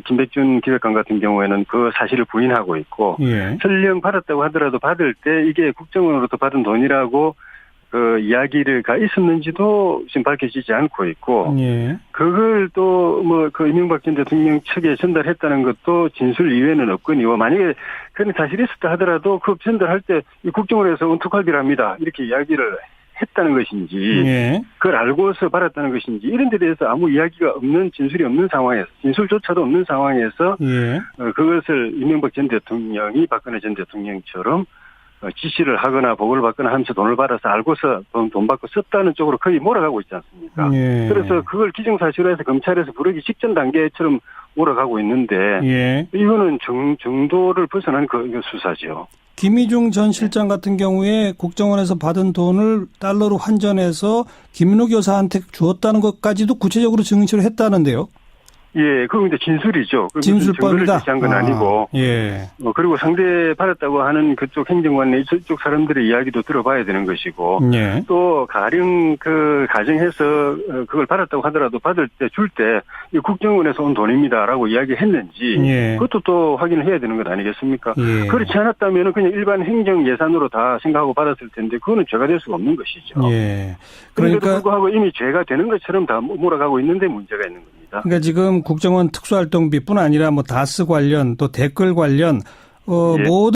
김백준 기획관 같은 경우에는 그 사실을 부인하고 있고, 예. 설령 받았다고 하더라도 받을 때 이게 국정원으로부터 받은 돈이라고 그 이야기가 있었는지도 지금 밝혀지지 않고 있고, 예. 그걸 또 그 이명박 전 대통령 측에 전달했다는 것도 진술 이외에는 없거니와 만약에 그런 사실이 있었다 하더라도 그 전달할 때 이 국정원에서 은퇴활비랍니다 이렇게 이야기를 했다는 것인지, 예. 그걸 알고서 받았다는 것인지 이런 데 대해서 아무 이야기가 없는 진술이 없는 상황에서 진술조차도 없는 상황에서 예. 그것을 이명박 전 대통령이 박근혜 전 대통령처럼 지시를 하거나 보고를 받거나 하면서 돈을 받아서 알고서 돈 받고 썼다는 쪽으로 거의 몰아가고 있지 않습니까? 예. 그래서 그걸 기정사실화해서 검찰에서 부르기 직전 단계처럼 몰아가고 있는데 예. 이거는 정도를 벗어난 그 수사죠. 김희중 전 실장 같은 경우에 국정원에서 받은 돈을 달러로 환전해서 김민옥 여사한테 주었다는 것까지도 구체적으로 증언을 했다는데요. 예, 그건 이제 진술이죠. 진술법이다. 제시한 건 아니고. 예. 그리고 상대 받았다고 하는 그쪽 행정관의 이쪽 사람들의 이야기도 들어봐야 되는 것이고. 예. 또 가령 그 가정해서 그걸 받았다고 하더라도 받을 때 줄 때 이 국정원에서 온 돈입니다라고 이야기했는지. 예. 그것도 또 확인을 해야 되는 것 아니겠습니까? 예. 그렇지 않았다면 그냥 일반 행정 예산으로 다 생각하고 받았을 텐데 그거는 죄가 될 수가 없는 것이죠. 예. 그런데도 불구하고 이미 죄가 되는 것처럼 다 몰아가고 있는데 문제가 있는 겁니다. 그러니까 지금 국정원 특수활동비뿐 아니라 다스 관련 또 댓글 관련 예. 모든